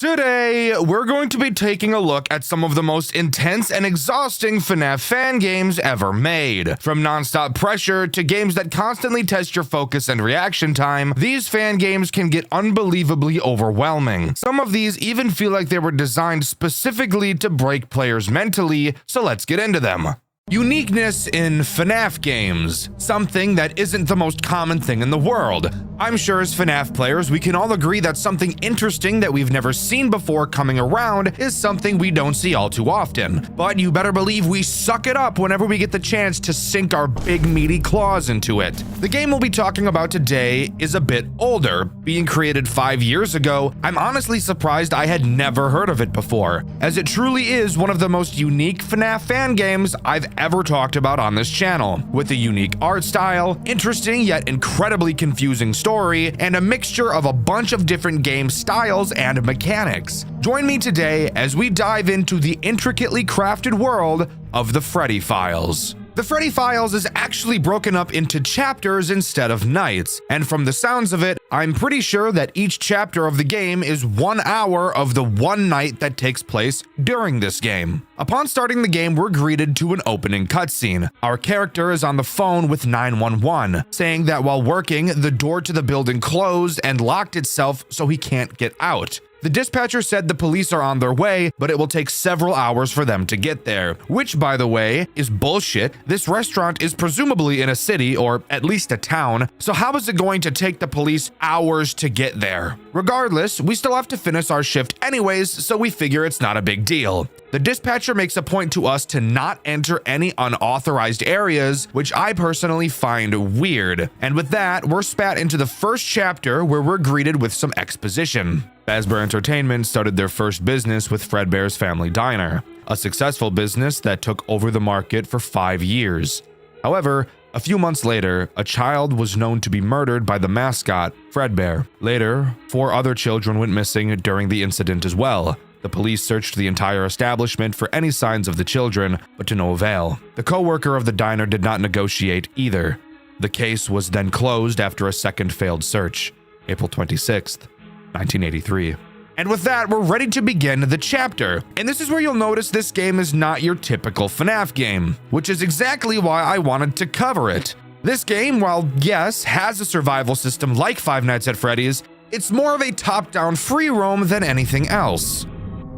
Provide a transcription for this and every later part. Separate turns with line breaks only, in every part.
Today, we're going to be taking a look at some of the most intense and exhausting FNAF fan games ever made. From non-stop pressure to games that constantly test your focus and reaction time, these fan games can get unbelievably overwhelming. Some of these even feel like they were designed specifically to break players mentally, so let's get into them. Uniqueness in FNAF games, something that isn't the most common thing in the world. I'm sure as FNAF players, we can all agree that something interesting that we've never seen before coming around is something we don't see all too often. But you better believe we suck it up whenever we get the chance to sink our big meaty claws into it. The game we'll be talking about today is a bit older. Being created 5 years ago, I'm honestly surprised I had never heard of it before, as it truly is one of the most unique FNAF fan games I've ever talked about on this channel, with a unique art style, interesting yet incredibly confusing story, and a mixture of a bunch of different game styles and mechanics. Join me today as we dive into the intricately crafted world of the Freddy Files. The Freddy Files is actually broken up into chapters instead of nights, and from the sounds of it, I'm pretty sure that each chapter of the game is 1 hour of the one night that takes place during this game. Upon starting the game, we're greeted to an opening cutscene. Our character is on the phone with 911, saying that while working, the door to the building closed and locked itself so he can't get out. The dispatcher said the police are on their way, but it will take several hours for them to get there, which, by the way, is bullshit. This restaurant is presumably in a city, or at least a town, so how is it going to take the police hours to get there? Regardless, we still have to finish our shift anyways, so we figure it's not a big deal. The dispatcher makes a point to us to not enter any unauthorized areas, which I personally find weird. And with that, we're spat into the first chapter where we're greeted with some exposition. Fazbear Entertainment started their first business with Fredbear's Family Diner, a successful business that took over the market for 5 years. However, a few months later, a child was known to be murdered by the mascot, Fredbear. Later, 4 other children went missing during the incident as well. The police searched the entire establishment for any signs of the children, but to no avail. The co-worker of the diner did not negotiate either. The case was then closed after a second failed search, April 26th, 1983. And with that, we're ready to begin the chapter. And this is where you'll notice this game is not your typical FNAF game, which is exactly why I wanted to cover it. This game, while yes, has a survival system like Five Nights at Freddy's, it's more of a top-down free roam than anything else.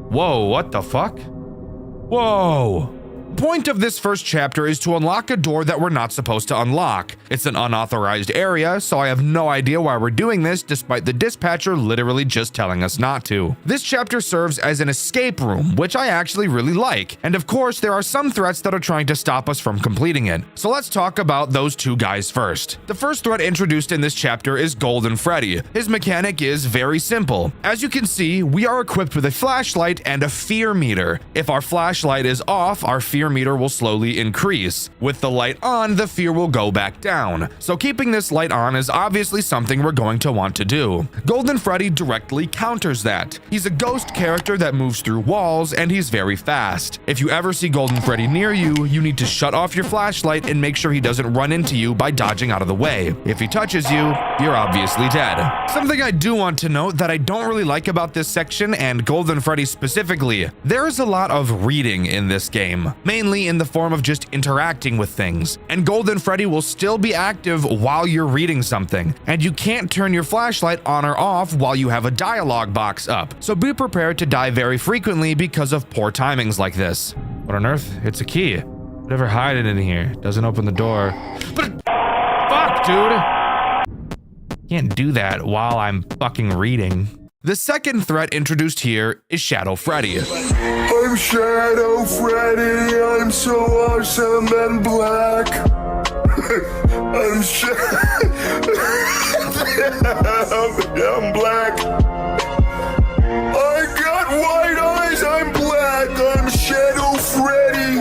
Whoa, what the fuck? Whoa. The point of this first chapter is to unlock a door that we're not supposed to unlock. It's an unauthorized area, so I have no idea why we're doing this despite the dispatcher literally just telling us not to. This chapter serves as an escape room, which I actually really like. And of course, there are some threats that are trying to stop us from completing it. So let's talk about those two guys first. The first threat introduced in this chapter is Golden Freddy. His mechanic is very simple. As you can see, we are equipped with a flashlight and a fear meter. If our flashlight is off, our fear meter will slowly increase. With the light on, the fear will go back down. So keeping this light on is obviously something we're going to want to do. Golden Freddy directly counters that. He's a ghost character that moves through walls, and he's very fast. If you ever see Golden Freddy near you, you need to shut off your flashlight and make sure he doesn't run into you by dodging out of the way. If he touches you, you're obviously dead. Something I do want to note that I don't really like about this section, and Golden Freddy specifically, there is a lot of reading in this game, mainly in the form of just interacting with things. And Golden Freddy will still be active while you're reading something, and you can't turn your flashlight on or off while you have a dialogue box up. So be prepared to die very frequently because of poor timings like this. What on earth? It's a key. Whatever hiding in here doesn't open the door. But fuck, dude! Can't do that while I'm fucking reading. The second threat introduced here is Shadow Freddy.
I'm Shadow Freddy, I'm so awesome and black. I'm black. I got white eyes, I'm black, I'm Shadow Freddy.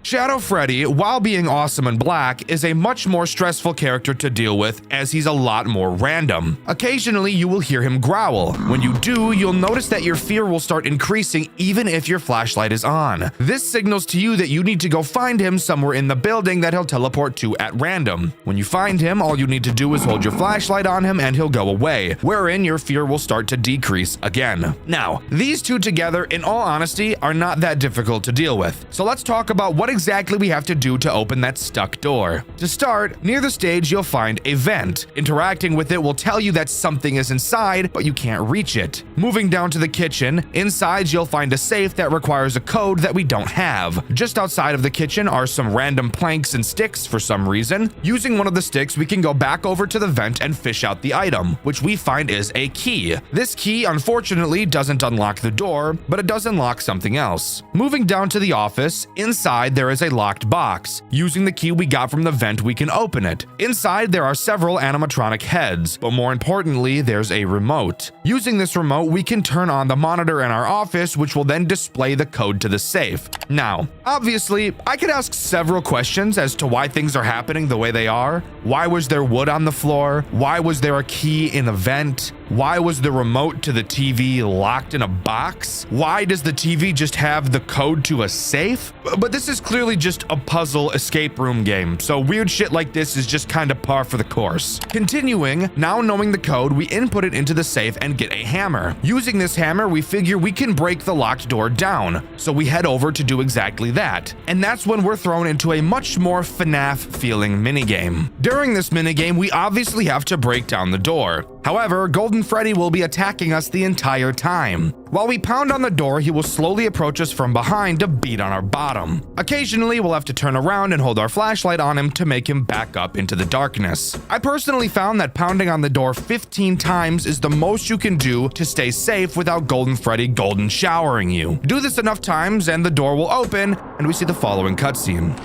Shadow Freddy, while being awesome and black, is a much more stressful character to deal with as he's a lot more random. Occasionally, you will hear him growl. When you do, you'll notice that your fear will start increasing even if your flashlight is on. This signals to you that you need to go find him somewhere in the building that he'll teleport to at random. When you find him, all you need to do is hold your flashlight on him and he'll go away, wherein your fear will start to decrease again. Now, these two together, in all honesty, are not that difficult to deal with. So let's talk about what exactly we have to do to open that stuck door. To start, near the stage, you'll find a vent. Interacting with it will tell you that something is inside, but you can't reach it. Moving down to the kitchen, inside you'll find a safe that requires a code that we don't have. Just outside of the kitchen are some random planks and sticks for some reason. Using one of the sticks, we can go back over to the vent and fish out the item, which we find is a key. This key, unfortunately, doesn't unlock the door, but it does unlock something else. Moving down to the office, inside there is a locked box. Using the key we got from the vent, we can open it. Inside there are several animatronic heads, but more importantly, there's a remote. Using this remote, we can turn on the monitor in our office, which will then display the code to the safe. Now, obviously, I could ask several questions as to why things are happening the way they are. Why was there wood on the floor? Why was there a key in a vent? Why was the remote to the TV locked in a box? Why does the TV just have the code to a safe? But this is clearly just a puzzle escape room game, so weird shit like this is just kind of par for the course. Continuing, now knowing the code, we input it into the safe and get a hammer. Using this hammer, we figure we can break the locked door down, so we head over to do exactly that. And that's when we're thrown into a much more FNAF feeling minigame. During this minigame, we obviously have to break down the door. However, Golden Freddy will be attacking us the entire time. While we pound on the door, he will slowly approach us from behind to beat on our bottom. Occasionally, we'll have to turn around and hold our flashlight on him to make him back up into the darkness. I personally found that pounding on the door 15 times is the most you can do to stay safe without Golden Freddy golden showering you. Do this enough times and the door will open, and we see the following cutscene.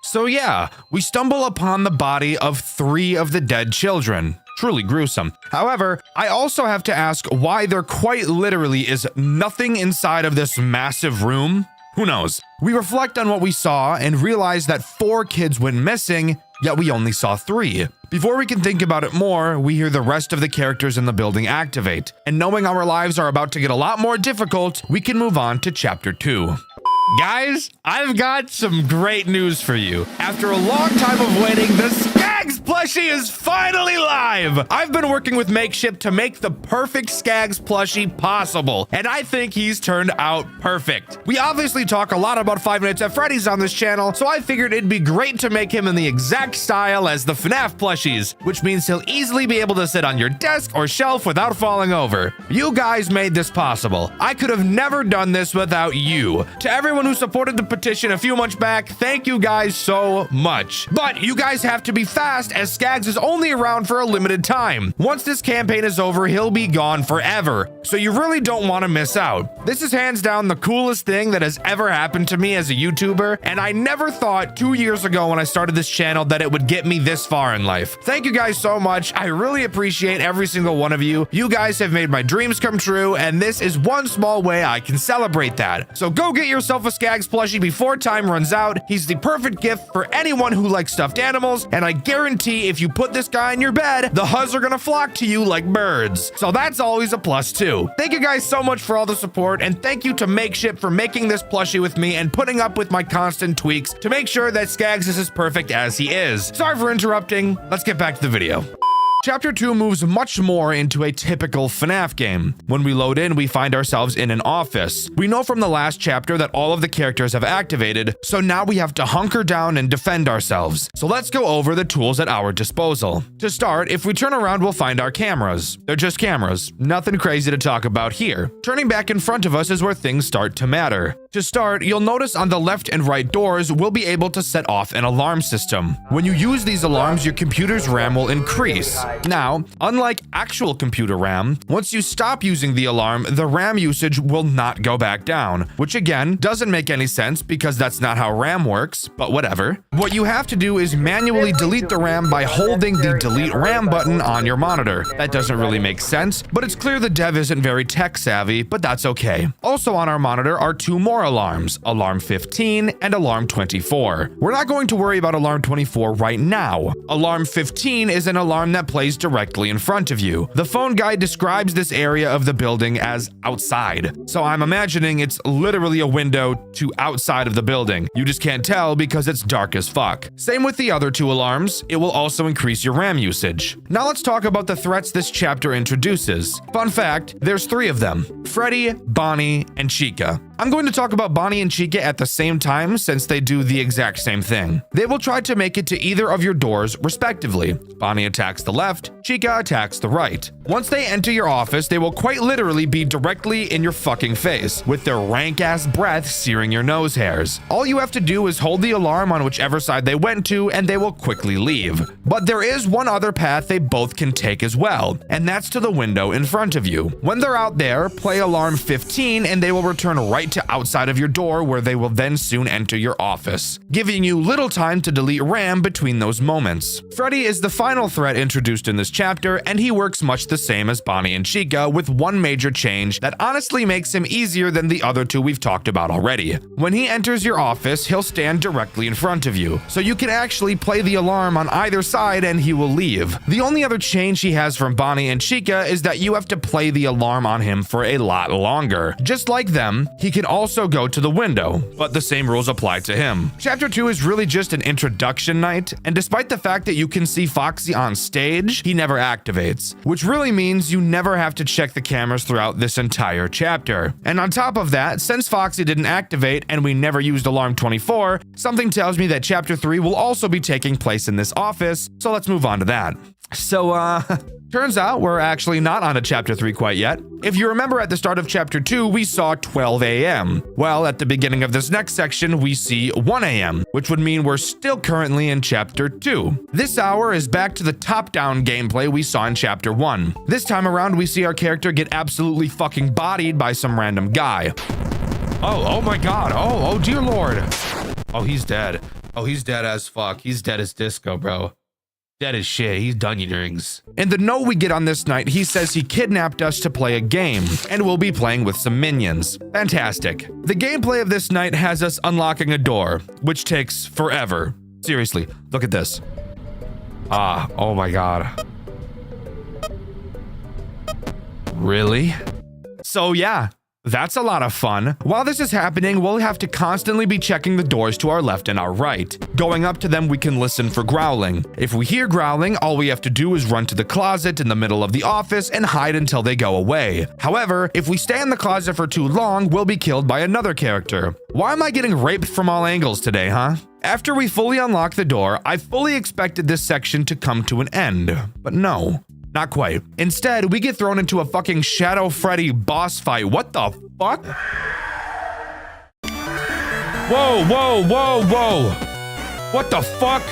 So yeah, we stumble upon the body of 3 of the dead children. Truly gruesome. However, I also have to ask why there quite literally is nothing inside of this massive room. Who knows? We reflect on what we saw and realize that 4 kids went missing, yet we only saw 3. Before we can think about it more, we hear the rest of the characters in the building activate. And knowing our lives are about to get a lot more difficult, we can move on to chapter 2. Guys, I've got some great news for you. After a long time of waiting, the Skaggs plushie is finally live. I've been working with Makeshift to make the perfect Skaggs plushie possible, and I think he's turned out perfect. We obviously talk a lot about 5 Nights at Freddy's on this channel, so I figured it'd be great to make him in the exact style as the FNAF plushies, which means he'll easily be able to sit on your desk or shelf without falling over. You guys made this possible. I could have never done this without you. To everyone who supported the petition a few months back, thank you guys so much. But you guys have to be fast, as Skaggs is only around for a limited time. Once this campaign is over, he'll be gone forever, so you really don't want to miss out. This is hands down the coolest thing that has ever happened to me as a YouTuber, and I never thought 2 years ago when I started this channel that it would get me this far in life. Thank you guys so much. I really appreciate every single one of you. You guys have made my dreams come true, and this is one small way I can celebrate that. So go get yourself a Skaggs plushie before time runs out. He's the perfect gift for anyone who likes stuffed animals, and I guarantee if you put this guy in your bed, the Huzz are gonna flock to you like birds. So that's always a plus too. Thank you guys so much for all the support, and thank you to Makeshift for making this plushie with me and putting up with my constant tweaks to make sure that Skaggs is as perfect as he is. Sorry for interrupting. Let's get back to the video. Chapter 2 moves much more into a typical FNAF game. When we load in, we find ourselves in an office. We know from the last chapter that all of the characters have activated, so now we have to hunker down and defend ourselves. So let's go over the tools at our disposal. To start, if we turn around, we'll find our cameras. They're just cameras. Nothing crazy to talk about here. Turning back in front of us is where things start to matter. To start, you'll notice on the left and right doors we'll be able to set off an alarm system. When you use these alarms, your computer's RAM will increase. Now, unlike actual computer RAM, once you stop using the alarm, the RAM usage will not go back down, which again doesn't make any sense because that's not how RAM works, but whatever. What you have to do is manually delete the RAM by holding the delete RAM button on your monitor. That doesn't really make sense, but it's clear the dev isn't very tech savvy, but that's okay. Also on our monitor are two more alarms, Alarm 15 and Alarm 24. We're not going to worry about Alarm 24 right now. Alarm 15 is an alarm that plays directly in front of you. The phone guide describes this area of the building as outside, so I'm imagining it's literally a window to outside of the building. You just can't tell because it's dark as fuck. Same with the other two alarms, it will also increase your RAM usage. Now let's talk about the threats this chapter introduces. Fun fact, there's 3 of them: Freddy, Bonnie, and Chica. I'm going to talk about Bonnie and Chica at the same time since they do the exact same thing. They will try to make it to either of your doors respectively. Bonnie attacks the left, Chica attacks the right. Once they enter your office, they will quite literally be directly in your fucking face, with their rank-ass breath searing your nose hairs. All you have to do is hold the alarm on whichever side they went to, and they will quickly leave. But there is one other path they both can take as well, and that's to the window in front of you. When they're out there, play Alarm 15 and they will return right to outside of your door, where they will then soon enter your office, giving you little time to delete RAM between those moments. Freddy is the final threat introduced in this chapter, and he works much the same as Bonnie and Chica, with one major change that honestly makes him easier than the other two we've talked about already. When he enters your office, he'll stand directly in front of you, so you can actually play the alarm on either side and he will leave. The only other change he has from Bonnie and Chica is that you have to play the alarm on him for a lot longer. Just like them, he can also go to the window, but the same rules apply to him. Chapter 2 is really just an introduction night, and despite the fact that you can see Foxy on stage, he never activates, which really means you never have to check the cameras throughout this entire chapter. And on top of that, since Foxy didn't activate and we never used Alarm 24, something tells me that Chapter 3 will also be taking place in this office, so let's move on to that. So, turns out we're actually not on to Chapter 3 quite yet. If you remember at the start of Chapter 2, we saw 12 a.m. Well, at the beginning of this next section, we see 1 a.m., which would mean we're still currently in Chapter 2. This hour is back to the top-down gameplay we saw in Chapter 1. This time around, we see our character get absolutely fucking bodied by some random guy. Oh my god, oh dear lord. Oh, he's dead. Oh, he's dead as fuck. He's dead as disco, bro. Dead as shit. He's Dunyan rings. In the note we get on this night, he says he kidnapped us to play a game, and we'll be playing with some minions. Fantastic. The gameplay of this night has us unlocking a door, which takes forever. Seriously, look at this. Oh my god. Really? So yeah. That's a lot of fun. While this is happening, we'll have to constantly be checking the doors to our left and our right. Going up to them, we can listen for growling. If we hear growling, all we have to do is run to the closet in the middle of the office and hide until they go away. However, if we stay in the closet for too long, we'll be killed by another character. Why am I getting raped from all angles today, huh? After we fully unlock the door, I fully expected this section to come to an end, but no. Not quite. Instead, we get thrown into a fucking Shadow Freddy boss fight. What the fuck? Whoa. What the fuck?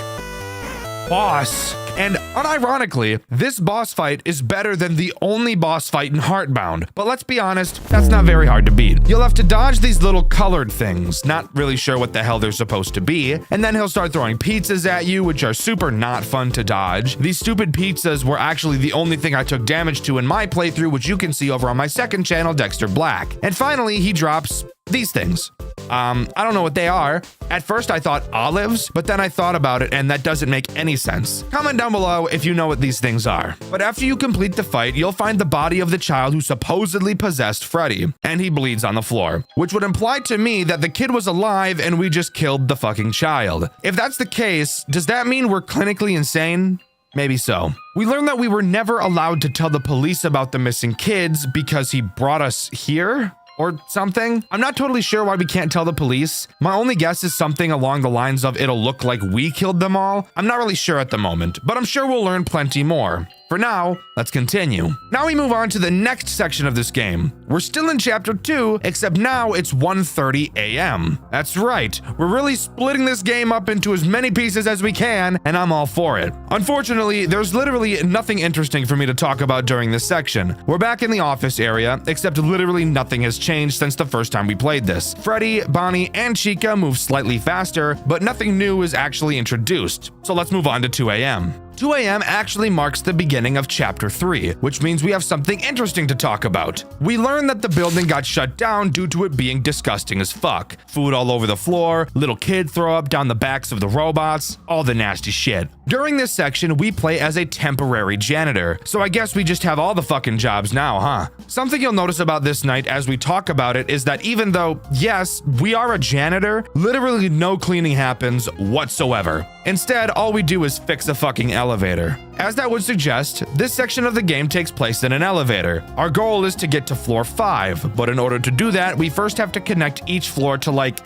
Boss. And unironically, this boss fight is better than the only boss fight in Heartbound. But let's be honest, that's not very hard to beat. You'll have to dodge these little colored things, not really sure what the hell they're supposed to be, and then he'll start throwing pizzas at you, which are super not fun to dodge. These stupid pizzas were actually the only thing I took damage to in my playthrough, which you can see over on my second channel, Dxtr Black. And finally, he drops these things. I don't know what they are. At first I thought olives, but then I thought about it and that doesn't make any sense. Comment down below if you know what these things are. But after you complete the fight, you'll find the body of the child who supposedly possessed Freddy, and he bleeds on the floor, which would imply to me that the kid was alive and we just killed the fucking child. If that's the case, does that mean we're clinically insane? Maybe so. We learned that we were never allowed to tell the police about the missing kids because he brought us here? Or something. I'm not totally sure why we can't tell the police. My only guess is something along the lines of it'll look like we killed them all. I'm not really sure at the moment, but I'm sure we'll learn plenty more. For now, let's continue. Now we move on to the next section of this game. We're still in chapter 2, except now it's 1:30 a.m. That's right, we're really splitting this game up into as many pieces as we can, and I'm all for it. Unfortunately, there's literally nothing interesting for me to talk about during this section. We're back in the office area, except literally nothing has changed since the first time we played this. Freddy, Bonnie, and Chica move slightly faster, but nothing new is actually introduced. So let's move on to 2 a.m. 2 a.m. actually marks the beginning of chapter 3, which means we have something interesting to talk about. We learn that the building got shut down due to it being disgusting as fuck. Food all over the floor, little kid throw up down the backs of the robots, all the nasty shit. During this section, we play as a temporary janitor, so I guess we just have all the fucking jobs now, huh? Something you'll notice about this night as we talk about it is that even though, yes, we are a janitor, literally no cleaning happens whatsoever. Instead, all we do is fix a fucking elevator. As that would suggest, this section of the game takes place in an elevator. Our goal is to get to floor 5, but in order to do that, we first have to connect each floor to like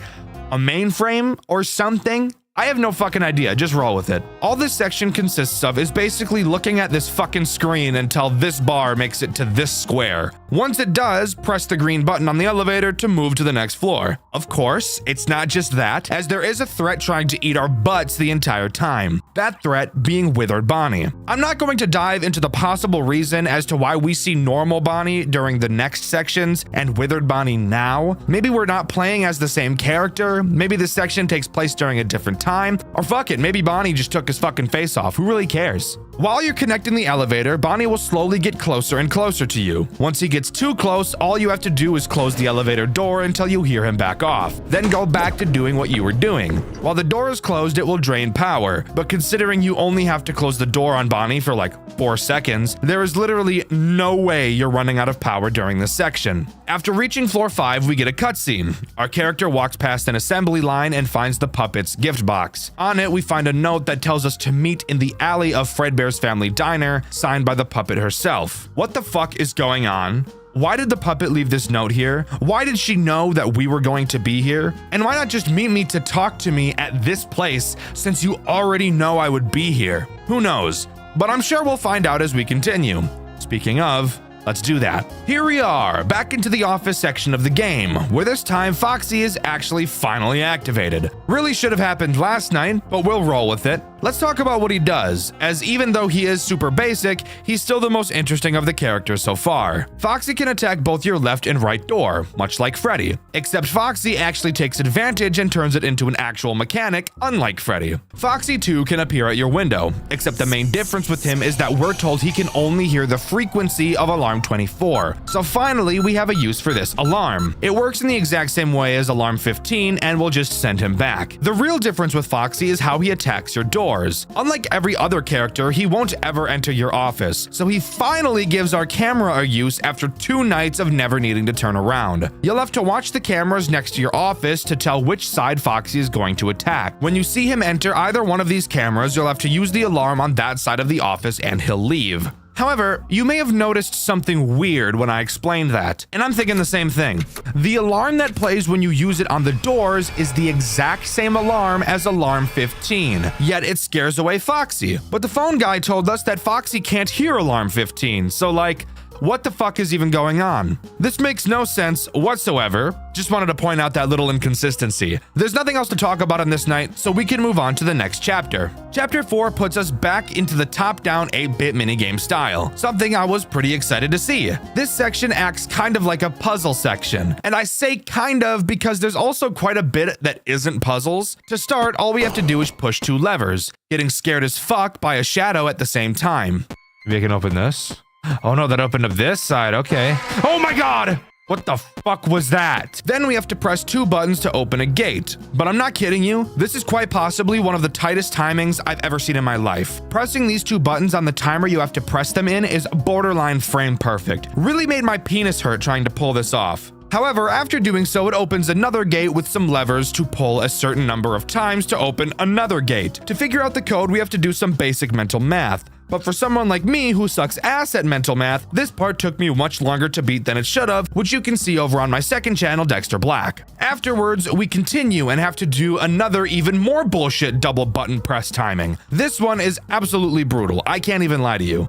a mainframe or something. I have no fucking idea, just roll with it. All this section consists of is basically looking at this fucking screen until this bar makes it to this square. Once it does, press the green button on the elevator to move to the next floor. Of course, it's not just that, as there is a threat trying to eat our butts the entire time. That threat being Withered Bonnie. I'm not going to dive into the possible reason as to why we see normal Bonnie during the next sections and Withered Bonnie now. Maybe we're not playing as the same character, maybe this section takes place during a different time, or fuck it, maybe Bonnie just took his fucking face off. Who really cares? While you're connecting the elevator, Bonnie will slowly get closer and closer to you. Once he gets too close, all you have to do is close the elevator door until you hear him back off. Then go back to doing what you were doing. While the door is closed, it will drain power, but considering you only have to close the door on Bonnie for like 4 seconds, there is literally no way you're running out of power during this section. After reaching floor 5, we get a cutscene. Our character walks past an assembly line and finds the puppet's gift box. On it, we find a note that tells us to meet in the alley of Fredbear's Family Diner, signed by the puppet herself. What the fuck is going on? Why did the puppet leave this note here? Why did she know that we were going to be here? And why not just meet me to talk to me at this place since you already know I would be here? Who knows? But I'm sure we'll find out as we continue. Speaking of, let's do that. Here we are, back into the office section of the game, where this time Foxy is actually finally activated. Really should have happened last night, but we'll roll with it. Let's talk about what he does, as even though he is super basic, he's still the most interesting of the characters so far. Foxy can attack both your left and right door, much like Freddy, except Foxy actually takes advantage and turns it into an actual mechanic, unlike Freddy. Foxy too can appear at your window, except the main difference with him is that we're told he can only hear the frequency of alarm 24. So finally, we have a use for this alarm. It works in the exact same way as alarm 15 and will just send him back. The real difference with Foxy is how he attacks your door. Unlike every other character, he won't ever enter your office, so he finally gives our camera a use after 2 nights of never needing to turn around. You'll have to watch the cameras next to your office to tell which side Foxy is going to attack. When you see him enter either one of these cameras, you'll have to use the alarm on that side of the office and he'll leave. However, you may have noticed something weird when I explained that, and I'm thinking the same thing. The alarm that plays when you use it on the doors is the exact same alarm as alarm 15, yet it scares away Foxy. But the phone guy told us that Foxy can't hear alarm 15, so like, what the fuck is even going on? This makes no sense whatsoever. Just wanted to point out that little inconsistency. There's nothing else to talk about on this night, so we can move on to the next chapter. Chapter 4 puts us back into the top-down 8-bit minigame style, something I was pretty excited to see. This section acts kind of like a puzzle section, and I say kind of because there's also quite a bit that isn't puzzles. To start, all we have to do is push 2 levers, getting scared as fuck by a shadow at the same time. Maybe I can open this. Oh no, that opened up this side, okay. Oh my god! What the fuck was that? Then we have to press 2 buttons to open a gate. But I'm not kidding you, this is quite possibly one of the tightest timings I've ever seen in my life. Pressing these 2 buttons on the timer you have to press them in is borderline frame perfect. Really made my penis hurt trying to pull this off. However, after doing so, it opens another gate with some levers to pull a certain number of times to open another gate. To figure out the code, we have to do some basic mental math. But for someone like me who sucks ass at mental math, this part took me much longer to beat than it should have, which you can see over on my second channel, Dxtr Black. Afterwards, we continue and have to do another even more bullshit double button press timing. This one is absolutely brutal, I can't even lie to you.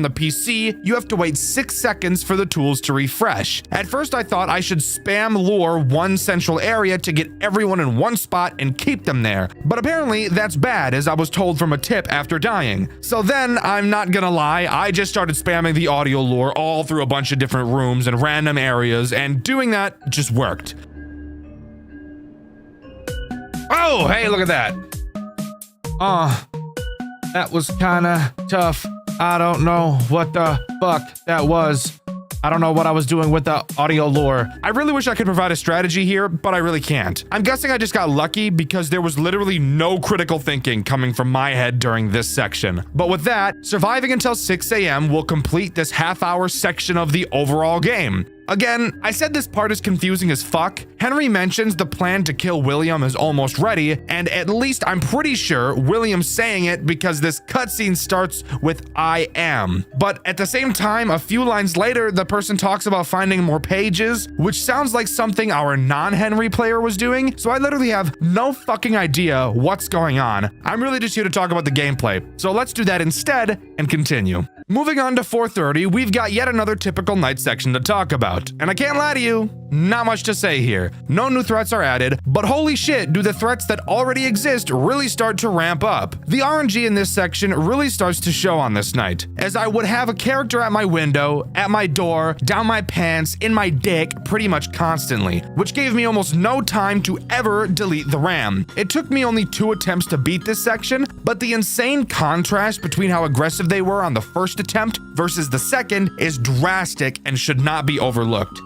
on the PC, you have to wait 6 seconds for the tools to refresh. At first I thought I should spam lure one central area to get everyone in one spot and keep them there, but apparently that's bad, as I was told from a tip after dying. So then, I'm not gonna lie, I just started spamming the audio lure all through a bunch of different rooms and random areas, and doing that just worked. Oh, hey, look at that. That was kinda tough. I don't know what the fuck that was. I don't know what I was doing with the audio lure. I really wish I could provide a strategy here, but I really can't. I'm guessing I just got lucky because there was literally no critical thinking coming from my head during this section. But with that, surviving until 6 a.m. will complete this half-hour section of the overall game. Again, I said this part is confusing as fuck. Henry mentions the plan to kill William is almost ready, and at least I'm pretty sure William's saying it because this cutscene starts with I am. But at the same time, a few lines later, the person talks about finding more pages, which sounds like something our non-Henry player was doing, so I literally have no fucking idea what's going on. I'm really just here to talk about the gameplay, so let's do that instead and continue. Moving on to 4:30, we've got yet another typical night section to talk about. And I can't lie to you, not much to say here. No new threats are added, but holy shit, do the threats that already exist really start to ramp up. The RNG in this section really starts to show on this night, as I would have a character at my window, at my door, down my pants, in my dick pretty much constantly, which gave me almost no time to ever delete the RAM. It took me only 2 attempts to beat this section, but the insane contrast between how aggressive they were on the first attempt versus the second is drastic and should not be overlooked.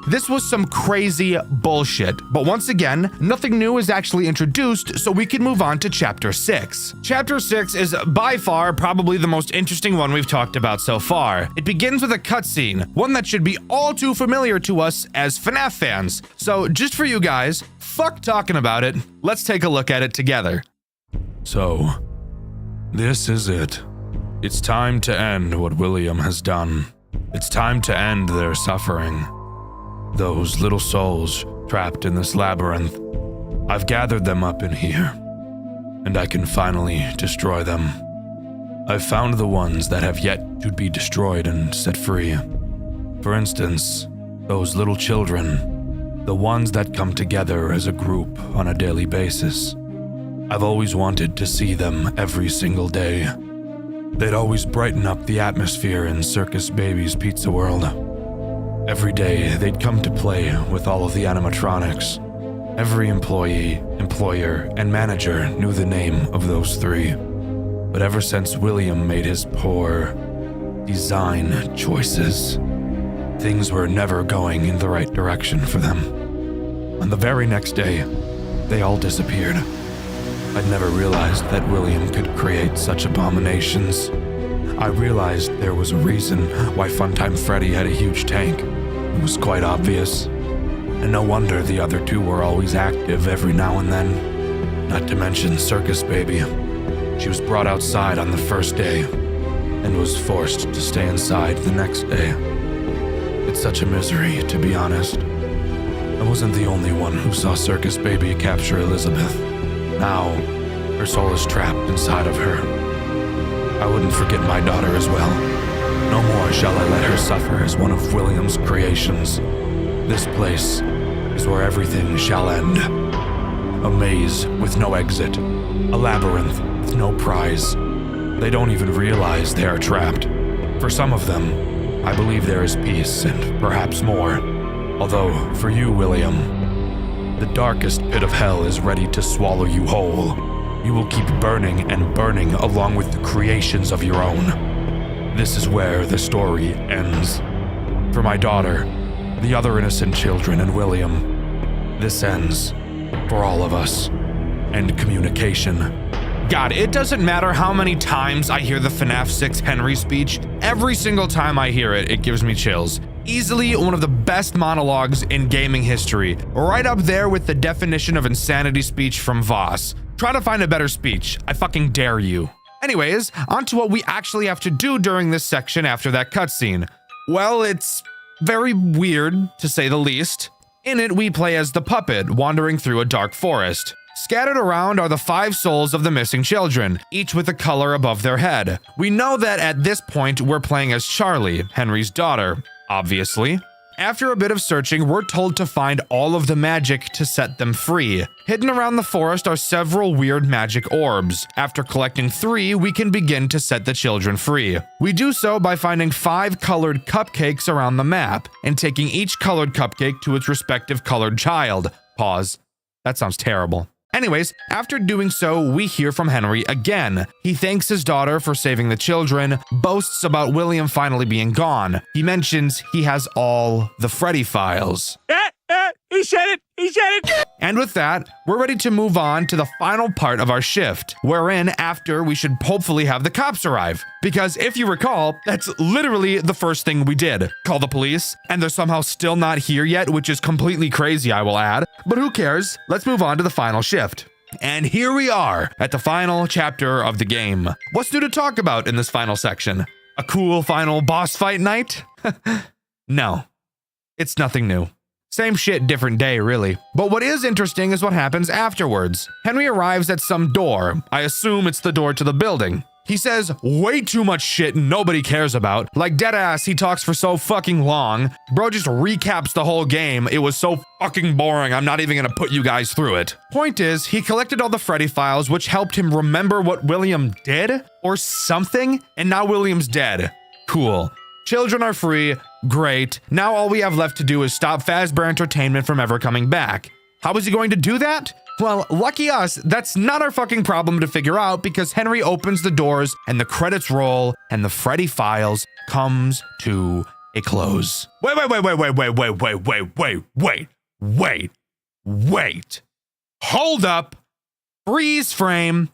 This was some crazy bullshit, but once again, nothing new is actually introduced, so we can move on to Chapter 6. Chapter 6 is by far probably the most interesting one we've talked about so far. It begins with a cutscene, one that should be all too familiar to us as FNAF fans. So just for you guys, fuck talking about it, let's take a look at it together.
So, this is it. It's time to end what William has done. It's time to end their suffering. Those little souls trapped in this labyrinth. I've gathered them up in here, and I can finally destroy them. I've found the ones that have yet to be destroyed and set free. For instance, those little children, the ones that come together as a group on a daily basis. I've always wanted to see them every single day. They'd always brighten up the atmosphere in Circus Baby's Pizza World. Every day, they'd come to play with all of the animatronics. Every employee, employer, and manager knew the name of those 3. But ever since William made his poor design choices, things were never going in the right direction for them. On the very next day, they all disappeared. I'd never realized that William could create such abominations. I realized there was a reason why Funtime Freddy had a huge tank. It was quite obvious. And no wonder the other 2 were always active every now and then. Not to mention Circus Baby. She was brought outside on the first day and was forced to stay inside the next day. It's such a misery, to be honest. I wasn't the only one who saw Circus Baby capture Elizabeth. Now, her soul is trapped inside of her. I wouldn't forget my daughter as well. No more shall I let her suffer as one of William's creations. This place is where everything shall end. A maze with no exit. A labyrinth with no prize. They don't even realize they are trapped. For some of them, I believe there is peace and perhaps more. Although, for you, William, the darkest pit of hell is ready to swallow you whole. You will keep burning and burning along with the creations of your own. This is where the story ends. For my daughter, the other innocent children, and William, this ends for all of us. End communication.
God, it doesn't matter how many times I hear the FNAF 6 Henry speech, every single time I hear it, it gives me chills. Easily one of the best monologues in gaming history, right up there with the definition of insanity speech from Voss. Try to find a better speech, I fucking dare you. Anyways, on to what we actually have to do during this section after that cutscene. Well, it's very weird, to say the least. In it, we play as the puppet, wandering through a dark forest. Scattered around are the 5 souls of the missing children, each with a color above their head. We know that at this point we're playing as Charlie, Henry's daughter, obviously. After a bit of searching, we're told to find all of the magic to set them free. Hidden around the forest are several weird magic orbs. After collecting 3, we can begin to set the children free. We do so by finding 5 colored cupcakes around the map, and taking each colored cupcake to its respective colored child. Pause. That sounds terrible. Anyways, after doing so, we hear from Henry again. He thanks his daughter for saving the children, boasts about William finally being gone. He mentions he has all the Freddy files.
He said it! He said it!
And with that, we're ready to move on to the final part of our shift, wherein after we should hopefully have the cops arrive. Because if you recall, that's literally the first thing we did. Call the police, and they're somehow still not here yet, which is completely crazy, I will add. But who cares? Let's move on to the final shift. And here we are at the final chapter of the game. What's new to talk about in this final section? A cool final boss fight night? No, it's nothing new. Same shit, different day, really. But what is interesting is what happens afterwards. Henry arrives at some door. I assume it's the door to the building. He says way too much shit nobody cares about. Like deadass, he talks for so fucking long. Bro just recaps the whole game. It was so fucking boring, I'm not even gonna put you guys through it. Point is, he collected all the Freddy files, which helped him remember what William did or something, and now William's dead. Cool. Children are free. Great. Now all we have left to do is stop Fazbear Entertainment from ever coming back. How is he going to do that? Well, lucky us, that's not our fucking problem to figure out, because Henry opens the doors and the credits roll and the Freddy files comes to a close. Wait. Hold up. Freeze frame.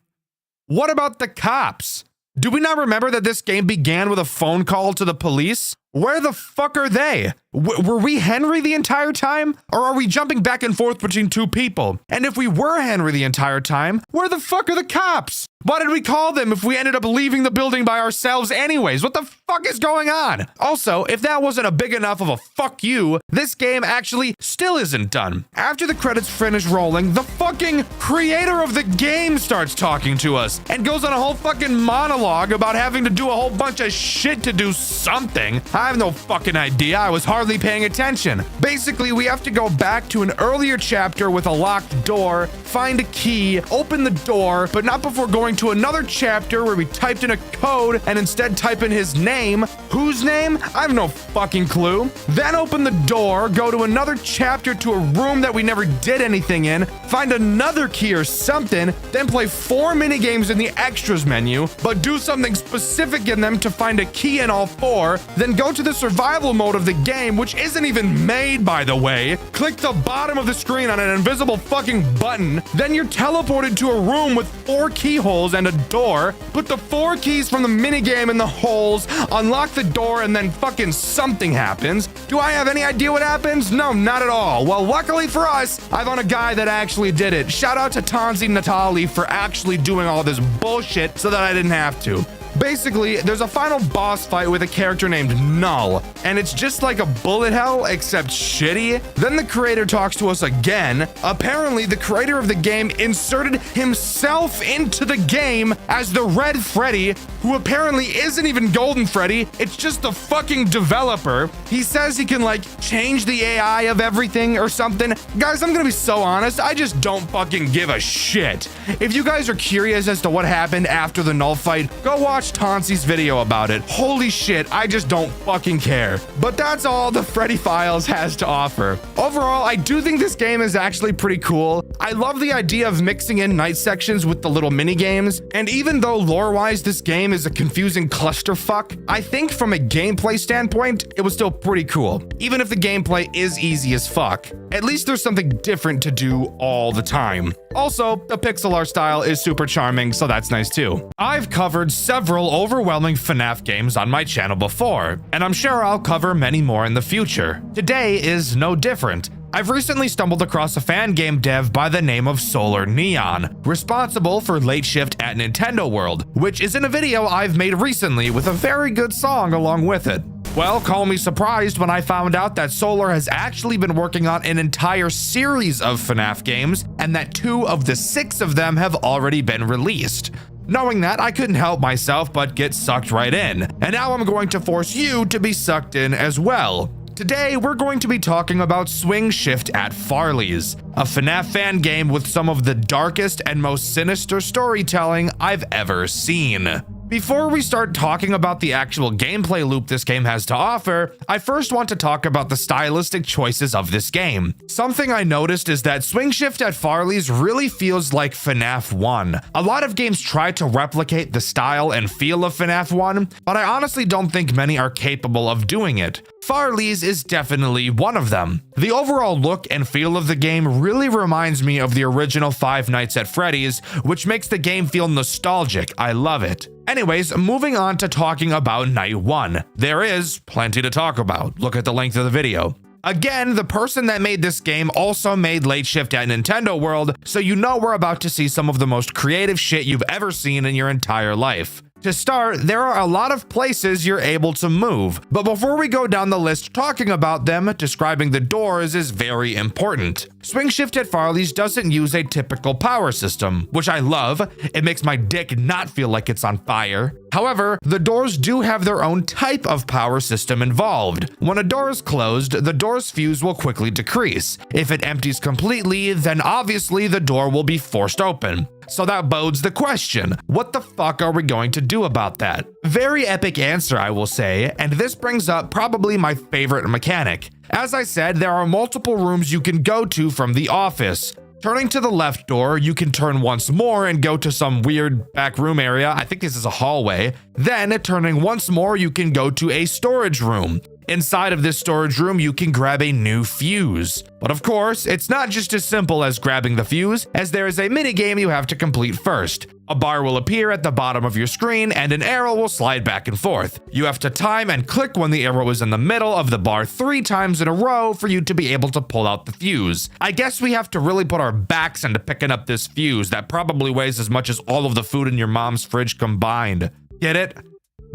What about the cops? Do we not remember that this game began with a phone call to the police? Where the fuck are they? Were we Henry the entire time? Or are we jumping back and forth between 2 people? And if we were Henry the entire time, where the fuck are the cops? Why did we call them if we ended up leaving the building by ourselves anyways? What the fuck is going on? Also, if that wasn't a big enough of a fuck you, this game actually still isn't done. After the credits finish rolling, the fucking creator of the game starts talking to us and goes on a whole fucking monologue about having to do a whole bunch of shit to do something. I have no fucking idea. I was hardly paying attention. Basically, we have to go back to an earlier chapter with a locked door, find a key, open the door, but not before going to another chapter where we typed in a code and instead type in his name. Whose name? I have no fucking clue. Then open the door, go to another chapter to a room that we never did anything in, find another key or something, then play 4 minigames in the extras menu, but do something specific in them to find a key in all 4, then go to the survival mode of the game, which isn't even made, by the way. Click the bottom of the screen on an invisible fucking button, then you're teleported to a room with 4 keyholes and a door, put the 4 keys from the minigame in the holes, unlock the door, and then fucking something happens. Do I have any idea what happens? No, not at all. Well, luckily for us, I found a guy that actually did it. Shout out to Tanzi Natali for actually doing all this bullshit so that I didn't have to. Basically, there's a final boss fight with a character named Null, and it's just like a bullet hell, except shitty. Then the creator talks to us again. Apparently, the creator of the game inserted himself into the game as the Red Freddy, who apparently isn't even Golden Freddy, it's just the fucking developer. He says he can, like, change the AI of everything or something. Guys, I'm gonna be so honest, I just don't fucking give a shit. If you guys are curious as to what happened after the Null fight, go watch Tonsi's video about it. Holy shit, I just don't fucking care. But that's all the Freddy Files has to offer. Overall, I do think this game is actually pretty cool. I love the idea of mixing in night sections with the little mini games, and even though lore-wise this game is a confusing clusterfuck, I think from a gameplay standpoint, it was still pretty cool. Even if the gameplay is easy as fuck, at least there's something different to do all the time. Also, the pixel art style is super charming, so that's nice too. I've covered several overwhelming FNAF games on my channel before, and I'm sure I'll cover many more in the future. Today is no different. I've recently stumbled across a fan game dev by the name of Solar Neon, responsible for Late Shift at Nintendo World, which is in a video I've made recently with a very good song along with it. Well, call me surprised when I found out that Solar has actually been working on an entire series of FNAF games, and that 2 of the 6 of them have already been released. Knowing that, I couldn't help myself but get sucked right in, and now I'm going to force you to be sucked in as well. Today, we're going to be talking about Swing Shift at Farley's, a FNAF fan game with some of the darkest and most sinister storytelling I've ever seen. Before we start talking about the actual gameplay loop this game has to offer, I first want to talk about the stylistic choices of this game. Something I noticed is that Swing Shift at Farley's really feels like FNAF 1. A lot of games try to replicate the style and feel of FNAF 1, but I honestly don't think many are capable of doing it. Farley's is definitely one of them. The overall look and feel of the game really reminds me of the original Five Nights at Freddy's, which makes the game feel nostalgic. I love it. Anyways, moving on to talking about Night 1. There is plenty to talk about. Look at the length of the video. Again, the person that made this game also made Late Shift at Nintendo World, so you know we're about to see some of the most creative shit you've ever seen in your entire life. To start, there are a lot of places you're able to move, but before we go down the list talking about them, describing the doors is very important. Swing Shift at Farley's doesn't use a typical power system, which I love. It makes my dick not feel like it's on fire. However, the doors do have their own type of power system involved. When a door is closed, the door's fuse will quickly decrease. If it empties completely, then obviously the door will be forced open. So that bodes the question, what the fuck are we going to do about that? Very epic answer, I will say, and this brings up probably my favorite mechanic. As I said, there are multiple rooms you can go to from the office. Turning to the left door, you can turn once more and go to some weird back room area. I think this is a hallway. Then, turning once more, you can go to a storage room. Inside of this storage room, you can grab a new fuse. But of course, it's not just as simple as grabbing the fuse, as there is a minigame you have to complete first. A bar will appear at the bottom of your screen, and an arrow will slide back and forth. You have to time and click when the arrow is in the middle of the bar 3 times in a row for you to be able to pull out the fuse. I guess we have to really put our backs into picking up this fuse that probably weighs as much as all of the food in your mom's fridge combined. Get it?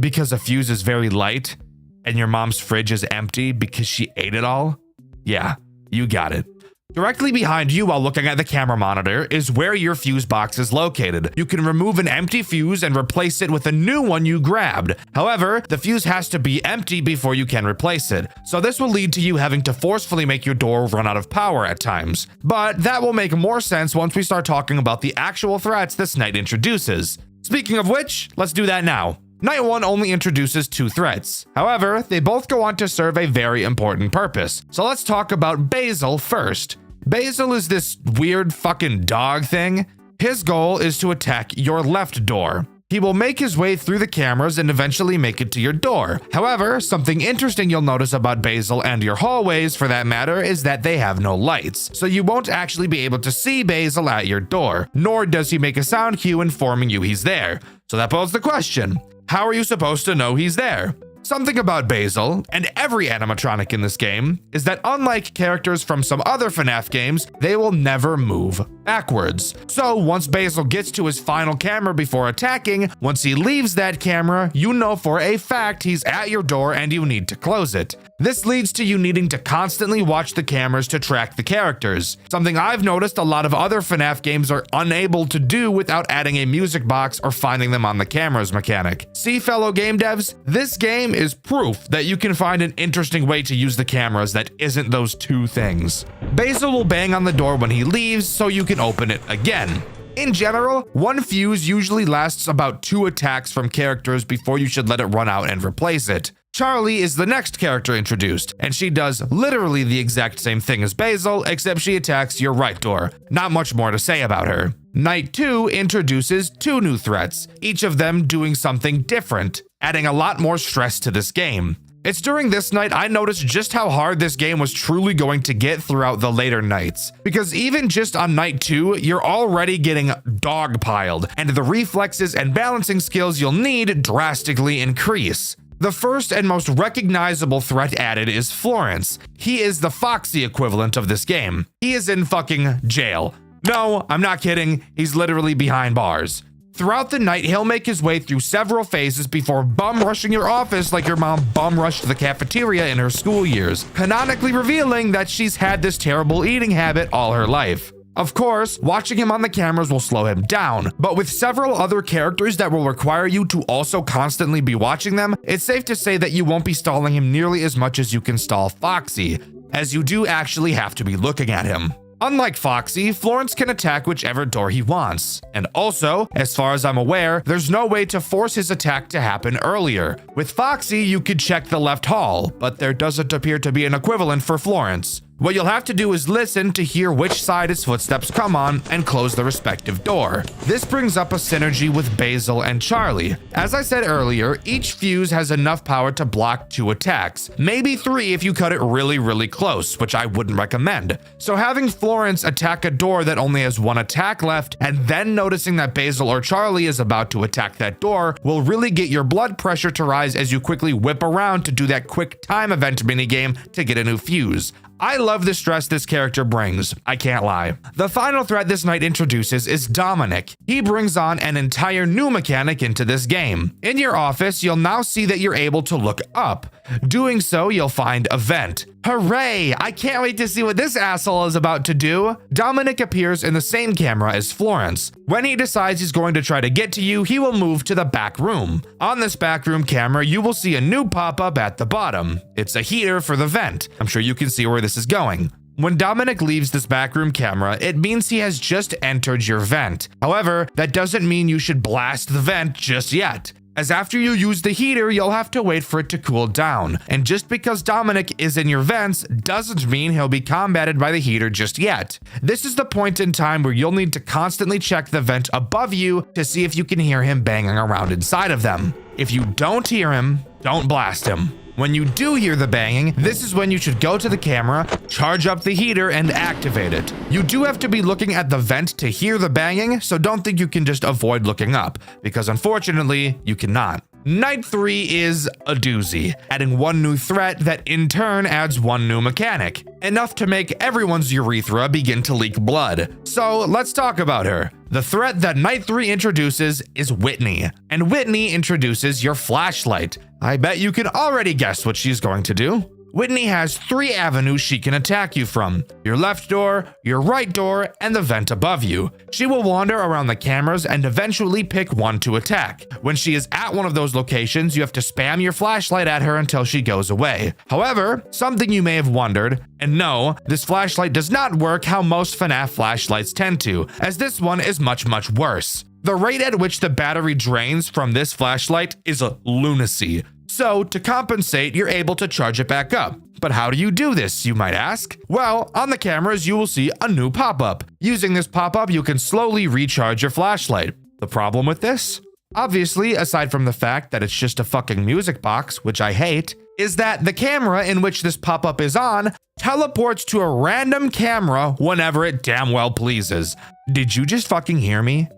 Because a fuse is very light, and your mom's fridge is empty because she ate it all? Yeah, you got it. Directly behind you while looking at the camera monitor is where your fuse box is located. You can remove an empty fuse and replace it with a new one you grabbed. However, the fuse has to be empty before you can replace it. So this will lead to you having to forcefully make your door run out of power at times. But that will make more sense once we start talking about the actual threats this night introduces. Speaking of which, let's do that now. Night 1 only introduces 2 threats. However, they both go on to serve a very important purpose. So let's talk about Basil first. Basil is this weird fucking dog thing. His goal is to attack your left door. He will make his way through the cameras and eventually make it to your door. However, something interesting you'll notice about Basil and your hallways for that matter is that they have no lights. So you won't actually be able to see Basil at your door, nor does he make a sound cue informing you he's there. So that poses the question. How are you supposed to know he's there? Something about Basil, and every animatronic in this game, is that unlike characters from some other FNAF games, they will never move backwards. So once Basil gets to his final camera before attacking, once he leaves that camera, you know for a fact he's at your door and you need to close it. This leads to you needing to constantly watch the cameras to track the characters, something I've noticed a lot of other FNAF games are unable to do without adding a music box or finding them on the cameras mechanic. See, fellow game devs, this game is proof that you can find an interesting way to use the cameras that isn't those 2 things. Basil will bang on the door when he leaves so you can open it again. In general, 1 fuse usually lasts about 2 attacks from characters before you should let it run out and replace it. Charlie is the next character introduced, and she does literally the exact same thing as Basil, except she attacks your right door. Not much more to say about her. Night 2 introduces 2 new threats, each of them doing something different, adding a lot more stress to this game. It's during this night I noticed just how hard this game was truly going to get throughout the later nights. Because even just on night 2, you're already getting dogpiled, and the reflexes and balancing skills you'll need drastically increase. The first and most recognizable threat added is Florence. He is the Foxy equivalent of this game. He is in fucking jail. No, I'm not kidding. He's literally behind bars. Throughout the night, he'll make his way through several phases before bum rushing your office like your mom bum rushed the cafeteria in her school years, canonically revealing that she's had this terrible eating habit all her life. Of course, watching him on the cameras will slow him down, but with several other characters that will require you to also constantly be watching them, it's safe to say that you won't be stalling him nearly as much as you can stall Foxy, as you do actually have to be looking at him. Unlike Foxy, Florence can attack whichever door he wants. And also, as far as I'm aware, there's no way to force his attack to happen earlier. With Foxy, you could check the left hall, but there doesn't appear to be an equivalent for Florence. What you'll have to do is listen to hear which side his footsteps come on and close the respective door. This brings up a synergy with Basil and Charlie. As I said earlier, each fuse has enough power to block 2 attacks, maybe 3 if you cut it really close, which I wouldn't recommend. So having Florence attack a door that only has 1 attack left, and then noticing that Basil or Charlie is about to attack that door will really get your blood pressure to rise as you quickly whip around to do that quick time event minigame to get a new fuse. I love the stress this character brings, I can't lie. The final threat this night introduces is Dominic. He brings on an entire new mechanic into this game. In your office, you'll now see that you're able to look up. Doing so, you'll find a vent. Hooray! I can't wait to see what this asshole is about to do. Dominic appears in the same camera as Florence. When he decides he's going to try to get to you, he will move to the back room. On this back room camera, you will see a new pop-up at the bottom. It's a heater for the vent. I'm sure you can see where this is going. When Dominic leaves this backroom camera, it means he has just entered your vent. However, that doesn't mean you should blast the vent just yet, as after you use the heater, you'll have to wait for it to cool down. And just because Dominic is in your vents doesn't mean he'll be combated by the heater just yet. This is the point in time where you'll need to constantly check the vent above you to see if you can hear him banging around inside of them. If you don't hear him, don't blast him. When you do hear the banging, this is when you should go to the camera, charge up the heater, and activate it. You do have to be looking at the vent to hear the banging, so don't think you can just avoid looking up, because unfortunately, you cannot. Night 3 is a doozy, adding 1 new threat that in turn adds 1 new mechanic, enough to make everyone's urethra begin to leak blood. So let's talk about her. The threat that Night 3 introduces is Whitney, and Whitney introduces your flashlight. I bet you can already guess what she's going to do. Whitney has 3 avenues she can attack you from: your left door, your right door, and the vent above you. She will wander around the cameras and eventually pick one to attack. When she is at one of those locations, you have to spam your flashlight at her until she goes away. However, something you may have wondered, and no, this flashlight does not work how most FNAF flashlights tend to, as this one is much worse. The rate at which the battery drains from this flashlight is a lunacy. So, to compensate, you're able to charge it back up. But how do you do this, you might ask? Well, on the cameras, you will see a new pop-up. Using this pop-up, you can slowly recharge your flashlight. The problem with this? Obviously, aside from the fact that it's just a fucking music box, which I hate, is that the camera in which this pop-up is on teleports to a random camera whenever it damn well pleases. Did you just fucking hear me?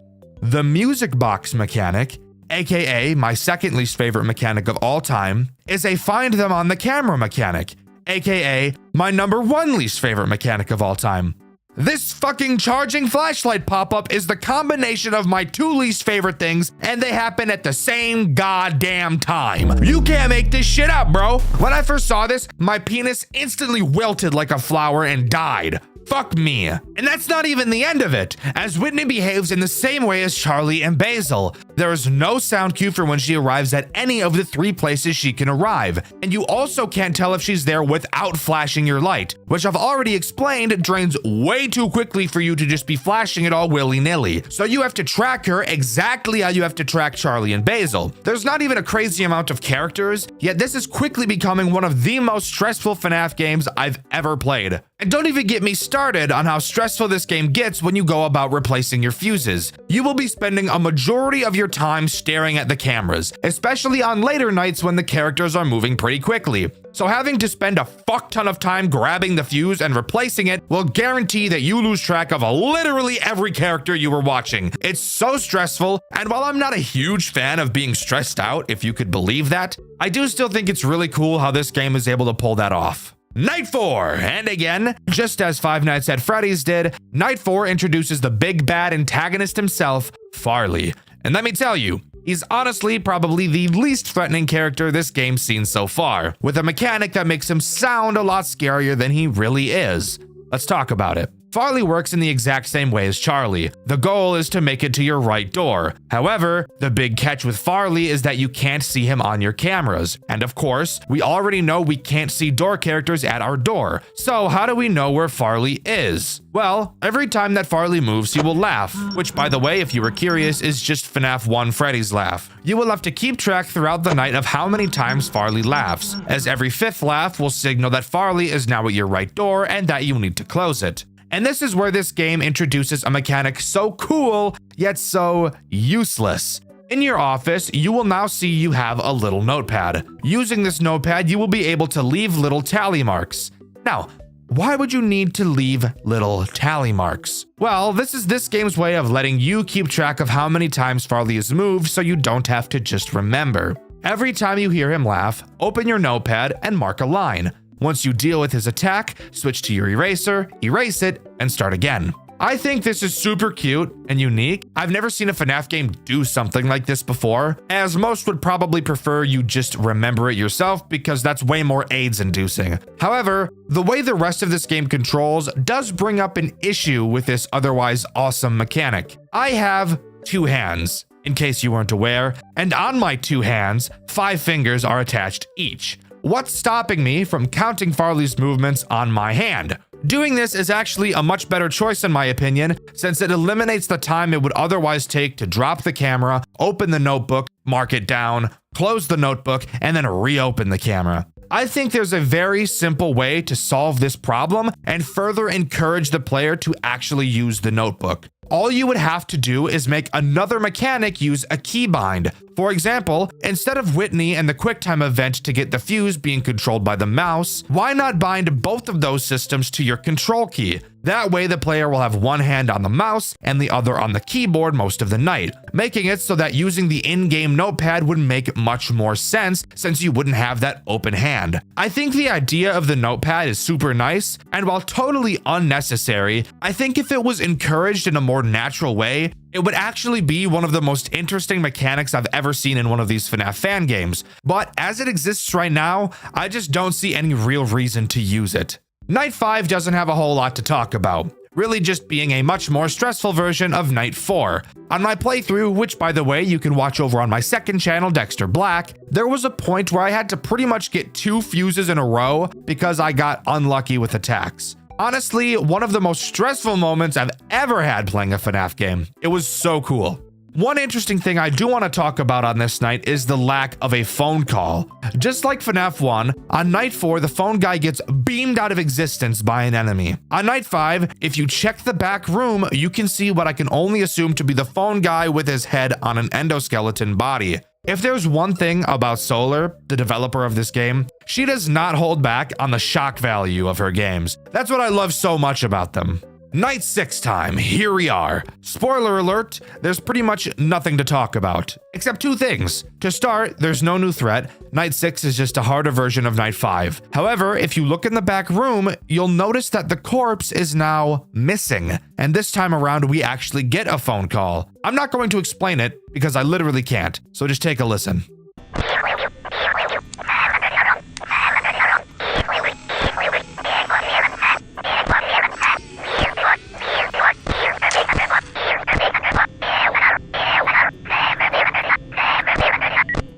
The music box mechanic, aka my second least favorite mechanic of all time, is a find them on the camera mechanic, aka my number 1 least favorite mechanic of all time. This fucking charging flashlight pop-up is the combination of my 2 least favorite things, and they happen at the same goddamn time. You can't make this shit up, bro. When I first saw this, my penis instantly wilted like a flower and died. Fuck me. And that's not even the end of it, as Whitney behaves in the same way as Charlie and Basil. There is no sound cue for when she arrives at any of the 3 places she can arrive, and you also can't tell if she's there without flashing your light, which I've already explained drains way too quickly for you to just be flashing it all willy-nilly. So you have to track her exactly how you have to track Charlie and Basil. There's not even a crazy amount of characters, yet this is quickly becoming one of the most stressful FNAF games I've ever played. And don't even get me started on how stressful this game gets when you go about replacing your fuses. You will be spending a majority of your time staring at the cameras, especially on later nights when the characters are moving pretty quickly. So having to spend a fuck ton of time grabbing the fuse and replacing it will guarantee that you lose track of literally every character you were watching. It's so stressful, and while I'm not a huge fan of being stressed out, if you could believe that, I do still think it's really cool how this game is able to pull that off. Night 4, and again, just as Five Nights at Freddy's did, Night 4 introduces the big bad antagonist himself, Farley. And let me tell you, he's honestly probably the least threatening character this game's seen so far, with a mechanic that makes him sound a lot scarier than he really is. Let's talk about it. Farley works in the exact same way as Charlie. The goal is to make it to your right door. However, the big catch with Farley is that you can't see him on your cameras. And of course, we already know we can't see door characters at our door. So how do we know where Farley is? Well, every time that Farley moves, he will laugh, which by the way, if you were curious, is just FNAF 1 Freddy's laugh. You will have to keep track throughout the night of how many times Farley laughs, as every 5th laugh will signal that Farley is now at your right door and that you need to close it. And this is where this game introduces a mechanic so cool, yet so useless. In your office, you will now see you have a little notepad. Using this notepad, you will be able to leave little tally marks. Now, why would you need to leave little tally marks? Well, this is this game's way of letting you keep track of how many times Farley has moved so you don't have to just remember. Every time you hear him laugh, open your notepad and mark a line. Once you deal with his attack, switch to your eraser, erase it, and start again. I think this is super cute and unique. I've never seen a FNAF game do something like this before, as most would probably prefer you just remember it yourself because that's way more AIDS inducing. However, the way the rest of this game controls does bring up an issue with this otherwise awesome mechanic. I have 2 hands, in case you weren't aware, and on my 2 hands, 5 fingers are attached each. What's stopping me from counting Farley's movements on my hand? Doing this is actually a much better choice in my opinion, since it eliminates the time it would otherwise take to drop the camera, open the notebook, mark it down, close the notebook, and then reopen the camera. I think there's a very simple way to solve this problem and further encourage the player to actually use the notebook. All you would have to do is make another mechanic use a keybind. For example, instead of Whitney and the QuickTime event to get the fuse being controlled by the mouse, why not bind both of those systems to your control key? That way the player will have one hand on the mouse and the other on the keyboard most of the night, making it so that using the in-game notepad would make much more sense since you wouldn't have that open hand. I think the idea of the notepad is super nice, and while totally unnecessary, I think if it was encouraged in a more natural way, it would actually be one of the most interesting mechanics I've ever seen in one of these FNAF fan games. But as it exists right now, I just don't see any real reason to use it. Night 5 doesn't have a whole lot to talk about, really just being a much more stressful version of Night 4. On my playthrough, which by the way you can watch over on my second channel, Dxtr Black, there was a point where I had to pretty much get 2 fuses in a row because I got unlucky with attacks. Honestly, one of the most stressful moments I've ever had playing a FNAF game. It was so cool. One interesting thing I do want to talk about on this night is the lack of a phone call. Just like FNAF 1, on Night 4, the phone guy gets beamed out of existence by an enemy. On Night 5, if you check the back room, you can see what I can only assume to be the phone guy with his head on an endoskeleton body. If there's one thing about Solar, the developer of this game, she does not hold back on the shock value of her games. That's what I love so much about them. Night 6 time, here we are. Spoiler alert, there's pretty much nothing to talk about, except 2 things. To start, there's no new threat. Night 6 is just a harder version of Night 5. However, if you look in the back room, you'll notice that the corpse is now missing. And this time around, we actually get a phone call. I'm not going to explain it because I literally can't, so just take a listen.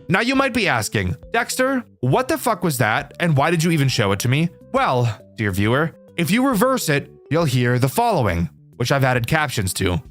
Now you might be asking, Dxtr, what the fuck was that and why did you even show it to me? Well, dear viewer, if you reverse it, you'll hear the following, which I've added captions to.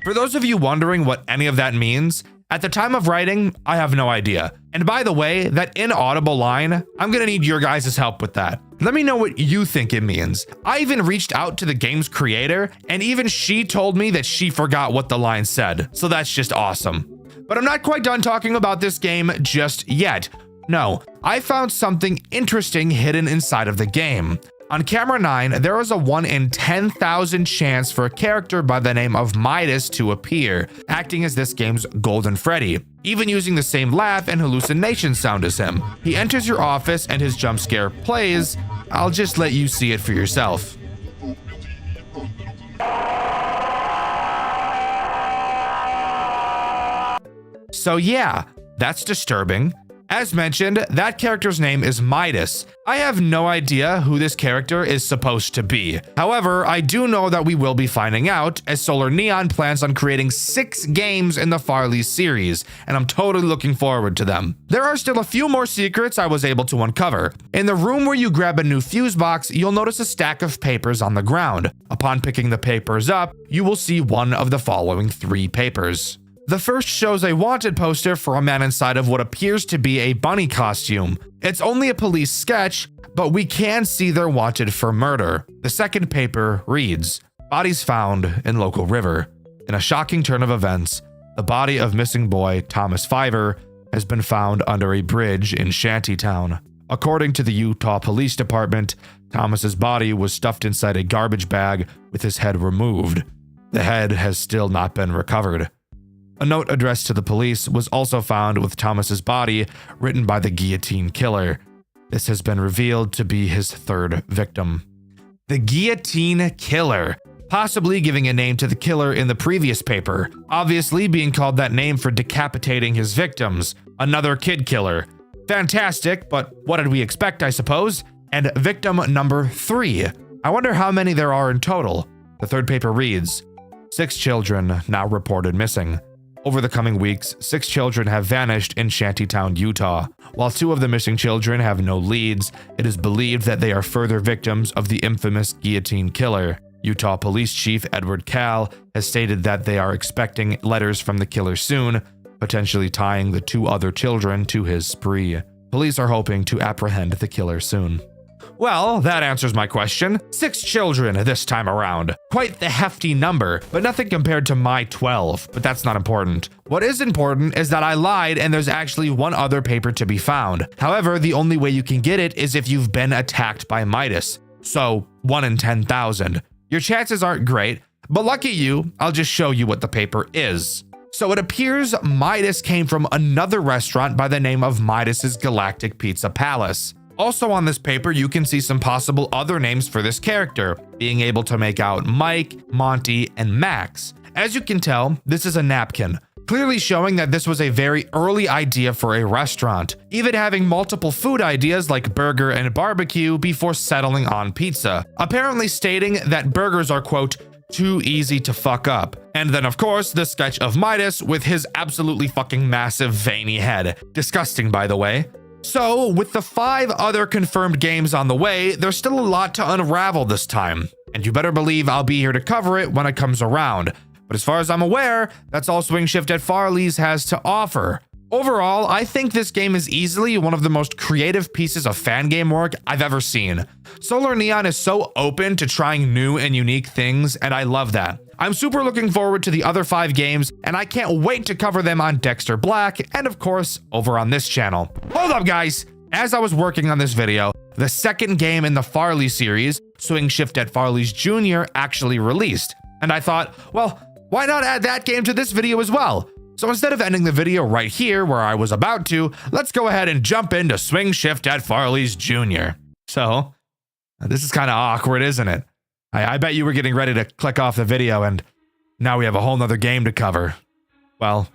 For those of you wondering what any of that means, at the time of writing, I have no idea. And by the way, that inaudible line, I'm gonna need your guys' help with that. Let me know what you think it means. I even reached out to the game's creator, and even she told me that she forgot what the line said. So that's just awesome. But I'm not quite done talking about this game just yet. No, I found something interesting hidden inside of the game. On camera 9, there is a 1 in 10,000 chance for a character by the name of Midas to appear, acting as this game's Golden Freddy, even using the same laugh and hallucination sound as him. He enters your office and his jump scare plays. I'll just let you see it for yourself. So yeah, that's disturbing. As mentioned, that character's name is Midas. I have no idea who this character is supposed to be. However, I do know that we will be finding out, as Solar Neon plans on creating 6 games in the Farley series, and I'm totally looking forward to them. There are still a few more secrets I was able to uncover. In the room where you grab a new fuse box, you'll notice a stack of papers on the ground. Upon picking the papers up, you will see one of the following 3 papers. The first shows a wanted poster for a man inside of what appears to be a bunny costume. It's only a police sketch, but we can see they're wanted for murder. The second paper reads, "Bodies found in local river." In a shocking turn of events, the body of missing boy Thomas Fiver has been found under a bridge in Shantytown. According to the Utah Police Department, Thomas's body was stuffed inside a garbage bag with his head removed. The head has still not been recovered. A note addressed to the police was also found with Thomas's body, written by the Guillotine Killer. This has been revealed to be his 3rd victim. The Guillotine Killer, possibly giving a name to the killer in the previous paper, obviously being called that name for decapitating his victims. Another kid killer. Fantastic, but what did we expect, I suppose? And victim number 3. I wonder how many there are in total. The 3rd paper reads, 6 children now reported missing. Over the coming weeks, 6 children have vanished in Shantytown, Utah. While 2 of the missing children have no leads, it is believed that they are further victims of the infamous Guillotine Killer. Utah Police Chief Edward Cal has stated that they are expecting letters from the killer soon, potentially tying the 2 other children to his spree. Police are hoping to apprehend the killer soon. Well, that answers my question. 6 children this time around. Quite the hefty number, but nothing compared to my 12, but that's not important. What is important is that I lied and there's actually 1 other paper to be found. However, the only way you can get it is if you've been attacked by Midas. So, 1 in 10,000. Your chances aren't great, but lucky you, I'll just show you what the paper is. So it appears Midas came from another restaurant by the name of Midas's Galactic Pizza Palace. Also on this paper, you can see some possible other names for this character, being able to make out Mike, Monty, and Max. As you can tell, this is a napkin, clearly showing that this was a very early idea for a restaurant, even having multiple food ideas like burger and barbecue before settling on pizza, apparently stating that burgers are, quote, too easy to fuck up. And then of course, the sketch of Midas with his absolutely fucking massive veiny head. Disgusting, by the way. So, with the 5 other confirmed games on the way, there's still a lot to unravel this time. And you better believe I'll be here to cover it when it comes around. But as far as I'm aware, that's all Swing Shift at Farley's has to offer. Overall, I think this game is easily one of the most creative pieces of fan game work I've ever seen. Solar Neon is so open to trying new and unique things, and I love that. I'm super looking forward to the other 5 games, and I can't wait to cover them on Dxtr Black, and of course, over on this channel. Hold up, guys! As I was working on this video, the 2nd game in the Farley series, Swing Shift at Farley's Jr., actually released. And I thought, well, why not add that game to this video as well? So instead of ending the video right here where I was about to, let's go ahead and jump into Swing Shift at Farley's Jr. So, this is kind of awkward, isn't it? I bet you were getting ready to click off the video and now we have a whole nother game to cover. Well,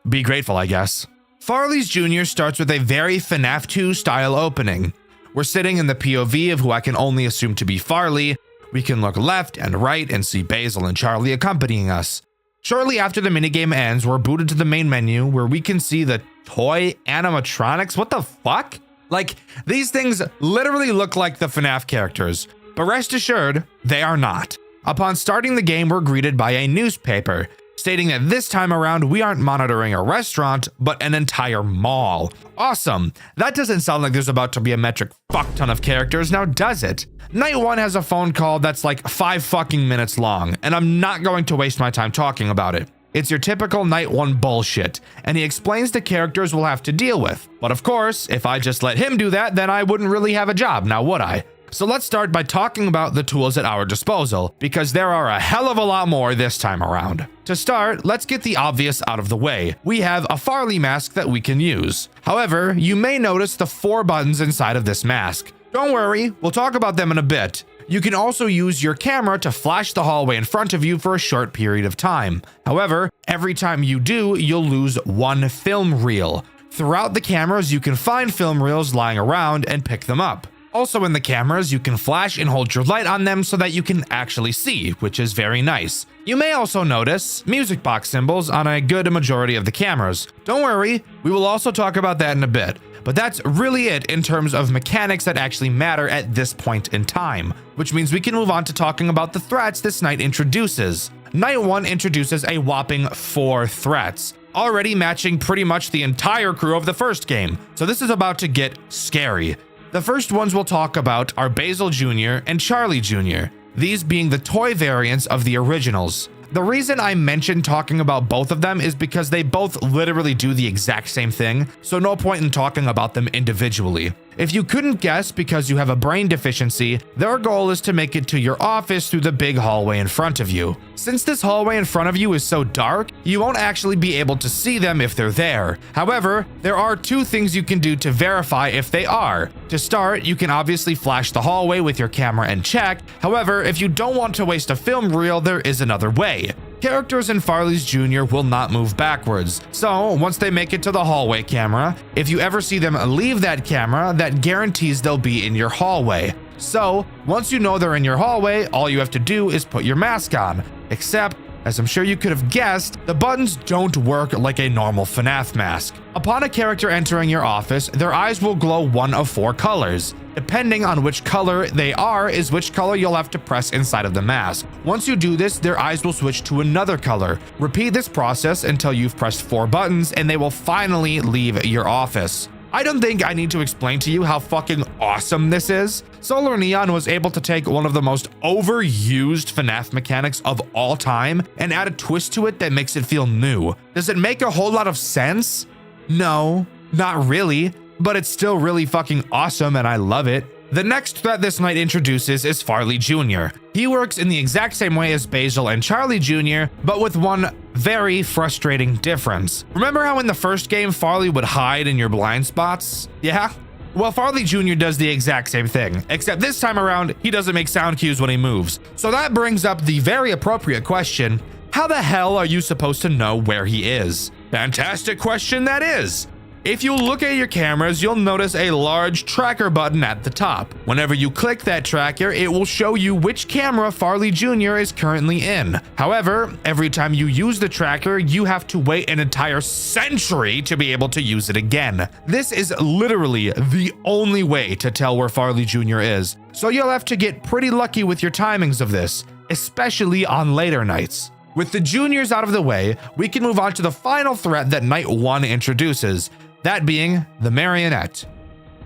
be grateful, I guess. Farley's Jr. starts with a very FNAF 2 style opening. We're sitting in the POV of who I can only assume to be Farley. We can look left and right and see Basil and Charlie accompanying us. Shortly after the minigame ends, we're booted to the main menu where we can see the toy animatronics. What the fuck? Like, these things literally look like the FNAF characters. But rest assured, they are not. Upon starting the game, we're greeted by a newspaper, stating that this time around we aren't monitoring a restaurant, but an entire mall. Awesome. That doesn't sound like there's about to be a metric fuck ton of characters, now does it? Night 1 has a phone call that's like 5 fucking minutes long, and I'm not going to waste my time talking about it. It's your typical Night 1 bullshit, and he explains the characters we'll have to deal with. But of course, if I just let him do that, then I wouldn't really have a job, now would I? So let's start by talking about the tools at our disposal, because there are a hell of a lot more this time around. To start, let's get the obvious out of the way. We have a Farley mask that we can use. However, you may notice the 4 buttons inside of this mask. Don't worry, we'll talk about them in a bit. You can also use your camera to flash the hallway in front of you for a short period of time. However, every time you do, you'll lose 1 film reel. Throughout the cameras, you can find film reels lying around and pick them up. Also in the cameras, you can flash and hold your light on them so that you can actually see, which is very nice. You may also notice music box symbols on a good majority of the cameras. Don't worry, we will also talk about that in a bit. But that's really it in terms of mechanics that actually matter at this point in time, which means we can move on to talking about the threats this night introduces. Night 1 introduces a whopping 4 threats, already matching pretty much the entire crew of the first game, so this is about to get scary. The first ones we'll talk about are Basil Jr. and Charlie Jr., these being the toy variants of the originals. The reason I mentioned talking about both of them is because they both literally do the exact same thing, so no point in talking about them individually. If you couldn't guess because you have a brain deficiency, their goal is to make it to your office through the big hallway in front of you. Since this hallway in front of you is so dark, you won't actually be able to see them if they're there. However, there are 2 things you can do to verify if they are. To start, you can obviously flash the hallway with your camera and check. However, if you don't want to waste a film reel, there is another way. Characters in Farley's Jr. will not move backwards, so once they make it to the hallway camera, if you ever see them leave that camera, that guarantees they'll be in your hallway. So once you know they're in your hallway, all you have to do is put your mask on. Except, as I'm sure you could have guessed, the buttons don't work like a normal FNAF mask. Upon a character entering your office, their eyes will glow 1 of 4 colors. Depending on which color they are is which color you'll have to press inside of the mask. Once you do this, their eyes will switch to another color. Repeat this process until you've pressed 4 buttons and they will finally leave your office. I don't think I need to explain to you how fucking awesome this is. Solar Neon was able to take one of the most overused FNAF mechanics of all time and add a twist to it that makes it feel new. Does it make a whole lot of sense? No, not really, but it's still really fucking awesome and I love it. The next threat this night introduces is Farley Jr. He works in the exact same way as Basil and Charlie Jr., but with one very frustrating difference. Remember how in the first game Farley would hide in your blind spots? Yeah? Well, Farley Jr. does the exact same thing, except this time around, he doesn't make sound cues when he moves. So that brings up the very appropriate question, how the hell are you supposed to know where he is? Fantastic question that is! If you look at your cameras, you'll notice a large tracker button at the top. Whenever you click that tracker, it will show you which camera Farley Jr. is currently in. However, every time you use the tracker, you have to wait an entire century to be able to use it again. This is literally the only way to tell where Farley Jr. is, so you'll have to get pretty lucky with your timings of this, especially on later nights. With the juniors out of the way, we can move on to the final threat that Night 1 introduces, that being the marionette.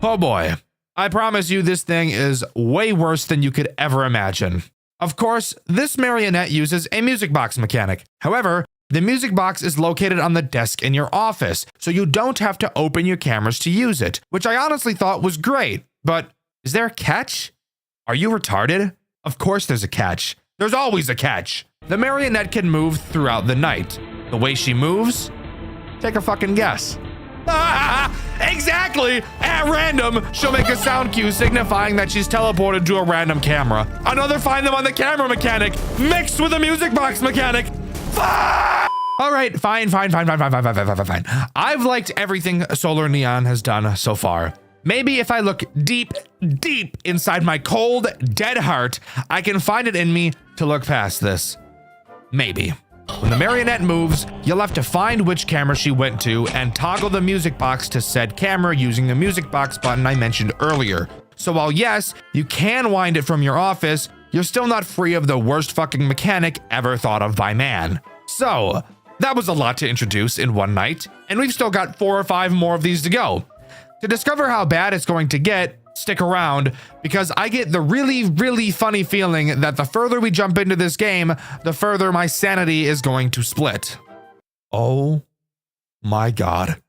Oh boy, I promise you this thing is way worse than you could ever imagine. Of course, this marionette uses a music box mechanic. However, the music box is located on the desk in your office, so you don't have to open your cameras to use it, which I honestly thought was great. But is there a catch? Are you retarded? Of course there's a catch. There's always a catch. The marionette can move throughout the night. The way she moves? Take a fucking guess. Exactly! At random, she'll make a sound cue signifying that she's teleported to a random camera. Another find them on the camera mechanic mixed with a music box mechanic. All right, fine. I've liked everything Solar Neon has done so far. Maybe if I look deep inside my cold, dead heart, I can find it in me to look past this. Maybe. When the marionette moves, you'll have to find which camera she went to and toggle the music box to said camera using the music box button I mentioned earlier. So while yes, you can wind it from your office, you're still not free of the worst fucking mechanic ever thought of by man. So, that was a lot to introduce in one night, and we've still got 4 or 5 more of these to go. To discover how bad it's going to get, stick around, because I get the really funny feeling that the further we jump into this game, the further my sanity is going to split. Oh my god.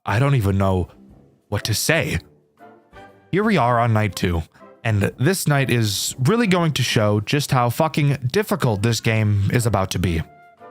I don't even know what to say. Here we are on night 2, And this night is really going to show just how fucking difficult this game is about to be.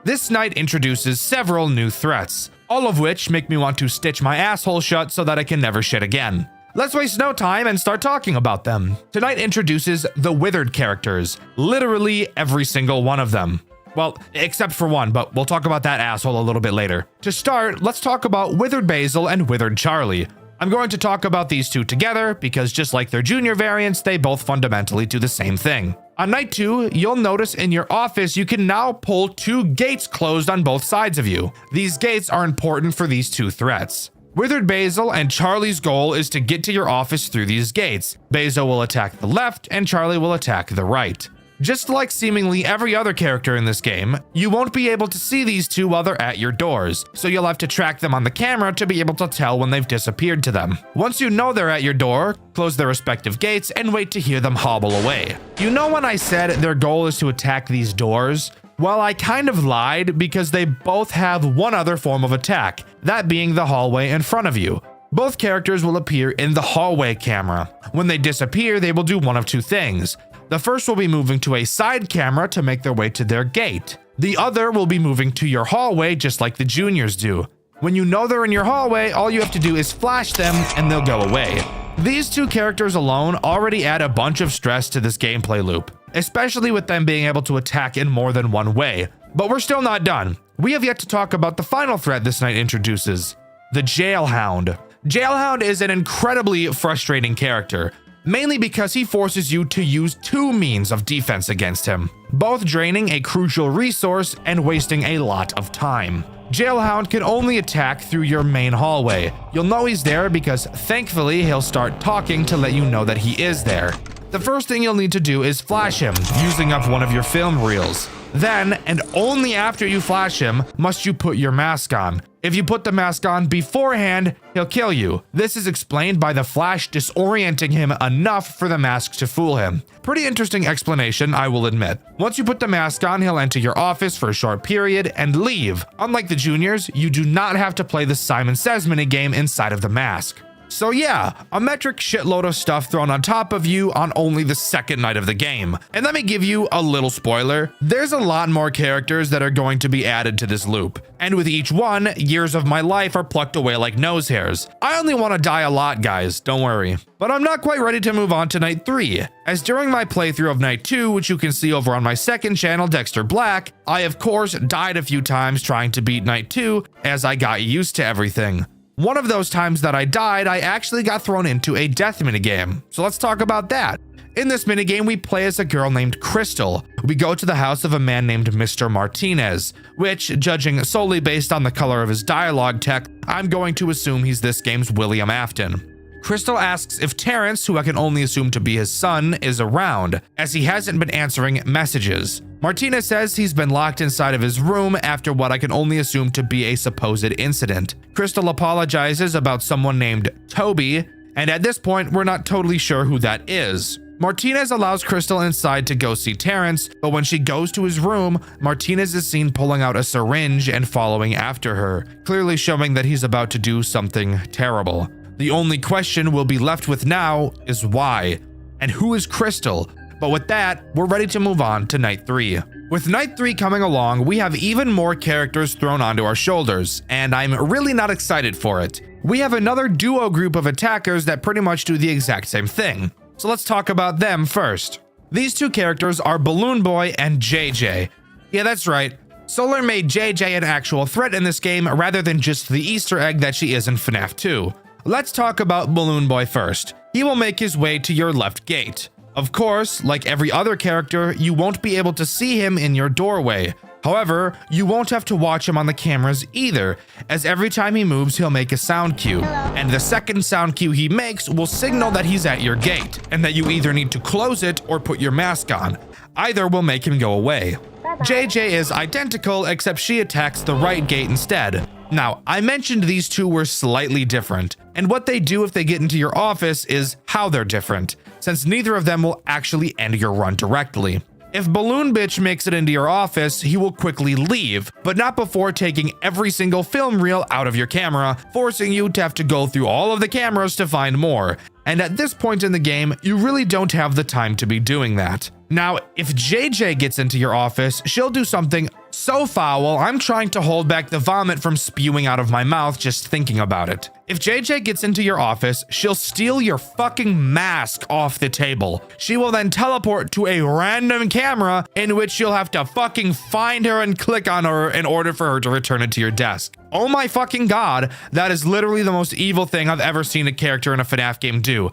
This night introduces several new threats, all of which make me want to stitch my asshole shut so that I can never shit again. Let's waste no time and start talking about them. Tonight introduces the withered characters, literally every single one of them. Well, except for one, but we'll talk about that asshole a little bit later. To start, let's talk about Withered Basil and Withered Charlie. I'm going to talk about these two together because just like their junior variants, they both fundamentally do the same thing. On night 2, you'll notice in your office you can now pull 2 gates closed on both sides of you. These gates are important for these 2 threats. Withered Basil and Charlie's goal is to get to your office through these gates. Basil will attack the left and Charlie will attack the right. Just like seemingly every other character in this game, you won't be able to see these two while they're at your doors, so you'll have to track them on the camera to be able to tell when they've disappeared to them. Once you know they're at your door, close their respective gates and wait to hear them hobble away. You know when I said their goal is to attack these doors? Well, I kind of lied because they both have one other form of attack, that being the hallway in front of you. Both characters will appear in the hallway camera. When they disappear, they will do one of 2 things. The first will be moving to a side camera to make their way to their gate. The other will be moving to your hallway just like the juniors do. When you know they're in your hallway, all you have to do is flash them and they'll go away. These 2 characters alone already add a bunch of stress to this gameplay loop, especially with them being able to attack in more than one way. But we're still not done. We have yet to talk about the final threat this night introduces, the Jailhound. Jailhound is an incredibly frustrating character, mainly because he forces you to use 2 means of defense against him, both draining a crucial resource and wasting a lot of time. Jailhound can only attack through your main hallway. You'll know he's there because thankfully he'll start talking to let you know that he is there. The first thing you'll need to do is flash him, using up one of your film reels. Then, and only after you flash him, must you put your mask on. If you put the mask on beforehand, he'll kill you. This is explained by the flash disorienting him enough for the mask to fool him. Pretty interesting explanation, I will admit. Once you put the mask on, he'll enter your office for a short period and leave. Unlike the juniors, you do not have to play the Simon Says minigame inside of the mask. So yeah, a metric shitload of stuff thrown on top of you on only the second night of the game. And let me give you a little spoiler, there's a lot more characters that are going to be added to this loop. And with each one, years of my life are plucked away like nose hairs. I only want to die a lot, guys, don't worry. But I'm not quite ready to move on to night 3, as during my playthrough of night 2, which you can see over on my second channel, Dxtr Black, I of course died a few times trying to beat night 2 as I got used to everything. One of those times that I died, I actually got thrown into a death minigame. So let's talk about that. In this minigame, we play as a girl named Crystal. We go to the house of a man named Mr. Martinez, which, judging solely based on the color of his dialogue tech, I'm going to assume he's this game's William Afton. Crystal asks if Terrence, who I can only assume to be his son, is around, as he hasn't been answering messages. Martinez says he's been locked inside of his room after what I can only assume to be a supposed incident. Crystal apologizes about someone named Toby, and at this point, we're not totally sure who that is. Martinez allows Crystal inside to go see Terrence, but when she goes to his room, Martinez is seen pulling out a syringe and following after her, clearly showing that he's about to do something terrible. The only question we'll be left with now is why, and who is Crystal? But with that, we're ready to move on to night 3. With night 3 coming along, we have even more characters thrown onto our shoulders, and I'm really not excited for it. We have another duo group of attackers that pretty much do the exact same thing. So let's talk about them first. These 2 characters are Balloon Boy and JJ. Yeah, that's right. Solar made JJ an actual threat in this game rather than just the Easter egg that she is in FNAF 2. Let's talk about Balloon Boy first. He will make his way to your left gate. Of course, like every other character, you won't be able to see him in your doorway. However, you won't have to watch him on the cameras either, as every time he moves, he'll make a sound cue. And the second sound cue he makes will signal that he's at your gate, and that you either need to close it or put your mask on. Either will make him go away. JJ is identical, except she attacks the right gate instead. Now, I mentioned these 2 were slightly different, and what they do if they get into your office is how they're different, since neither of them will actually end your run directly. If Balloon Bitch makes it into your office, he will quickly leave, but not before taking every single film reel out of your camera, forcing you to have to go through all of the cameras to find more. And at this point in the game, you really don't have the time to be doing that. Now, if JJ gets into your office, she'll do something so foul, I'm trying to hold back the vomit from spewing out of my mouth just thinking about it. If JJ gets into your office, she'll steal your fucking mask off the table. She will then teleport to a random camera in which you'll have to fucking find her and click on her in order for her to return it to your desk. Oh my fucking god, that is literally the most evil thing I've ever seen a character in a FNAF game do.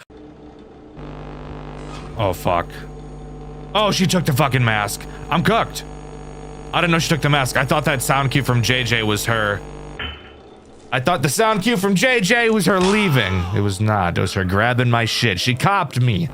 Oh fuck. Oh, she took the fucking mask. I'm cooked. I didn't know she took the mask. I thought that sound cue from JJ was her. I thought the sound cue from JJ was her leaving. It was not. It was her grabbing my shit. She copped me.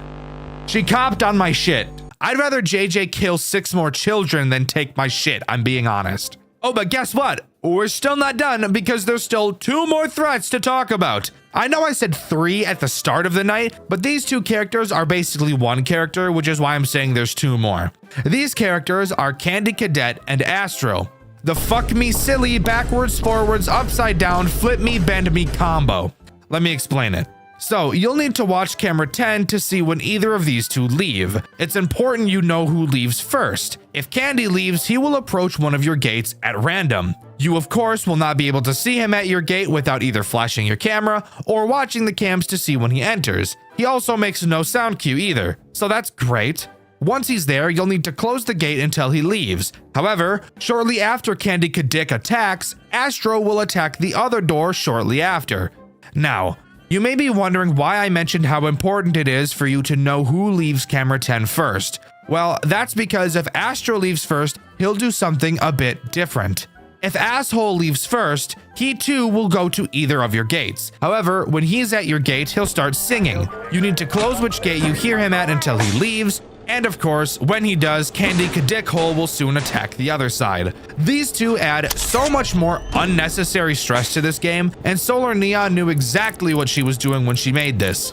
She copped on my shit. I'd rather JJ kill 6 more children than take my shit. I'm being honest. Oh, but guess what? We're still not done because there's still 2 more threats to talk about. I know I said 3 at the start of the night, but these 2 characters are basically 1 character, which is why I'm saying there's 2 more. These characters are Candy Cadet and Astro. The fuck me silly, backwards, forwards, upside down, flip me, bend me combo. Let me explain it. So, you'll need to watch camera 10 to see when either of these 2 leave. It's important you know who leaves first. If Candy leaves, he will approach one of your gates at random. You, of course, will not be able to see him at your gate without either flashing your camera or watching the cams to see when he enters. He also makes no sound cue either, so that's great. Once he's there, you'll need to close the gate until he leaves. However, shortly after Candy Cadet attacks, Astro will attack the other door shortly after. Now, you may be wondering why I mentioned how important it is for you to know who leaves camera 10 first. Well, that's because if Astro leaves first, he'll do something a bit different. If Asshole leaves first, he too will go to either of your gates. However, when he's at your gate, he'll start singing. You need to close which gate you hear him at until he leaves. And of course, when he does, Candy Cadet Hole will soon attack the other side. These 2 add so much more unnecessary stress to this game, and Solar Neon knew exactly what she was doing when she made this.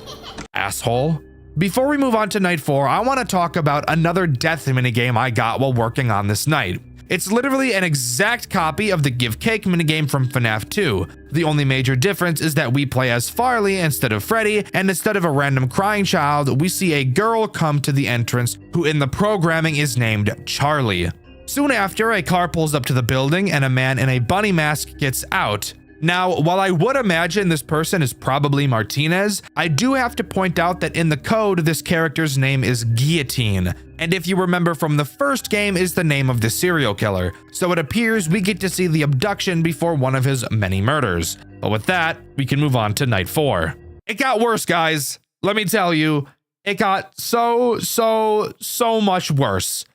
Asshole. Before we move on to night 4, I want to talk about another death minigame I got while working on this night. It's literally an exact copy of the Give Cake minigame from FNAF 2. The only major difference is that we play as Farley instead of Freddy, and instead of a random crying child, we see a girl come to the entrance who in the programming is named Charlie. Soon after, a car pulls up to the building and a man in a bunny mask gets out. Now, while I would imagine this person is probably Martinez, I do have to point out that in the code, this character's name is Guillotine. And if you remember from the first game, is the name of the serial killer. So it appears we get to see the abduction before one of his many murders. But with that, we can move on to night 4. It got worse, guys. Let me tell you, it got so much worse.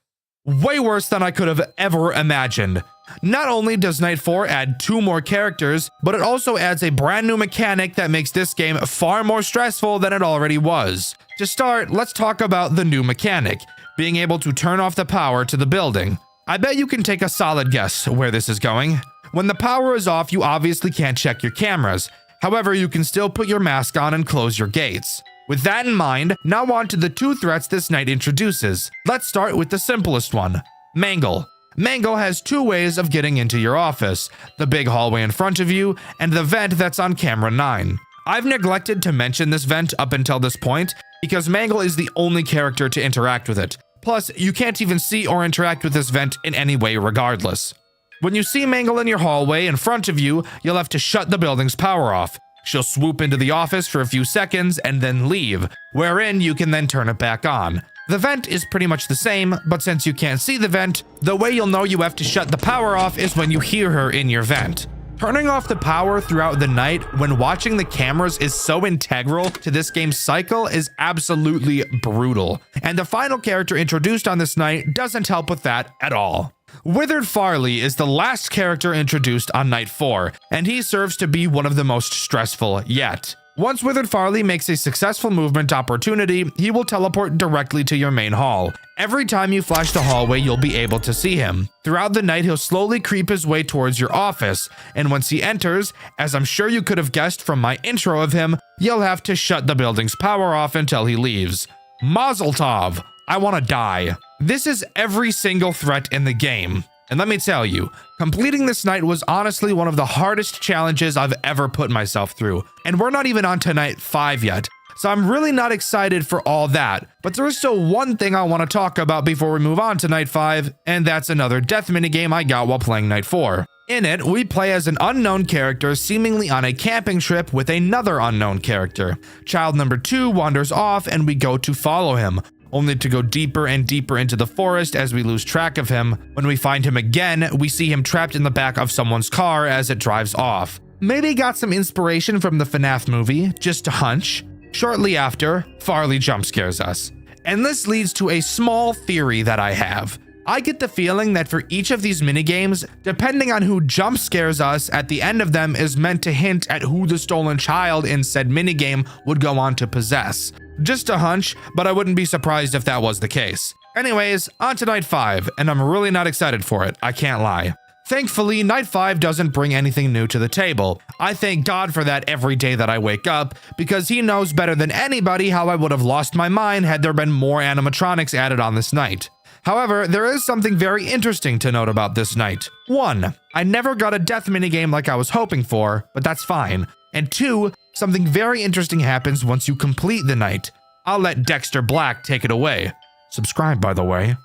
Way worse than I could have ever imagined. Not only does Night 4 add 2 more characters, but it also adds a brand new mechanic that makes this game far more stressful than it already was. To start, let's talk about the new mechanic, being able to turn off the power to the building. I bet you can take a solid guess where this is going. When the power is off, you obviously can't check your cameras. However, you can still put your mask on and close your gates. With that in mind, now on to the 2 threats this night introduces. Let's start with the simplest one, Mangle. Mangle has 2 ways of getting into your office, the big hallway in front of you, and the vent that's on camera 9. I've neglected to mention this vent up until this point, because Mangle is the only character to interact with it. Plus, you can't even see or interact with this vent in any way regardless. When you see Mangle in your hallway in front of you, you'll have to shut the building's power off. She'll swoop into the office for a few seconds and then leave, wherein you can then turn it back on. The vent is pretty much the same, but since you can't see the vent, the way you'll know you have to shut the power off is when you hear her in your vent. Turning off the power throughout the night when watching the cameras is so integral to this game's cycle is absolutely brutal. And the final character introduced on this night doesn't help with that at all. Withered Farley is the last character introduced on night 4, and he serves to be one of the most stressful yet. Once Withered Farley makes a successful movement opportunity, he will teleport directly to your main hall. Every time you flash the hallway, you'll be able to see him. Throughout the night, he'll slowly creep his way towards your office, and once he enters, as I'm sure you could have guessed from my intro of him, you'll have to shut the building's power off until he leaves. Mazel tov! I want to die. This is every single threat in the game. And let me tell you, completing this night was honestly one of the hardest challenges I've ever put myself through. And we're not even on to night 5 yet. So I'm really not excited for all that. But there is still one thing I want to talk about before we move on to night 5, and that's another death minigame I got while playing night 4. In it, we play as an unknown character seemingly on a camping trip with another unknown character. Child number 2 wanders off and we go to follow him, only to go deeper and deeper into the forest as we lose track of him. When we find him again, we see him trapped in the back of someone's car as it drives off. Maybe got some inspiration from the FNAF movie, just a hunch. Shortly after, Farley jump scares us. And this leads to a small theory that I have. I get the feeling that for each of these minigames, depending on who jump scares us at the end of them is meant to hint at who the stolen child in said minigame would go on to possess. Just a hunch, but I wouldn't be surprised if that was the case. Anyways, on to night 5, and I'm really not excited for it, I can't lie. Thankfully, night 5 doesn't bring anything new to the table. I thank God for that every day that I wake up, because he knows better than anybody how I would have lost my mind had there been more animatronics added on this night. However, there is something very interesting to note about this night. 1, I never got a death minigame like I was hoping for, but that's fine. And 2, something very interesting happens once you complete the night. I'll let Dxtr Black take it away. Subscribe, by the way.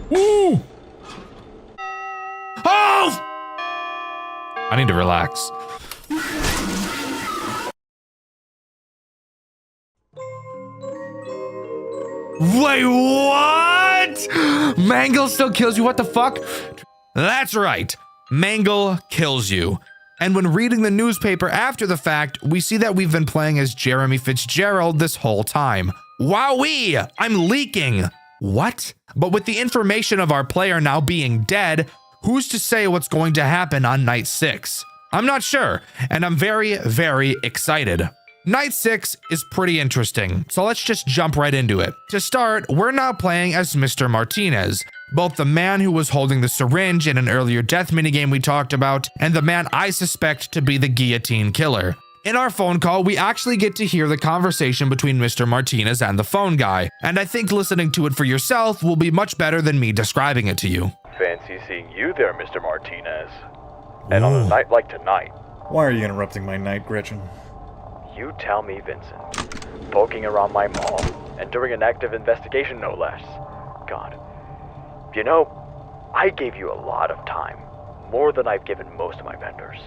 Woo! Oh! I need to relax. Wait, what? Mangle still kills you? What the fuck? That's right. Mangle kills you. And when reading the newspaper after the fact, we see that we've been playing as Jeremy Fitzgerald this whole time. Wowee! I'm leaking. What? But with the information of our player now being dead, who's to say what's going to happen on night 6? I'm not sure, and I'm very, very excited. Night 6 is pretty interesting, so let's just jump right into it. To start, we're now playing as Mr. Martinez, both the man who was holding the syringe in an earlier death minigame we talked about, and the man I suspect to be the guillotine killer. In our phone call, we actually get to hear the conversation between Mr. Martinez and the phone guy, and I think listening to it for yourself will be much better than me describing it to you.
Fancy seeing you there, Mr. Martinez. And on a night like tonight.
Why are you interrupting my night, Gretchen?
You tell me, Vincent. Poking around my mall, and during an active investigation, no less. God. You know, I gave you a lot of time. More than I've given most of my vendors.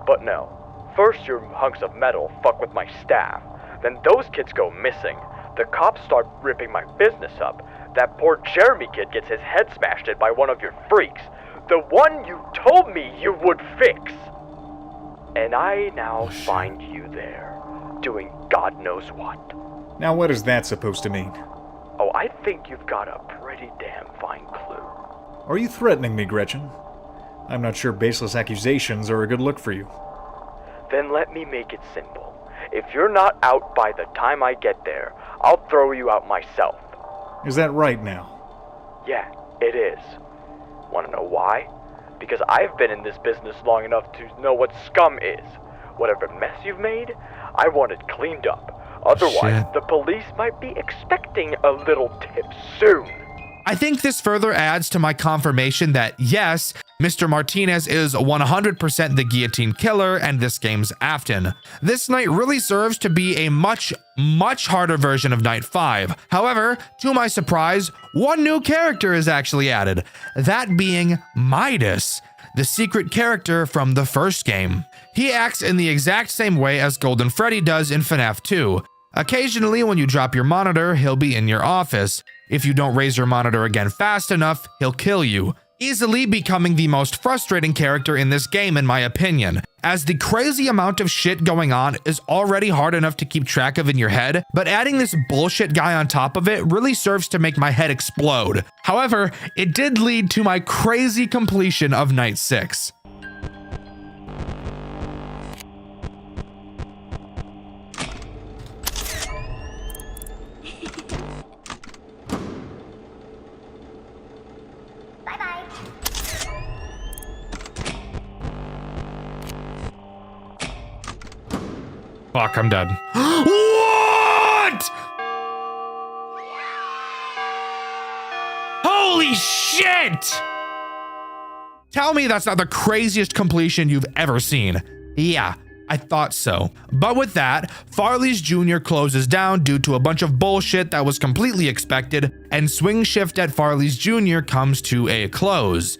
But no. First your hunks of metal fuck with my staff. Then those kids go missing. The cops start ripping my business up. That poor Jeremy kid gets his head smashed in by one of your freaks. The one you told me you would fix. And I now find you there, doing God knows what.
Now what is that supposed to mean?
Oh, I think you've got a pretty damn fine clue.
Are you threatening me, Gretchen? I'm not sure baseless accusations are a good look for you.
Then let me make it simple. If you're not out by the time I get there, I'll throw you out myself.
Is that right now?
Yeah, it is. Want to know why? Because I've been in this business long enough to know what scum is. Whatever mess you've made, I want it cleaned up. Otherwise, the police might be expecting a little tip soon.
I think this further adds to my confirmation that yes, Mr. Martinez is 100% the guillotine killer and this game's Afton. This night really serves to be a much harder version of night 5. However, to my surprise, one new character is actually added, that being Midas, the secret character from the first game. He acts in the exact same way as Golden Freddy does in FNAF 2. Occasionally, when you drop your monitor, he'll be in your office. If you don't raise your monitor again fast enough, he'll kill you, easily becoming the most frustrating character in this game in my opinion, as the crazy amount of shit going on is already hard enough to keep track of in your head, but adding this bullshit guy on top of it really serves to make my head explode. However, it did lead to my crazy completion of Night 6. Fuck, I'm dead. Holy shit! Tell me that's not the craziest completion you've ever seen. Yeah, I thought so. But with that, Farley's Jr. closes down due to a bunch of bullshit that was completely expected, and Swing Shift at Farley's Jr. comes to a close.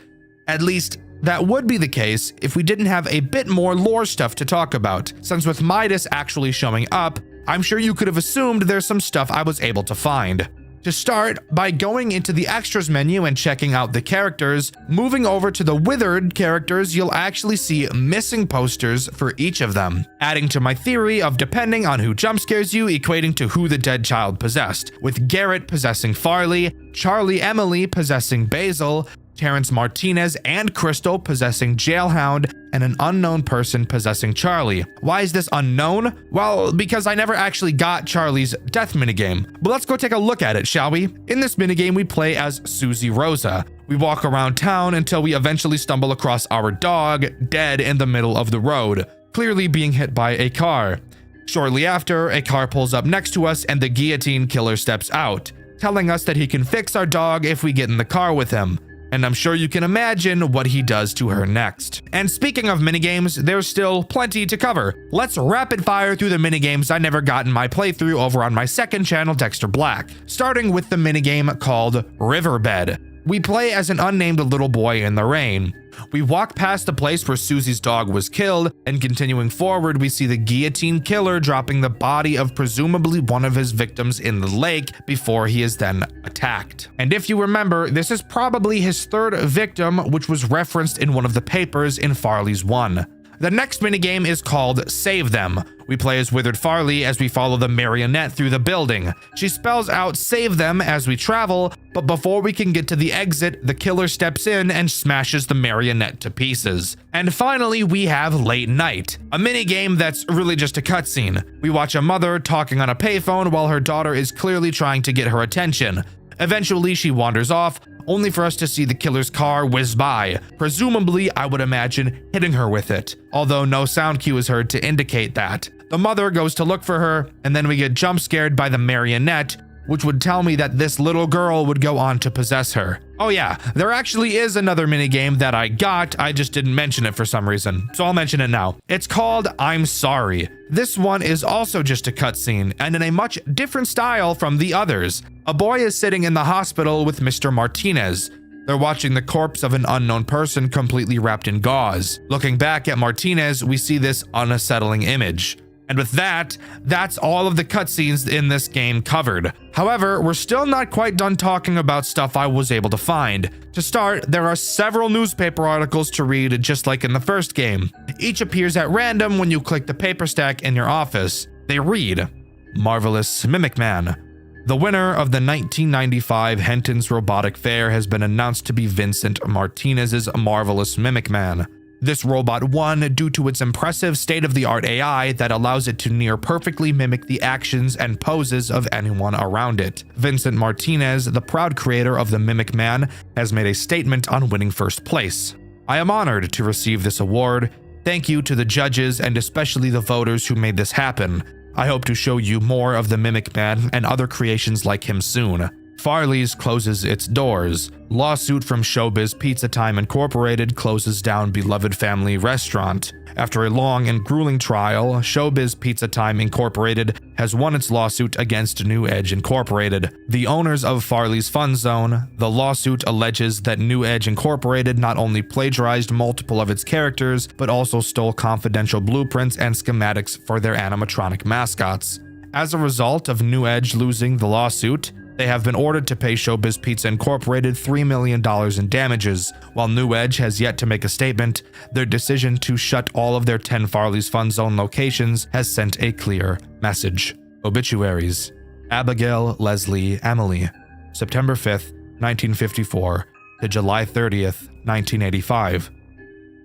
At least, that would be the case if we didn't have a bit more lore stuff to talk about, since with Midas actually showing up, I'm sure you could have assumed there's some stuff I was able to find. To start, by going into the extras menu and checking out the characters, moving over to the withered characters, you'll actually see missing posters for each of them, adding to my theory of depending on who jump scares you equating to who the dead child possessed, with Garrett possessing Farley, Charlie Emily possessing Basil, Terrence Martinez and Crystal possessing Jailhound, and an unknown person possessing Charlie. Why is this unknown? Well, because I never actually got Charlie's death minigame. But let's go take a look at it, shall we? In this minigame, we play as Susie Rosa. We walk around town until we eventually stumble across our dog, dead in the middle of the road, clearly being hit by a car. Shortly after, a car pulls up next to us and the guillotine killer steps out, telling us that he can fix our dog if we get in the car with him. And I'm sure you can imagine what he does to her next. And speaking of minigames, there's still plenty to cover. Let's rapid fire through the minigames I never got in my playthrough over on my second channel, Dxtr Black, starting with the minigame called Riverbed. We play as an unnamed little boy in the rain. We walk past the place where Susie's dog was killed, and continuing forward, we see the guillotine killer dropping the body of presumably one of his victims in the lake before he is then attacked. And if you remember, this is probably his third victim, which was referenced in one of the papers in Farley's 1. The next minigame is called Save Them. We play as Withered Farley as we follow the marionette through the building. She spells out save them as we travel, but before we can get to the exit, the killer steps in and smashes the marionette to pieces. And finally, we have Late Night, a minigame that's really just a cutscene. We watch a mother talking on a payphone while her daughter is clearly trying to get her attention. Eventually, she wanders off, only for us to see the killer's car whiz by, presumably, I would imagine, hitting her with it, although no sound cue is heard to indicate that. The mother goes to look for her, and then we get jump scared by the marionette, which would tell me that this little girl would go on to possess her. Oh yeah, there actually is another minigame that I got, I just didn't mention it for some reason, so I'll mention it now. It's called I'm Sorry. This one is also just a cutscene, and in a much different style from the others. A boy is sitting in the hospital with Mr. Martinez. They're watching the corpse of an unknown person completely wrapped in gauze. Looking back at Martinez, we see this unsettling image. And with that, that's all of the cutscenes in this game covered. However, we're still not quite done talking about stuff I was able to find. To start, there are several newspaper articles to read just like in the first game. Each appears at random when you click the paper stack in your office. They read, Marvelous Mimic Man. The winner of the 1995 Henton's Robotic Fair has been announced to be Vincent Martinez's Marvelous Mimic Man. This robot won due to its impressive state-of-the-art AI that allows it to near perfectly mimic the actions and poses of anyone around it. Vincent Martinez, the proud creator of the Mimic Man, has made a statement on winning first place. I am honored to receive this award. Thank you to the judges and especially the voters who made this happen. I hope to show you more of the Mimic Man and other creations like him soon. Farley's closes its doors. Lawsuit from Showbiz Pizza Time Incorporated closes down beloved family restaurant. After a long and grueling trial, Showbiz Pizza Time Incorporated has won its lawsuit against New Edge Incorporated, the owners of Farley's Fun Zone. The lawsuit alleges that New Edge Incorporated not only plagiarized multiple of its characters, but also stole confidential blueprints and schematics for their animatronic mascots. As a result of New Edge losing the lawsuit, they have been ordered to pay Showbiz Pizza Incorporated $3 million in damages. While New Edge has yet to make a statement, their decision to shut all of their 10 Farley's Fun Zone locations has sent a clear message. Obituaries. Abigail Leslie Emily, September 5th, 1954 to July 30th, 1985.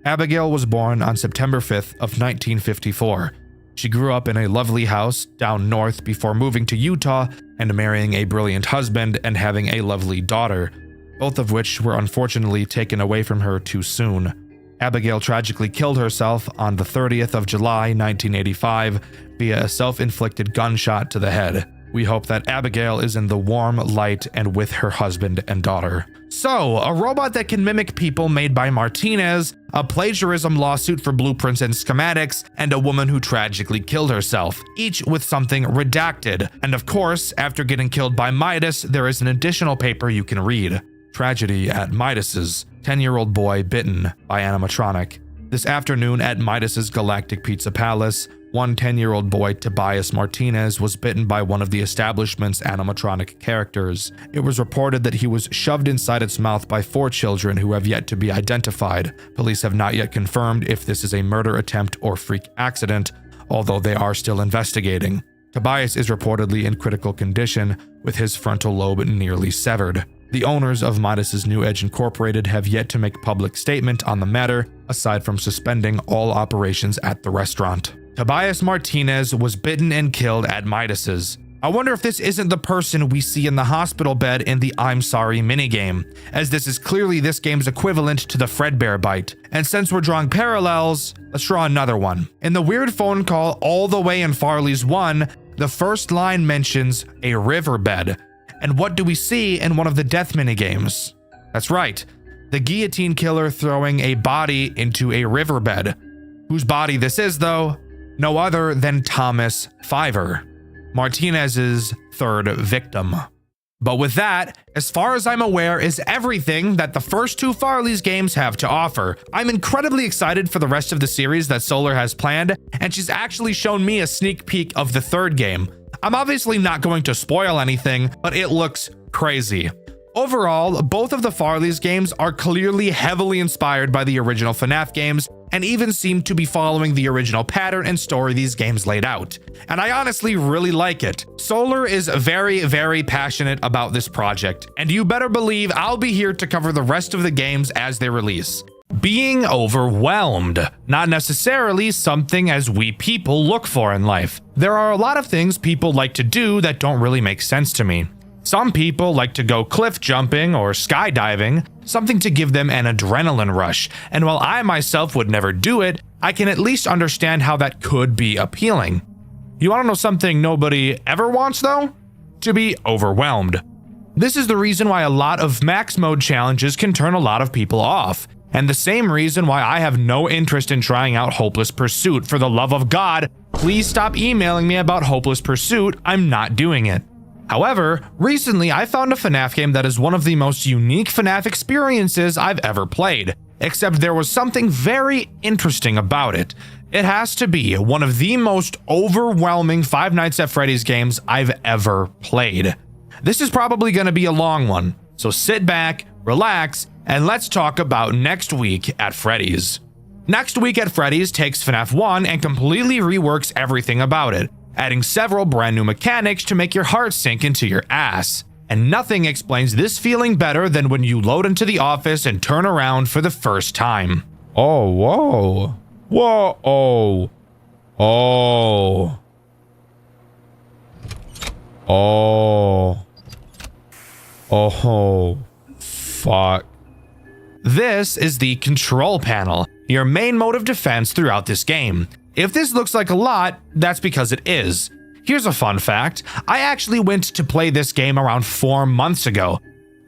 Abigail was born on September 5th of 1954. She grew up in a lovely house down north before moving to Utah and marrying a brilliant husband and having a lovely daughter, both of which were unfortunately taken away from her too soon. Abigail tragically killed herself on the 30th of July, 1985 via a self-inflicted gunshot to the head. We hope that Abigail is in the warm light and with her husband and daughter. So, a robot that can mimic people made by Martinez, a plagiarism lawsuit for blueprints and schematics, and a woman who tragically killed herself, each with something redacted. And of course, after getting killed by Midas, there is an additional paper you can read. Tragedy at Midas's. 10-year-old boy bitten by animatronic. This afternoon at Midas's Galactic Pizza Palace, one 10-year-old boy, Tobias Martinez, was bitten by one of the establishment's animatronic characters. It was reported that he was shoved inside its mouth by 4 children who have yet to be identified. Police have not yet confirmed if this is a murder attempt or freak accident, although they are still investigating. Tobias is reportedly in critical condition, with his frontal lobe nearly severed. The owners of Midas's New Edge Incorporated have yet to make public statement on the matter, aside from suspending all operations at the restaurant. Tobias Martinez was bitten and killed at Midas's. I wonder if this isn't the person we see in the hospital bed in the I'm Sorry minigame, as this is clearly this game's equivalent to the Fredbear bite. And since we're drawing parallels, let's draw another one. In the weird phone call all the way in Farley's 1, the first line mentions a riverbed. And what do we see in one of the death minigames? That's right, the guillotine killer throwing a body into a riverbed. Whose body this is, though? No other than Thomas Fiver, Martinez's 3rd victim. But with that, as far as I'm aware, is everything that the first 2 Farley's games have to offer. I'm incredibly excited for the rest of the series that Solar has planned, and she's actually shown me a sneak peek of the 3rd game. I'm obviously not going to spoil anything, but it looks crazy. Overall, both of the Farley's games are clearly heavily inspired by the original FNAF games, and even seem to be following the original pattern and story these games laid out. And I honestly really like it. Solar is very, very passionate about this project, and you better believe I'll be here to cover the rest of the games as they release. Being overwhelmed, not necessarily something as we people look for in life. There are a lot of things people like to do that don't really make sense to me. Some people like to go cliff jumping or skydiving, something to give them an adrenaline rush, and while I myself would never do it, I can at least understand how that could be appealing. You want to know something nobody ever wants though? To be overwhelmed. This is the reason why a lot of max mode challenges can turn a lot of people off. And the same reason why I have no interest in trying out Hopeless Pursuit. For the love of God, please stop emailing me about Hopeless Pursuit. I'm not doing it. However, recently I found a FNAF game that is one of the most unique FNAF experiences I've ever played. Except there was something very interesting about it. It has to be one of the most overwhelming Five Nights at Freddy's games I've ever played. This is probably going to be a long one, so sit back, relax, and let's talk about Next Week at Freddy's. Next Week at Freddy's takes FNAF 1 and completely reworks everything about it, adding several brand new mechanics to make your heart sink into your ass. And nothing explains this feeling better than when you load into the office and turn around for the first time. Oh, whoa. Whoa, oh. Oh. Oh. Oh. Fuck. This is the control panel, your main mode of defense throughout this game. If this looks like a lot, that's because it is. Here's a fun fact. I actually went to play this game around 4 months ago,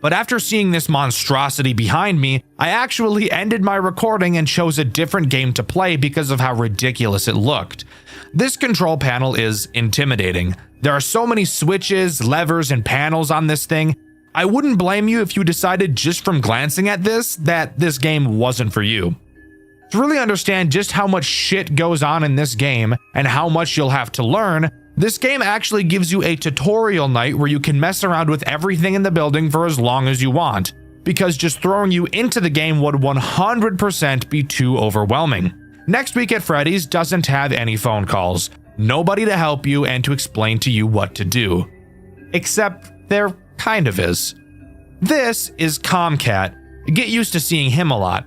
but after seeing this monstrosity behind me, I actually ended my recording and chose a different game to play because of how ridiculous it looked. This control panel is intimidating. There are so many switches, levers, and panels on this thing. I wouldn't blame you if you decided just from glancing at this that this game wasn't for you. To really understand just how much shit goes on in this game and how much you'll have to learn, this game actually gives you a tutorial night where you can mess around with everything in the building for as long as you want, because just throwing you into the game would 100% be too overwhelming. Next Week at Freddy's doesn't have any phone calls, nobody to help you and to explain to you what to do. Except there kind of is. This is Comcat. Get used to seeing him a lot.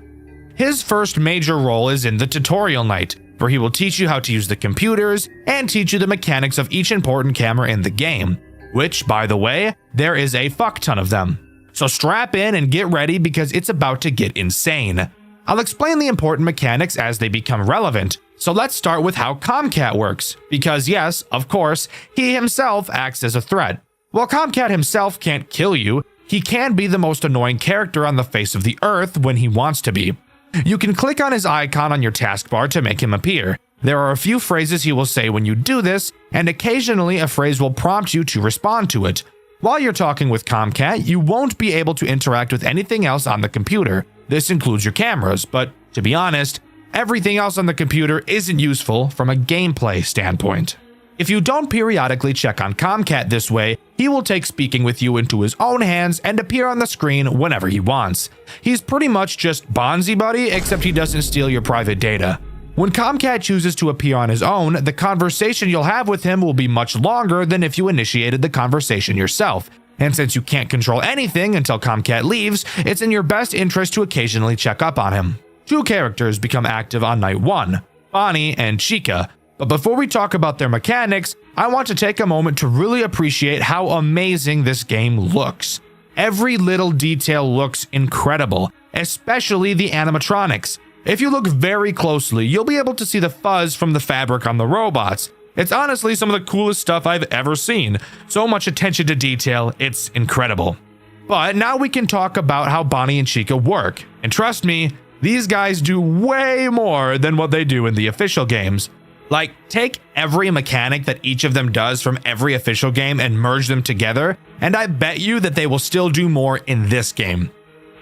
His first major role is in the tutorial night, where he will teach you how to use the computers and teach you the mechanics of each important camera in the game, which, by the way, there is a fuck ton of them. So strap in and get ready because it's about to get insane. I'll explain the important mechanics as they become relevant, So let's start with how Comcat works, because yes, of course, he himself acts as a threat. While Comcat himself can't kill you, he can be the most annoying character on the face of the earth when he wants to be. You can click on his icon on your taskbar to make him appear. There are a few phrases he will say when you do this, and occasionally a phrase will prompt you to respond to it. While you're talking with Comcat, you won't be able to interact with anything else on the computer. This includes your cameras, but to be honest, everything else on the computer isn't useful from a gameplay standpoint. If you don't periodically check on Comcat this way, he will take speaking with you into his own hands and appear on the screen whenever he wants. He's pretty much just Bonzi Buddy, except he doesn't steal your private data. When Comcat chooses to appear on his own, the conversation you'll have with him will be much longer than if you initiated the conversation yourself. And since you can't control anything until Comcat leaves, it's in your best interest to occasionally check up on him. Two characters become active on night 1, Bonnie and Chica. But before we talk about their mechanics, I want to take a moment to really appreciate how amazing this game looks. Every little detail looks incredible, especially the animatronics. If you look very closely, you'll be able to see the fuzz from the fabric on the robots. It's honestly some of the coolest stuff I've ever seen. So much attention to detail, it's incredible. But now we can talk about how Bonnie and Chica work. And trust me, these guys do way more than what they do in the official games. Like, take every mechanic that each of them does from every official game and merge them together, and I bet you that they will still do more in this game.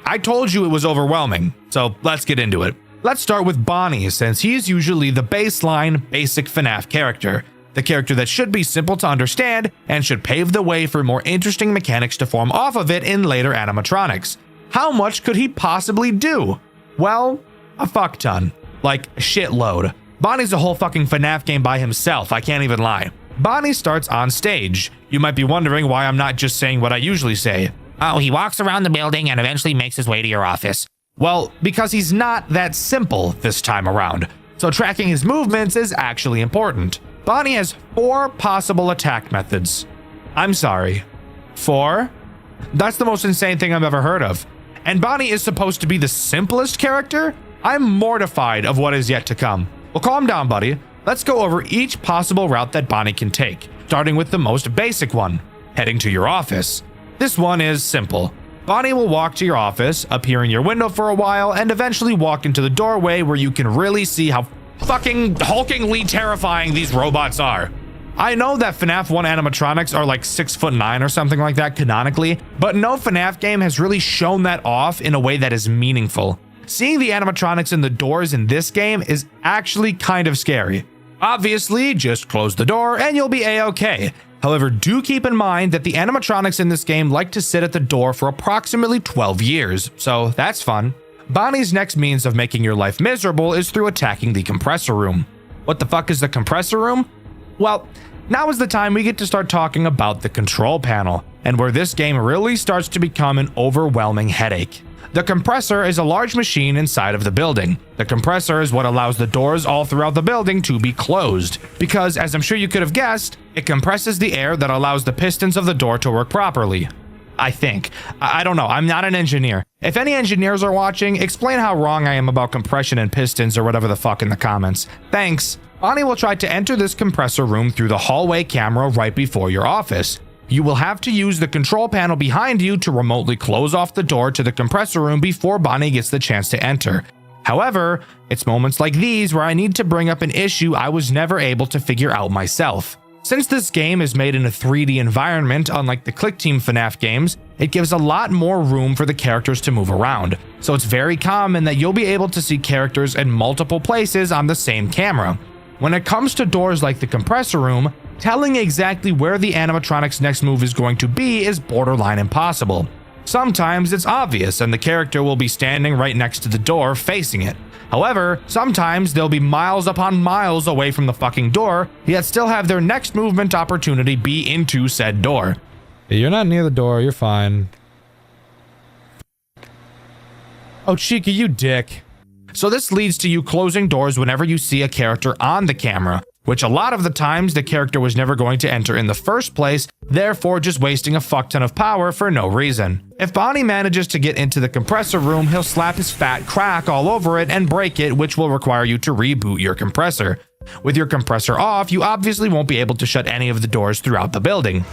I told you it was overwhelming, so let's get into it. Let's start with Bonnie, since he's usually the baseline, basic FNAF character. The character that should be simple to understand and should pave the way for more interesting mechanics to form off of it in later animatronics. How much could he possibly do? Well, a fuck ton. Like, a shitload. Bonnie's a whole fucking FNAF game by himself, I can't even lie. Bonnie starts on stage. You might be wondering why I'm not just saying what I usually say.
Oh, he walks around the building and eventually makes his way to your office.
Well, because he's not that simple this time around. So tracking his movements is actually important. Bonnie has 4 possible attack methods. I'm sorry. 4? That's the most insane thing I've ever heard of. And Bonnie is supposed to be the simplest character? I'm mortified of what is yet to come. Well, calm down, buddy. Let's go over each possible route that Bonnie can take, starting with the most basic one, heading to your office. This one is simple. Bonnie will walk to your office, appear in your window for a while, and eventually walk into the doorway where you can really see how fucking hulkingly terrifying these robots are. I know that FNAF 1 animatronics are like 6'9" or something like that canonically, but no FNAF game has really shown that off in a way that is meaningful. Seeing the animatronics in the doors in this game is actually kind of scary. Obviously, just close the door and you'll be a-okay. However, do keep in mind that the animatronics in this game like to sit at the door for approximately 12 years, so that's fun. Bonnie's next means of making your life miserable is through attacking the compressor room. What the fuck is the compressor room? Well, now is the time we get to start talking about the control panel, and where this game really starts to become an overwhelming headache. The compressor is a large machine inside of the building. The compressor is what allows the doors all throughout the building to be closed, because as I'm sure you could have guessed, it compresses the air that allows the pistons of the door to work properly. I think. I don't know, I'm not an engineer. If any engineers are watching, explain how wrong I am about compression and pistons or whatever the fuck in the comments. Thanks. Bonnie will try to enter this compressor room through the hallway camera right before your office. You will have to use the control panel behind you to remotely close off the door to the compressor room before Bonnie gets the chance to enter. However, it's moments like these where I need to bring up an issue I was never able to figure out myself. Since this game is made in a 3D environment, unlike the Click Team FNAF games, it gives a lot more room for the characters to move around. So it's very common that you'll be able to see characters in multiple places on the same camera. When it comes to doors like the compressor room, telling exactly where the animatronic's next move is going to be is borderline impossible. Sometimes it's obvious and the character will be standing right next to the door facing it. However, sometimes they'll be miles upon miles away from the fucking door, yet still have their next movement opportunity be into said door.
You're not near the door, you're fine.
Oh, Chica, you dick. So this leads to you closing doors whenever you see a character on the camera. which a lot of the times the character was never going to enter in the first place, therefore just wasting a fuck ton of power for no reason. If Bonnie manages to get into the compressor room, he'll slap his fat crack all over it and break it, which will require you to reboot your compressor. With your compressor off, you obviously won't be able to shut any of the doors throughout the building.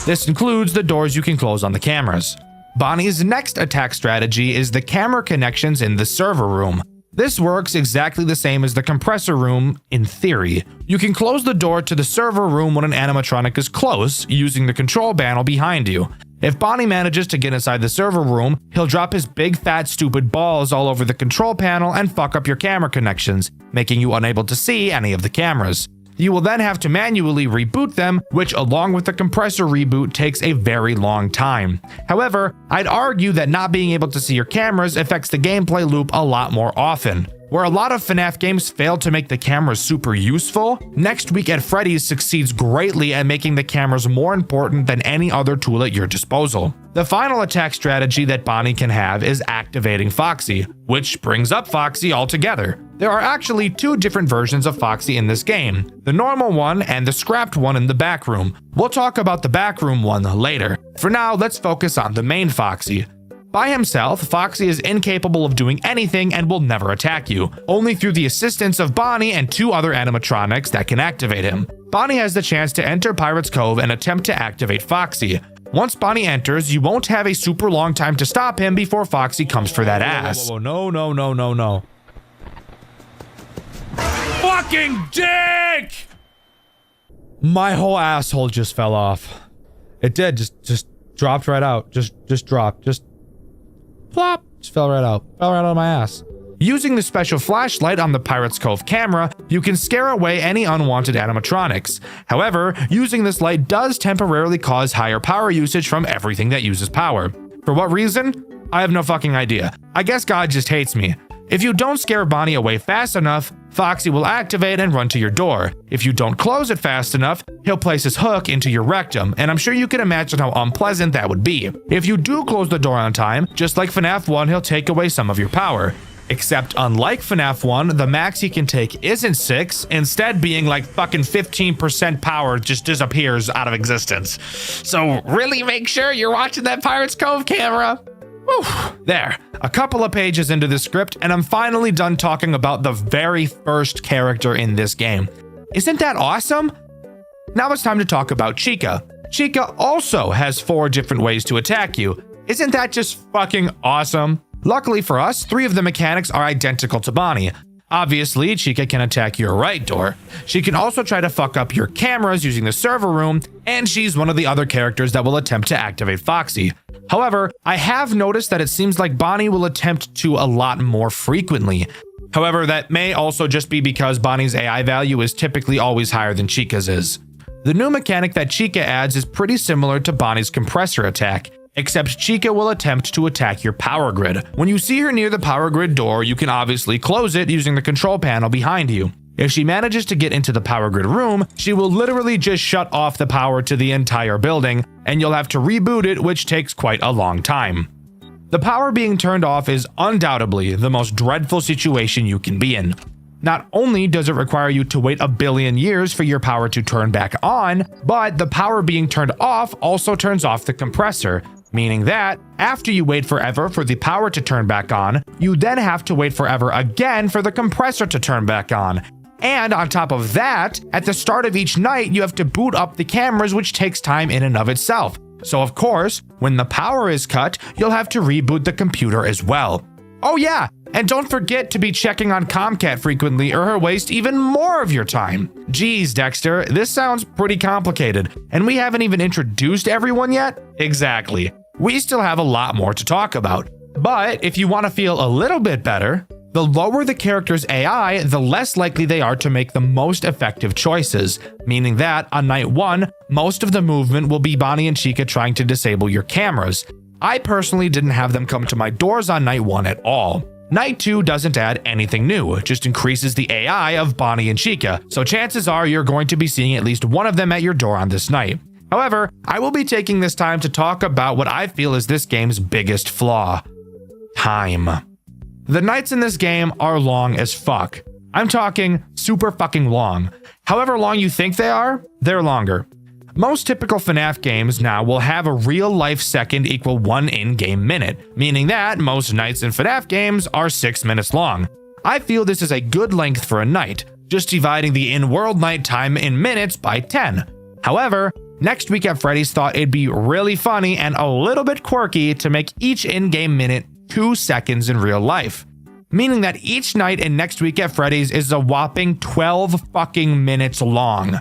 This includes the doors you can close on the cameras. Bonnie's next attack strategy is the camera connections in the server room. This works exactly the same as the compressor room in theory. You can close the door to the server room when an animatronic is close, using the control panel behind you. If Bonnie manages to get inside the server room, he'll drop his big fat stupid balls all over the control panel and fuck up your camera connections, making you unable to see any of the cameras. You will then have to manually reboot them, which along with the compressor reboot takes a very long time. However, I'd argue that not being able to see your cameras affects the gameplay loop a lot more often. Where a lot of FNAF games fail to make the cameras super useful, Next Week at Freddy's succeeds greatly at making the cameras more important than any other tool at your disposal. The final attack strategy that Bonnie can have is activating Foxy, which brings up Foxy altogether. There are actually two different versions of Foxy in this game, the normal one and the scrapped one in the back room. We'll talk about the back room one later. For now, let's focus on the main Foxy. By himself, Foxy is incapable of doing anything and will never attack you, only through the assistance of Bonnie and two other animatronics that can activate him. Bonnie has the chance to enter Pirate's Cove and attempt to activate Foxy. Once Bonnie enters, you won't have a super long time to stop him before Foxy comes for that ass.
Whoa, no.
Fucking dick!
My whole asshole just fell off. It did, just dropped right out. Just dropped, just plop, just fell right out of my ass.
Using the special flashlight on the Pirate's Cove camera, you can scare away any unwanted animatronics. However, using this light does temporarily cause higher power usage from everything that uses power. For what reason? I have no fucking idea. I guess God just hates me. If you don't scare Bonnie away fast enough, Foxy will activate and run to your door. If you don't close it fast enough, he'll place his hook into your rectum, and I'm sure you can imagine how unpleasant that would be. If you do close the door on time, just like FNAF 1, he'll take away some of your power. Except unlike FNAF 1, the max he can take isn't 6, instead being like fucking 15% power just disappears out of existence. So really make sure you're watching that Pirate's Cove camera. Whew. There, a couple of pages into the script, and I'm finally done talking about the very first character in this game. Isn't that awesome? Now it's time to talk about Chica. Chica also has 4 different ways to attack you. Isn't that just fucking awesome? Luckily for us, 3 of the mechanics are identical to Bonnie. Obviously, Chica can attack your right door. She can also try to fuck up your cameras using the server room, and she's one of the other characters that will attempt to activate Foxy. However, I have noticed that it seems like Bonnie will attempt to a lot more frequently. However, that may also just be because Bonnie's AI value is typically always higher than Chica's is. The new mechanic that Chica adds is pretty similar to Bonnie's compressor attack, except Chica will attempt to attack your power grid. When you see her near the power grid door, you can obviously close it using the control panel behind you. If she manages to get into the power grid room, she will literally just shut off the power to the entire building, and you'll have to reboot it, which takes quite a long time. The power being turned off is undoubtedly the most dreadful situation you can be in. Not only does it require you to wait a billion years for your power to turn back on, but the power being turned off also turns off the compressor, meaning that after you wait forever for the power to turn back on, you then have to wait forever again for the compressor to turn back on. And on top of that, at the start of each night, you have to boot up the cameras, which takes time in and of itself. So of course, when the power is cut, you'll have to reboot the computer as well. Oh yeah, and don't forget to be checking on Comcat frequently or he'll waste even more of your time. Geez, Dxtr, this sounds pretty complicated, and we haven't even introduced everyone yet? Exactly. We still have a lot more to talk about. But if you want to feel a little bit better, the lower the character's AI, the less likely they are to make the most effective choices, meaning that on night 1, most of the movement will be Bonnie and Chica trying to disable your cameras. I personally didn't have them come to my doors on night 1 at all. Night 2 doesn't add anything new, it just increases the AI of Bonnie and Chica, so chances are you're going to be seeing at least one of them at your door on this night. However, I will be taking this time to talk about what I feel is this game's biggest flaw: time. The nights in this game are long as fuck. I'm talking super fucking long. However long you think they are, they're longer. Most typical FNAF games now will have a real-life second equal 1 in-game minute, meaning that most nights in FNAF games are 6 minutes long. I feel this is a good length for a night, just dividing the in-world night time in minutes by 10. However, Next Week at Freddy's thought it'd be really funny and a little bit quirky to make each in-game minute 2 seconds in real life, meaning that each night in Next Week at Freddy's is a whopping 12 fucking minutes long.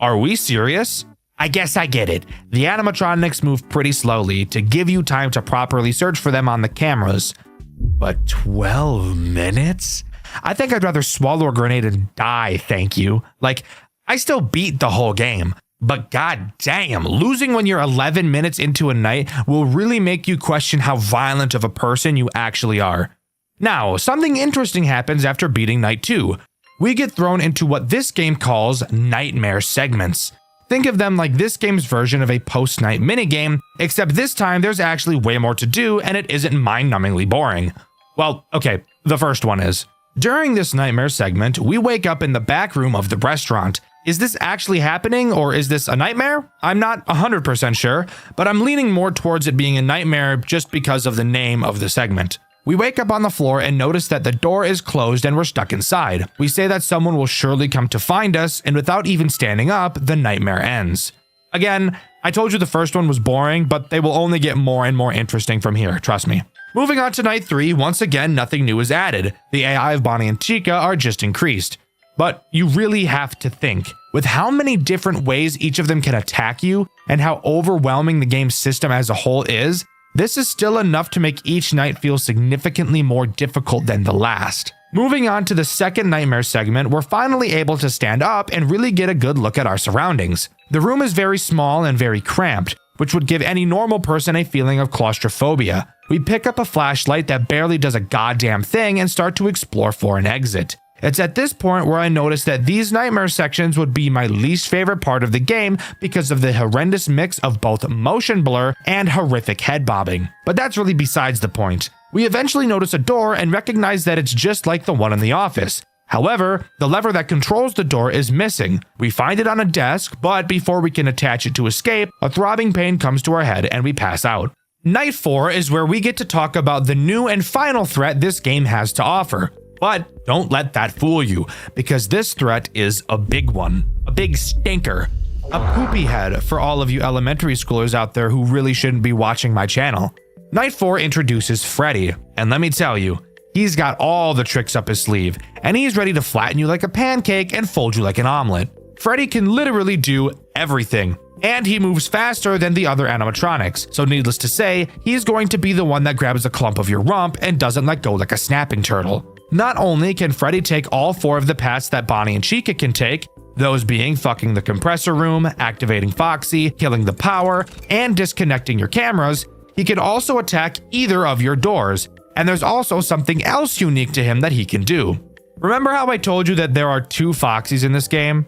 Are we serious? I guess I get it. The animatronics move pretty slowly to give you time to properly search for them on the cameras. But 12 minutes? I think I'd rather swallow a grenade and die, thank you. Like, I still beat the whole game, but god damn, losing when you're 11 minutes into a night will really make you question how violent of a person you actually are. Now, something interesting happens after beating night 2. We get thrown into what this game calls nightmare segments. Think of them like this game's version of a post-night minigame, except this time there's actually way more to do and it isn't mind-numbingly boring. Well, okay, the first one is. During this nightmare segment, we wake up in the back room of the restaurant. Is this actually happening or is this a nightmare? I'm not 100% sure, but I'm leaning more towards it being a nightmare just because of the name of the segment. We wake up on the floor and notice that the door is closed and we're stuck inside. We say that someone will surely come to find us, and without even standing up, the nightmare ends. Again, I told you the first one was boring, but they will only get more and more interesting from here, trust me. Moving on to night 3, once again, nothing new is added. The AI of Bonnie and Chica are just increased. But you really have to think, with how many different ways each of them can attack you, and how overwhelming the game's system as a whole is, this is still enough to make each night feel significantly more difficult than the last. Moving on to the second nightmare segment, we're finally able to stand up and really get a good look at our surroundings. The room is very small and very cramped, which would give any normal person a feeling of claustrophobia. We pick up a flashlight that barely does a goddamn thing and start to explore for an exit. It's at this point where I noticed that these nightmare sections would be my least favorite part of the game because of the horrendous mix of both motion blur and horrific head bobbing. But that's really besides the point. We eventually notice a door and recognize that it's just like the one in the office. However, the lever that controls the door is missing. We find it on a desk, but before we can attach it to escape, a throbbing pain comes to our head and we pass out. Night 4 is where we get to talk about the new and final threat this game has to offer. But don't let that fool you, because this threat is a big one. A big stinker. A poopy head for all of you elementary schoolers out there who really shouldn't be watching my channel. Night 4 introduces Freddy, and let me tell you, he's got all the tricks up his sleeve, and he's ready to flatten you like a pancake and fold you like an omelet. Freddy can literally do everything, and he moves faster than the other animatronics, so needless to say, he's going to be the one that grabs a clump of your rump and doesn't let go like a snapping turtle. Not only can Freddy take all 4 of the paths that Bonnie and Chica can take, those being fucking the compressor room, activating Foxy, killing the power, and disconnecting your cameras, he can also attack either of your doors, and there's also something else unique to him that he can do. Remember how I told you that there are 2 Foxies in this game?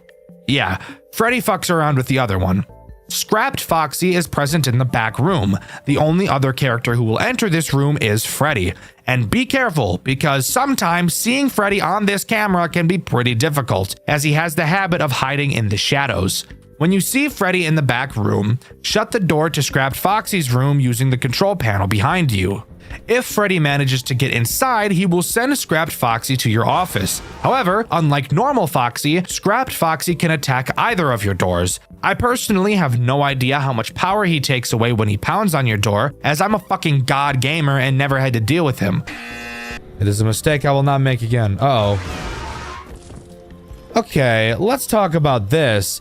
Yeah, Freddy fucks around with the other one. Scrapped Foxy is present in the back room. The only other character who will enter this room is Freddy. And be careful, because sometimes seeing Freddy on this camera can be pretty difficult, as he has the habit of hiding in the shadows. When you see Freddy in the back room, shut the door to Scrapped Foxy's room using the control panel behind you. If Freddy manages to get inside, he will send Scrapped Foxy to your office. However, unlike normal Foxy, Scrapped Foxy can attack either of your doors. I personally have no idea how much power he takes away when he pounds on your door, as I'm a fucking god gamer and never had to deal with him.
It is a mistake I will not make again. Uh-oh. Okay, let's talk about this.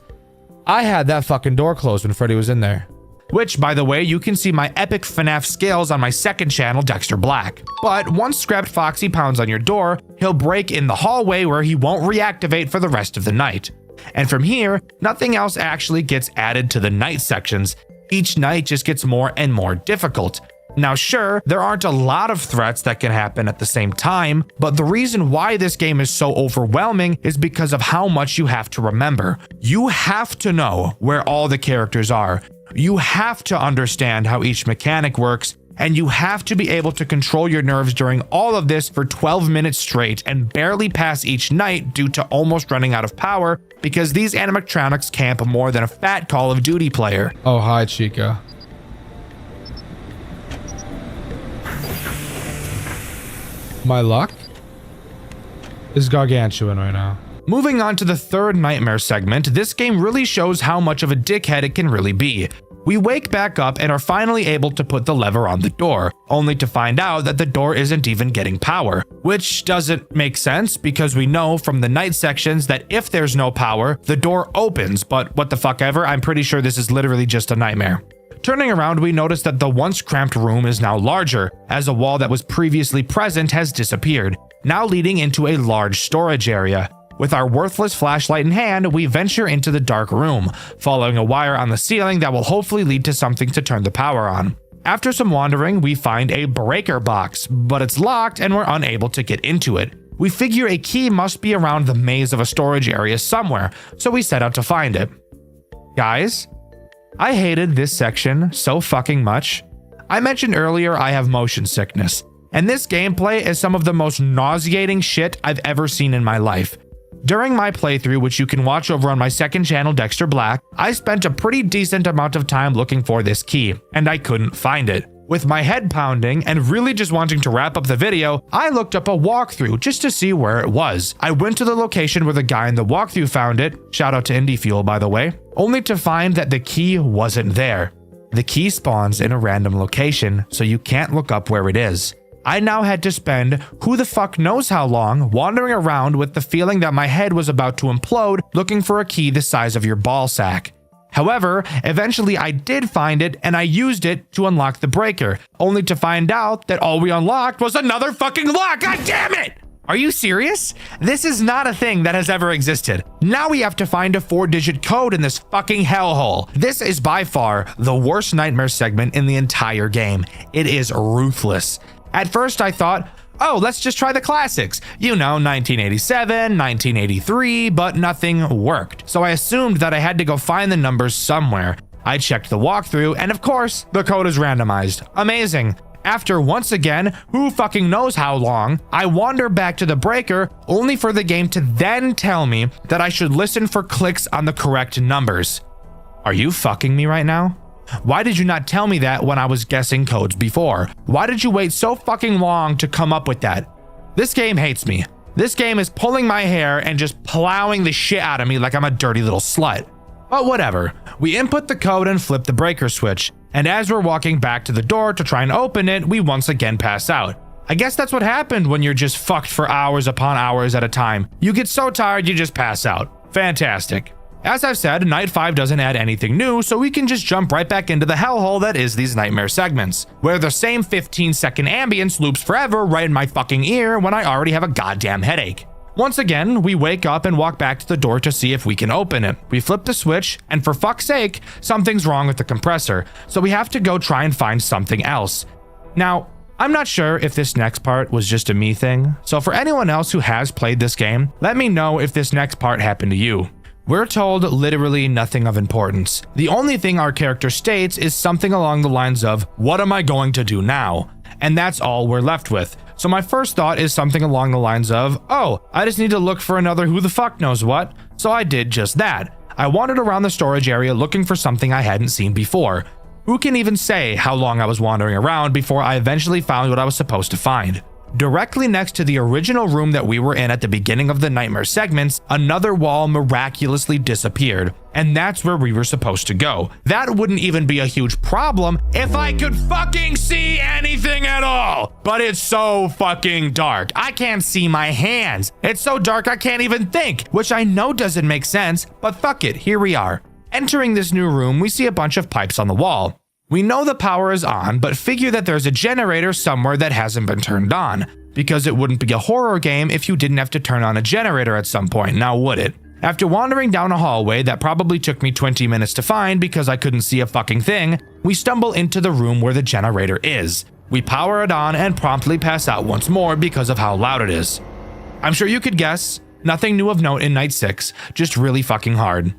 I had that fucking door closed when Freddy was in there.
Which, by the way, you can see my epic FNAF skills on my second channel, Dxtr Black. But once Scrapped Foxy pounds on your door, he'll break in the hallway where he won't reactivate for the rest of the night. And from here, nothing else actually gets added to the night sections. Each night just gets more and more difficult. Now sure, there aren't a lot of threats that can happen at the same time, but the reason why this game is so overwhelming is because of how much you have to remember. You have to know where all the characters are. You have to understand how each mechanic works, and you have to be able to control your nerves during all of this for 12 minutes straight and barely pass each night due to almost running out of power because these animatronics camp more than a fat Call of Duty player.
Oh, hi, Chica. My luck is gargantuan right now.
Moving on to the third nightmare segment, this game really shows how much of a dickhead it can really be. We wake back up and are finally able to put the lever on the door, only to find out that the door isn't even getting power, which doesn't make sense because we know from the night sections that if there's no power, the door opens, but what the fuck ever, I'm pretty sure this is literally just a nightmare. Turning around, we notice that the once cramped room is now larger, as a wall that was previously present has disappeared, now leading into a large storage area. With our worthless flashlight in hand, we venture into the dark room, following a wire on the ceiling that will hopefully lead to something to turn the power on. After some wandering, we find a breaker box, but it's locked and we're unable to get into it. We figure a key must be around the maze of a storage area somewhere, so we set out to find it. Guys, I hated this section so fucking much. I mentioned earlier I have motion sickness, and this gameplay is some of the most nauseating shit I've ever seen in my life. During my playthrough, which you can watch over on my second channel, Dxtr Black, I spent a pretty decent amount of time looking for this key, and I couldn't find it. With my head pounding and really just wanting to wrap up the video, I looked up a walkthrough just to see where it was. I went to the location where the guy in the walkthrough found it, shout out to Indie Fuel by the way, only to find that the key wasn't there. The key spawns in a random location, so you can't look up where it is. I now had to spend who the fuck knows how long wandering around with the feeling that my head was about to implode looking for a key the size of your ball sack. However, eventually I did find it and I used it to unlock the breaker, only to find out that all we unlocked was another fucking lock. God damn it! Are you serious? This is not a thing that has ever existed. Now we have to find a 4-digit code in this fucking hellhole. This is by far the worst nightmare segment in the entire game. It is ruthless. At first I thought, oh, let's just try the classics. You know, 1987, 1983, but nothing worked. So I assumed that I had to go find the numbers somewhere. I checked the walkthrough, and of course, the code is randomized. Amazing. After once again, who fucking knows how long, I wander back to the breaker, only for the game to then tell me that I should listen for clicks on the correct numbers. Are you fucking me right now? Why did you not tell me that when I was guessing codes before? Why did you wait so fucking long to come up with that? This game hates me. This game is pulling my hair and just plowing the shit out of me like I'm a dirty little slut. But whatever. We input the code and flip the breaker switch. And as we're walking back to the door to try and open it, we once again pass out. I guess that's what happened when you're just fucked for hours upon hours at a time. You get so tired you just pass out. Fantastic. As I've said, Night 5 doesn't add anything new, so we can just jump right back into the hellhole that is these nightmare segments, where the same 15-second ambience loops forever right in my fucking ear when I already have a goddamn headache. Once again, we wake up and walk back to the door to see if we can open it. We flip the switch, and for fuck's sake, something's wrong with the compressor, so we have to go try and find something else. Now, I'm not sure if this next part was just a me thing, so for anyone else who has played this game, let me know if this next part happened to you. We're told literally nothing of importance. The only thing our character states is something along the lines of, "What am I going to do now?" And that's all we're left with. So my first thought is something along the lines of, oh, I just need to look for another who the fuck knows what. So I did just that. I wandered around the storage area looking for something I hadn't seen before. Who can even say how long I was wandering around before I eventually found what I was supposed to find? Directly next to the original room that we were in at the beginning of the nightmare segments, another wall miraculously disappeared, and that's where we were supposed to go. That wouldn't even be a huge problem if I could fucking see anything at all, but it's so fucking dark. I can't see my hands. It's so dark I can't even think, which I know doesn't make sense, but fuck it, here we are. Entering this new room, we see a bunch of pipes on the wall. We know the power is on, but figure that there's a generator somewhere that hasn't been turned on, because it wouldn't be a horror game if you didn't have to turn on a generator at some point, now would it? After wandering down a hallway that probably took me 20 minutes to find because I couldn't see a fucking thing, we stumble into the room where the generator is. We power it on and promptly pass out once more because of how loud it is. I'm sure you could guess, nothing new of note in Night 6, just really fucking hard.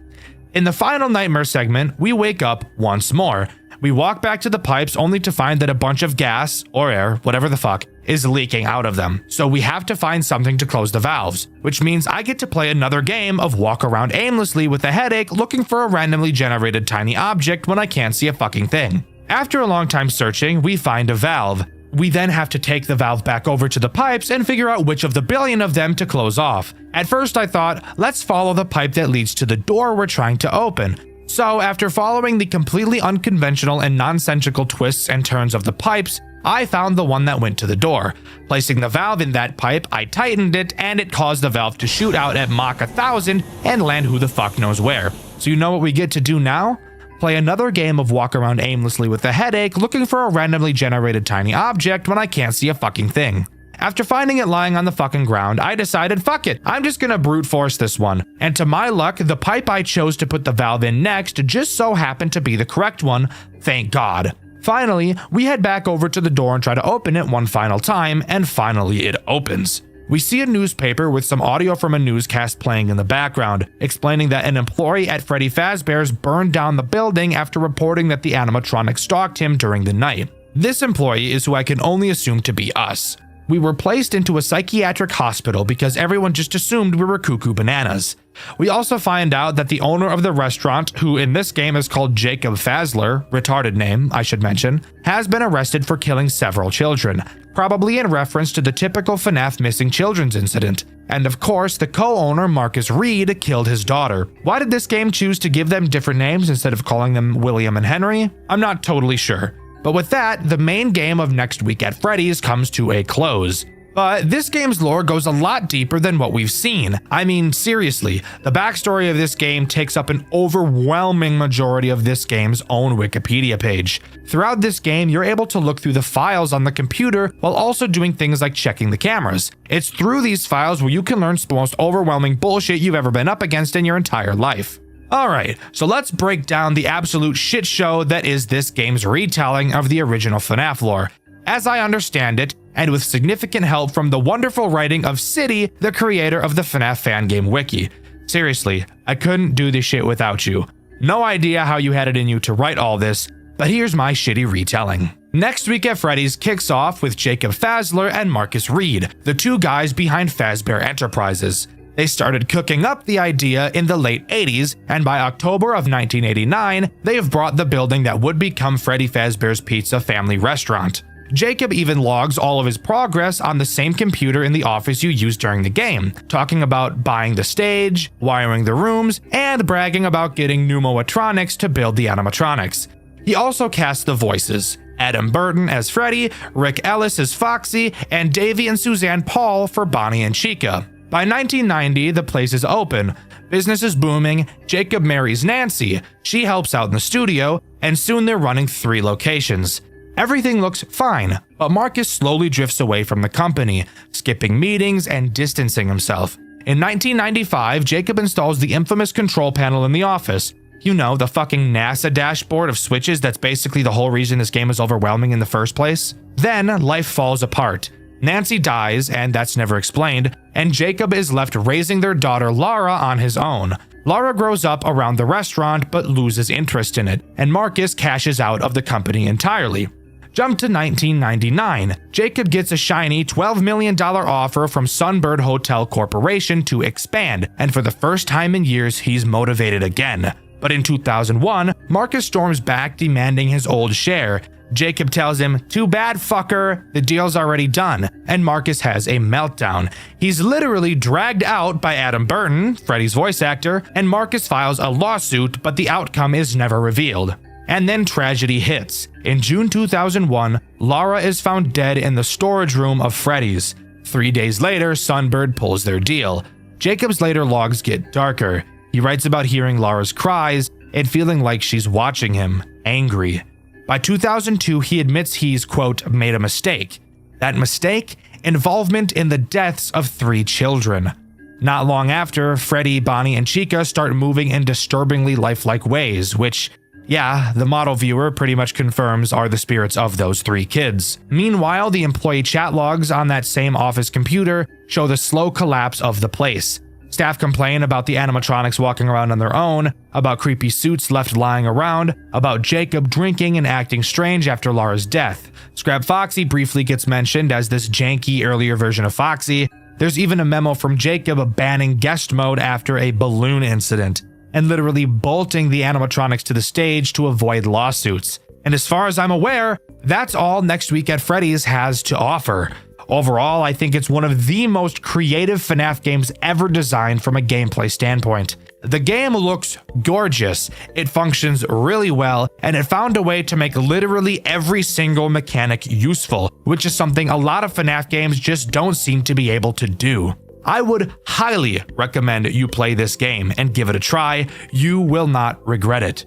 In the final nightmare segment, we wake up once more. We walk back to the pipes only to find that a bunch of gas, or air, whatever the fuck, is leaking out of them. So we have to find something to close the valves, which means I get to play another game of walk around aimlessly with a headache looking for a randomly generated tiny object when I can't see a fucking thing. After a long time searching, we find a valve. We then have to take the valve back over to the pipes and figure out which of the billion of them to close off. At first I thought, let's follow the pipe that leads to the door we're trying to open. So after following the completely unconventional and nonsensical twists and turns of the pipes, I found the one that went to the door. Placing the valve in that pipe, I tightened it, and it caused the valve to shoot out at Mach 1000 and land who the fuck knows where. So you know what we get to do now? Play another game of walk around aimlessly with a headache looking for a randomly generated tiny object when I can't see a fucking thing. After finding it lying on the fucking ground, I decided fuck it, I'm just gonna brute force this one. And to my luck, the pipe I chose to put the valve in next just so happened to be the correct one, thank God. Finally, we head back over to the door and try to open it one final time, and finally it opens. We see a newspaper with some audio from a newscast playing in the background, explaining that an employee at Freddy Fazbear's burned down the building after reporting that the animatronic stalked him during the night. This employee is who I can only assume to be us. We were placed into a psychiatric hospital because everyone just assumed we were cuckoo bananas. We also find out that the owner of the restaurant, who in this game is called Jacob Fazler, retarded name, I should mention, has been arrested for killing several children, probably in reference to the typical FNAF missing children's incident. And of course, the co-owner, Marcus Reed, killed his daughter. Why did this game choose to give them different names instead of calling them William and Henry? I'm not totally sure. But with that, the main game of Next Week at Freddy's comes to a close. But this game's lore goes a lot deeper than what we've seen. I mean, seriously, the backstory of this game takes up an overwhelming majority of this game's own Wikipedia page. Throughout this game, you're able to look through the files on the computer while also doing things like checking the cameras. It's through these files where you can learn the most overwhelming bullshit you've ever been up against in your entire life. Alright, so let's break down the absolute shit show that is this game's retelling of the original FNAF lore. As I understand it, and with significant help from the wonderful writing of City, the creator of the FNAF fan game wiki. Seriously, I couldn't do this shit without you. No idea how you had it in you to write all this, but here's my shitty retelling. Next Week at Freddy's kicks off with Jacob Fazler and Marcus Reed, the two guys behind Fazbear Enterprises. They started cooking up the idea in the late 80s, and by October of 1989, they have brought the building that would become Freddy Fazbear's Pizza family restaurant. Jacob even logs all of his progress on the same computer in the office you used during the game, talking about buying the stage, wiring the rooms, and bragging about getting pneumotronics to build the animatronics. He also casts the voices: Adam Burton as Freddy, Rick Ellis as Foxy, and Davey and Suzanne Paul for Bonnie and Chica. By 1990, the place is open. Business is booming. Jacob marries Nancy. She helps out in the studio, and soon they're running 3 locations. Everything looks fine, but Marcus slowly drifts away from the company, skipping meetings and distancing himself. In 1995, Jacob installs the infamous control panel in the office. You know, the fucking NASA dashboard of switches that's basically the whole reason this game is overwhelming in the first place. Then, life falls apart. Nancy dies, and that's never explained, and Jacob is left raising their daughter Lara on his own. Lara grows up around the restaurant but loses interest in it, and Marcus cashes out of the company entirely. Jump to 1999. Jacob gets a shiny $12 million offer from Sunbird Hotel Corporation to expand, and for the first time in years, he's motivated again. But in 2001, Marcus storms back demanding his old share. Jacob tells him, "Too bad, fucker, the deal's already done," and Marcus has a meltdown. He's literally dragged out by Adam Burton, Freddy's voice actor, and Marcus files a lawsuit, but the outcome is never revealed. And then tragedy hits. In June 2001, Lara is found dead in the storage room of Freddy's. 3 days later, Sunbird pulls their deal. Jacob's later logs get darker. He writes about hearing Lara's cries and feeling like she's watching him, angry. By 2002, he admits he's, quote, made a mistake. That mistake? Involvement in the deaths of 3 children. Not long after, Freddy, Bonnie, and Chica start moving in disturbingly lifelike ways, which, yeah, the model viewer pretty much confirms are the spirits of those 3 kids. Meanwhile, the employee chat logs on that same office computer show the slow collapse of the place. Staff complain about the animatronics walking around on their own, about creepy suits left lying around, about Jacob drinking and acting strange after Lara's death. Scrap Foxy briefly gets mentioned as this janky earlier version of Foxy. There's even a memo from Jacob banning guest mode after a balloon incident, and literally bolting the animatronics to the stage to avoid lawsuits. And as far as I'm aware, that's all Next Week at Freddy's has to offer. Overall, I think it's one of the most creative FNAF games ever designed from a gameplay standpoint. The game looks gorgeous, it functions really well, and it found a way to make literally every single mechanic useful, which is something a lot of FNAF games just don't seem to be able to do. I would highly recommend you play this game and give it a try. You will not regret it.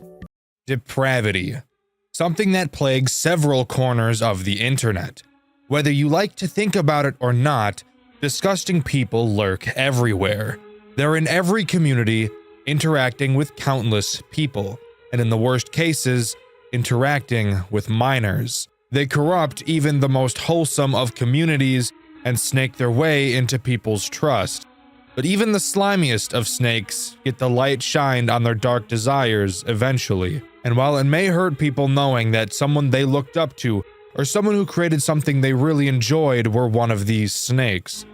Depravity. Something that plagues several corners of the internet. Whether you like to think about it or not, disgusting people lurk everywhere. They're in every community, interacting with countless people, and in the worst cases, interacting with minors. They corrupt even the most wholesome of communities and snake their way into people's trust. But even the slimiest of snakes get the light shined on their dark desires eventually. And while it may hurt people knowing that someone they looked up to or someone who created something they really enjoyed were one of these snakes,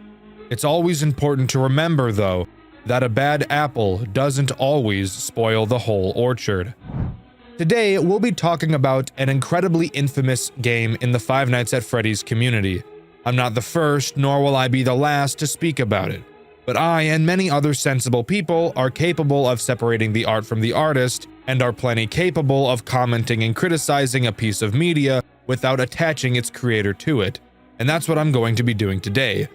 it's always important to remember, though, that a bad apple doesn't always spoil the whole orchard. Today, we'll be talking about an incredibly infamous game in the Five Nights at Freddy's community. I'm not the first, nor will I be the last to speak about it, but I and many other sensible people are capable of separating the art from the artist, and are plenty capable of commenting and criticizing a piece of media without attaching its creator to it. And that's what I'm going to be doing today.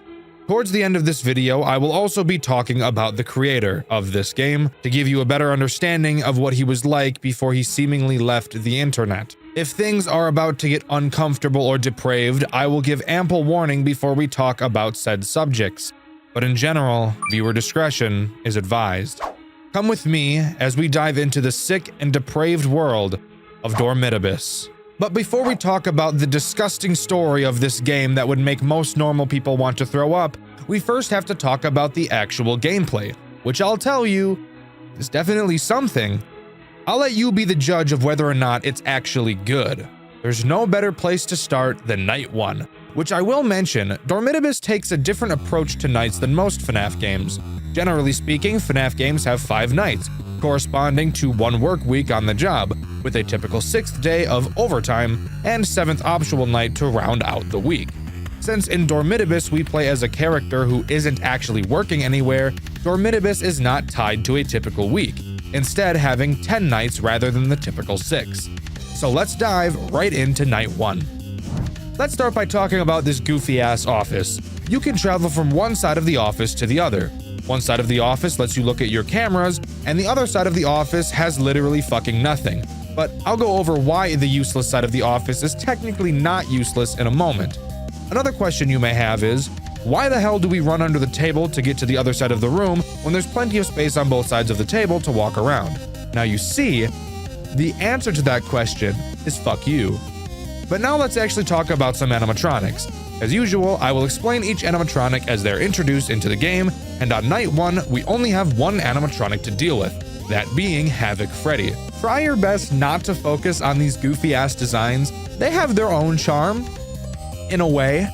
Towards the end of this video, I will also be talking about the creator of this game to give you a better understanding of what he was like before he seemingly left the internet. If things are about to get uncomfortable or depraved, I will give ample warning before we talk about said subjects. But in general, viewer discretion is advised. Come with me as we dive into the sick and depraved world of Dormitibus. But before we talk about the disgusting story of this game that would make most normal people want to throw up, we first have to talk about the actual gameplay, which I'll tell you is definitely something. I'll let you be the judge of whether or not it's actually good. There's no better place to start than Night 1, which I will mention, Dormitibus takes a different approach to nights than most FNAF games. Generally speaking, FNAF games have 5 nights, corresponding to 1 work week on the job, with a typical 6th day of overtime and 7th optional night to round out the week. Since in Dormitibus we play as a character who isn't actually working anywhere, Dormitibus is not tied to a typical week, instead having 10 nights rather than the typical 6. So let's dive right into Night 1. Let's start by talking about this goofy-ass office. You can travel from one side of the office to the other. One side of the office lets you look at your cameras, and the other side of the office has literally fucking nothing. But I'll go over why the useless side of the office is technically not useless in a moment. Another question you may have is, why the hell do we run under the table to get to the other side of the room when there's plenty of space on both sides of the table to walk around? Now you see, the answer to that question is fuck you. But now let's actually talk about some animatronics. As usual, I will explain each animatronic as they're introduced into the game, and on Night 1, we only have one animatronic to deal with, that being Havoc Freddy. Try your best not to focus on these goofy-ass designs. They have their own charm, in a way.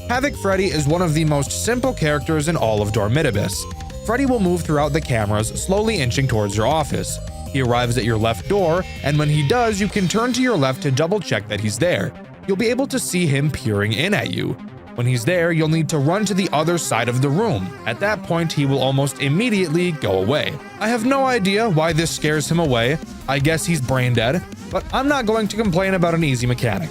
Havoc Freddy is one of the most simple characters in all of Dormitibus. Freddy will move throughout the cameras, slowly inching towards your office. He arrives at your left door, and when he does, you can turn to your left to double check that he's there. You'll be able to see him peering in at you. When he's there, you'll need to run to the other side of the room. At that point, he will almost immediately go away. I have no idea why this scares him away. I guess he's brain dead, but I'm not going to complain about an easy mechanic.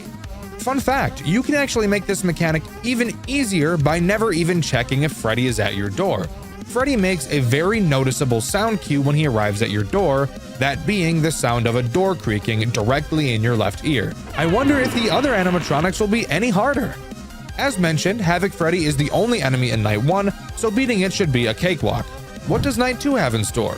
Fun fact, you can actually make this mechanic even easier by never even checking if Freddy is at your door. Freddy makes a very noticeable sound cue when he arrives at your door, that being the sound of a door creaking directly in your left ear. I wonder if the other animatronics will be any harder. As mentioned, Havoc Freddy is the only enemy in Night 1, so beating it should be a cakewalk. What does Night 2 have in store?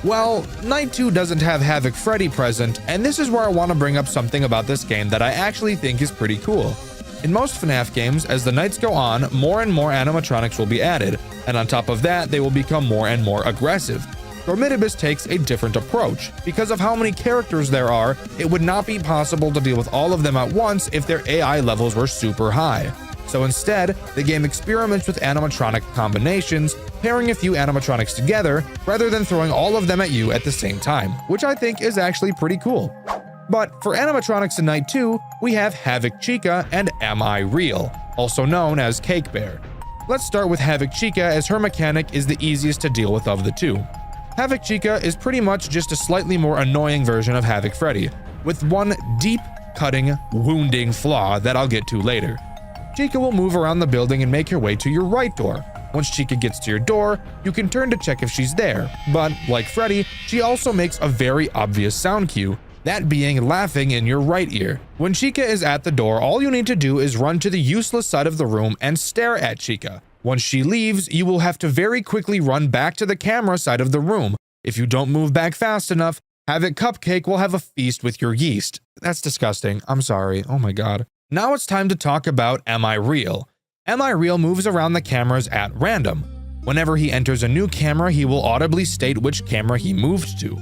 Well, Night 2 doesn't have Havoc Freddy present, and this is where I want to bring up something about this game that I actually think is pretty cool.
In most FNAF games, as the nights go on, more and more animatronics will be added, and on top of that, they will become more and more aggressive. Dormitibus takes a different approach. Because of how many characters there are, it would not be possible to deal with all of them at once if their AI levels were super high. So instead, the game experiments with animatronic combinations, pairing a few animatronics together, rather than throwing all of them at you at the same time, which I think is actually pretty cool. But for animatronics in Night 2, we have Havoc Chica and Am I Real, also known as Cake Bear. Let's start with Havoc Chica, as her mechanic is the easiest to deal with of the two. Havoc Chica is pretty much just a slightly more annoying version of Havoc Freddy, with one deep, cutting, wounding flaw that I'll get to later. Chica will move around the building and make her way to your right door. Once Chica gets to your door, you can turn to check if she's there, but like Freddy, she also makes a very obvious sound cue, that being laughing in your right ear. When Chica is at the door, all you need to do is run to the useless side of the room and stare at Chica. Once she leaves, you will have to very quickly run back to the camera side of the room. If you don't move back fast enough, Havoc Cupcake will have a feast with your yeast. That's disgusting. I'm sorry. Oh my god. Now it's time to talk about Am I Real? Am I Real moves around the cameras at random. Whenever he enters a new camera, he will audibly state which camera he moved to.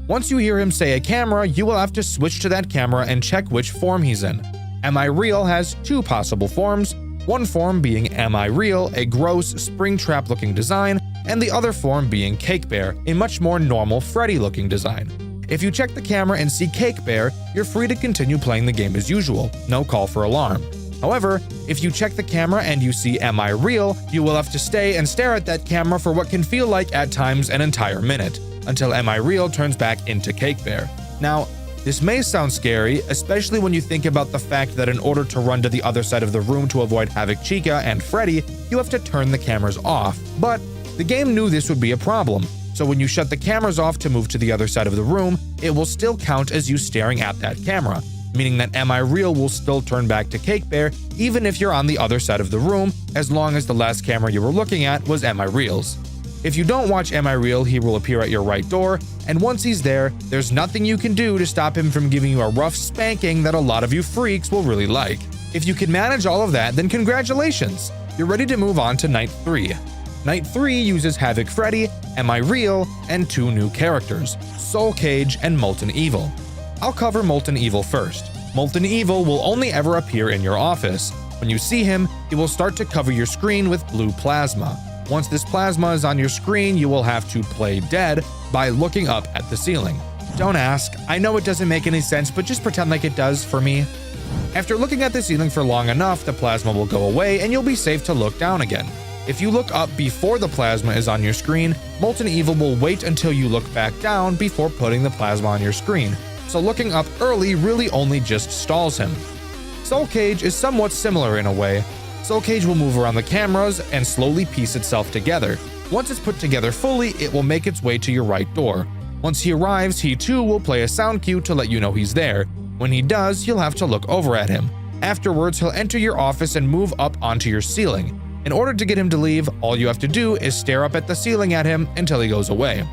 Once you hear him say a camera, you will have to switch to that camera and check which form he's in. Am I Real has two possible forms, one form being Am I Real, a gross Springtrap looking design, and the other form being Cake Bear, a much more normal Freddy looking design. If you check the camera and see Cake Bear, you're free to continue playing the game as usual, no call for alarm. However, if you check the camera and you see Am I Real, you will have to stay and stare at that camera for what can feel like at times an entire minute, until Am I Real turns back into Cake Bear. Now, this may sound scary, especially when you think about the fact that in order to run to the other side of the room to avoid Havoc Chica and Freddy, you have to turn the cameras off. But the game knew this would be a problem, so when you shut the cameras off to move to the other side of the room, it will still count as you staring at that camera, meaning that Am I Real will still turn back to Cake Bear even if you're on the other side of the room, as long as the last camera you were looking at was Am I Real's. If you don't watch Am I Real, he will appear at your right door, and once he's there, there's nothing you can do to stop him from giving you a rough spanking that a lot of you freaks will really like. If you can manage all of that, then congratulations! You're ready to move on to Night 3. Night 3 uses Havoc Freddy, Am I Real, and two new characters, Soul Cage and Molten Evil. I'll cover Molten Evil first. Molten Evil will only ever appear in your office. When you see him, he will start to cover your screen with blue plasma. Once this plasma is on your screen, you will have to play dead by looking up at the ceiling. Don't ask, I know it doesn't make any sense, but just pretend like it does for me. After looking at the ceiling for long enough, the plasma will go away and you'll be safe to look down again. If you look up before the plasma is on your screen, Molten Evil will wait until you look back down before putting the plasma on your screen, so looking up early really only just stalls him. Soul Cage is somewhat similar in a way. Soul Cage will move around the cameras and slowly piece itself together. Once it's put together fully, it will make its way to your right door. Once he arrives, he too will play a sound cue to let you know he's there. When he does, you'll have to look over at him. Afterwards, he'll enter your office and move up onto your ceiling. In order to get him to leave, all you have to do is stare up at the ceiling at him until he goes away.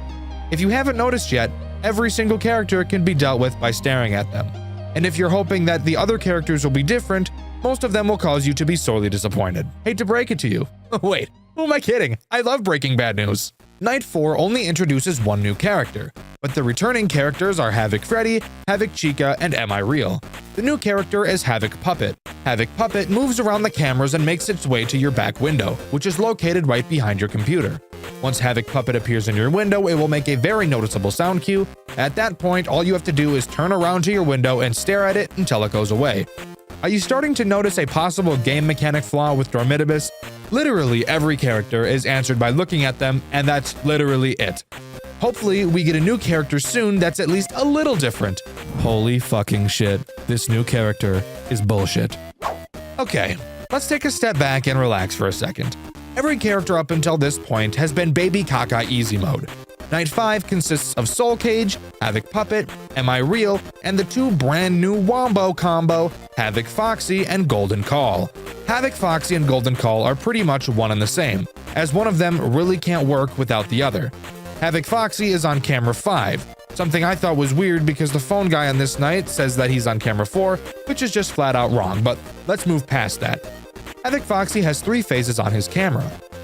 If you haven't noticed yet, every single character can be dealt with by staring at them. And if you're hoping that the other characters will be different, most of them will cause you to be sorely disappointed. Hate to break it to you. Wait, who am I kidding? I love breaking bad news. Night 4 only introduces one new character, but the returning characters are Havoc Freddy, Havoc Chica, and Am I Real. The new character is Havoc Puppet. Havoc Puppet moves around the cameras and makes its way to your back window, which is located right behind your computer. Once Havoc Puppet appears in your window, it will make a very noticeable sound cue. At that point, all you have to do is turn around to your window and stare at it until it goes away. Are you starting to notice a possible game mechanic flaw with Dormitibus? Literally every character is answered by looking at them, and that's literally it. Hopefully, we get a new character soon that's at least a little different. Holy fucking shit, this new character is bullshit. Okay, let's take a step back and relax for a second. Every character up until this point has been Baby Caca easy mode. Night 5 consists of Soul Cage, Havoc Puppet, Am I Real, and the two brand new Wombo combo, Havoc Foxy and Golden Call. Havoc Foxy and Golden Call are pretty much one and the same, as one of them really can't work without the other. Havoc Foxy is on camera 5, Something I thought was weird because the phone guy on this night says that he's on camera 4, which is just flat out wrong, but let's move past that. Havoc Foxy has 3 phases on his camera,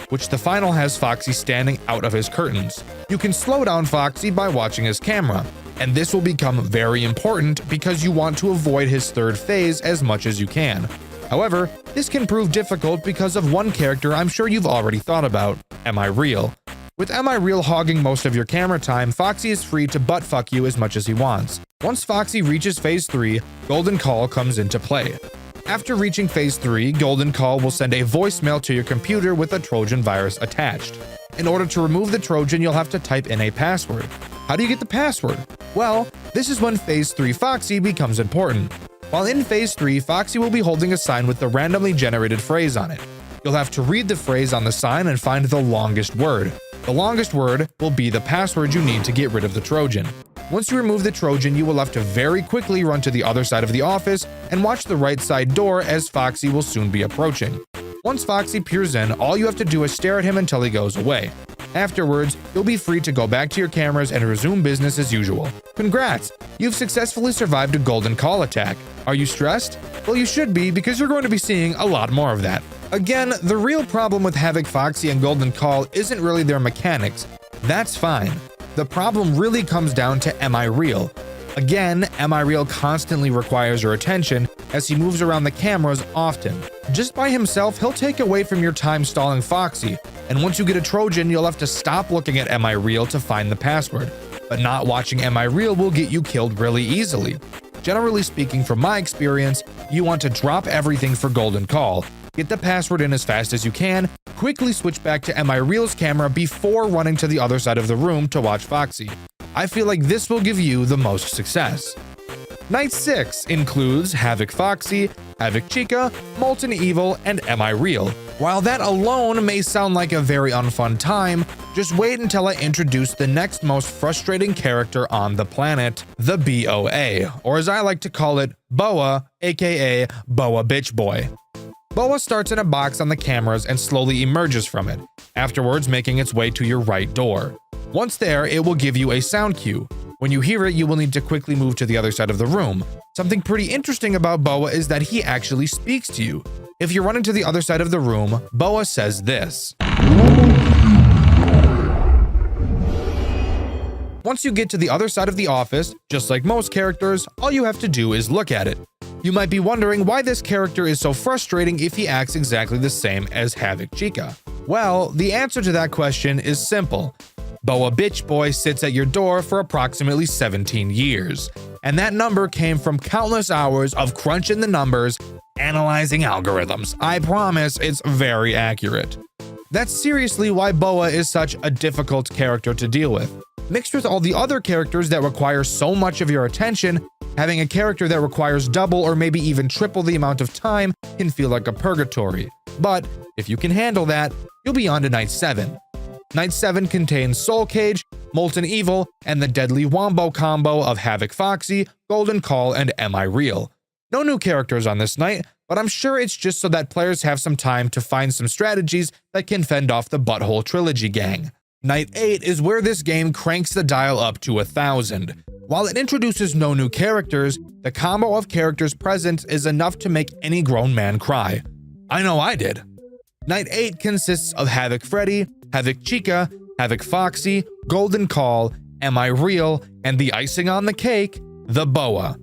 which the final has Foxy standing out of his curtains. You can slow down Foxy by watching his camera, and this will become very important because you want to avoid his 3rd phase as much as you can. However, this can prove difficult because of one character I'm sure you've already thought about, Am I Real? With Am I Real hogging most of your camera time, Foxy is free to buttfuck you as much as he wants. Once Foxy reaches phase 3, Golden Call comes into play. After reaching phase 3, Golden Call will send a voicemail to your computer with a Trojan virus attached. In order to remove the Trojan, you'll have to type in a password. How do you get the password? Well, this is when phase 3 Foxy becomes important. While in phase 3, Foxy will be holding a sign with the randomly generated phrase on it. You'll have to read the phrase on the sign and find the longest word. The longest word will be the password you need to get rid of the Trojan. Once you remove the Trojan, you will have to very quickly run to the other side of the office and watch the right side door as Foxy will soon be approaching. Once Foxy peers in, all you have to do is stare at him until he goes away. Afterwards, you'll be free to go back to your cameras and resume business as usual. Congrats! You've successfully survived a Golden Call attack. Are you stressed? Well, you should be because you're going to be seeing a lot more of that. Again, the real problem with Havoc Foxy and Golden Call isn't really their mechanics. That's fine. The problem really comes down to Am I Real? Again, Am I Real constantly requires your attention as he moves around the cameras often. Just by himself, he'll take away from your time stalling Foxy, and once you get a Trojan, you'll have to stop looking at Am I Real to find the password. But not watching Am I Real will get you killed really easily. Generally speaking, from my experience, you want to drop everything for Golden Call, get the password in as fast as you can, quickly switch back to Am I Real's camera before running to the other side of the room to watch Foxy. I feel like this will give you the most success. Night 6 includes Havoc Foxy, Havoc Chica, Molten Evil, and Am I Real. While that alone may sound like a very unfun time, just wait until I introduce the next most frustrating character on the planet, the BOA, or as I like to call it, Boa, aka Boa Bitch Boy. Boa starts in a box on the cameras and slowly emerges from it, afterwards making its way to your right door. Once there, it will give you a sound cue. When you hear it, you will need to quickly move to the other side of the room. Something pretty interesting about Boa is that he actually speaks to you. If you're running to the other side of the room, Boa says this. Once you get to the other side of the office, just like most characters, all you have to do is look at it. You might be wondering why this character is so frustrating if he acts exactly the same as Havoc Chica. Well, the answer to that question is simple. Boa Bitch Boy sits at your door for approximately 17 years, and that number came from countless hours of crunching the numbers, analyzing algorithms. I promise it's very accurate. That's seriously why Boa is such a difficult character to deal with. Mixed with all the other characters that require so much of your attention, having a character that requires double or maybe even triple the amount of time can feel like a purgatory. But if you can handle that, you'll be on to Night 7. Night 7 contains Soul Cage, Molten Evil, and the deadly Wombo combo of Havoc Foxy, Golden Call, and Am I Real. No new characters on this night, but I'm sure it's just so that players have some time to find some strategies that can fend off the Butthole Trilogy gang. Night 8 is where this game cranks the dial up to 1,000. While it introduces no new characters, the combo of characters present is enough to make any grown man cry. I know I did. Night 8 consists of Havoc Freddy, Havoc Chica, Havoc Foxy, Golden Call, Am I Real, and the icing on the cake, the Boa.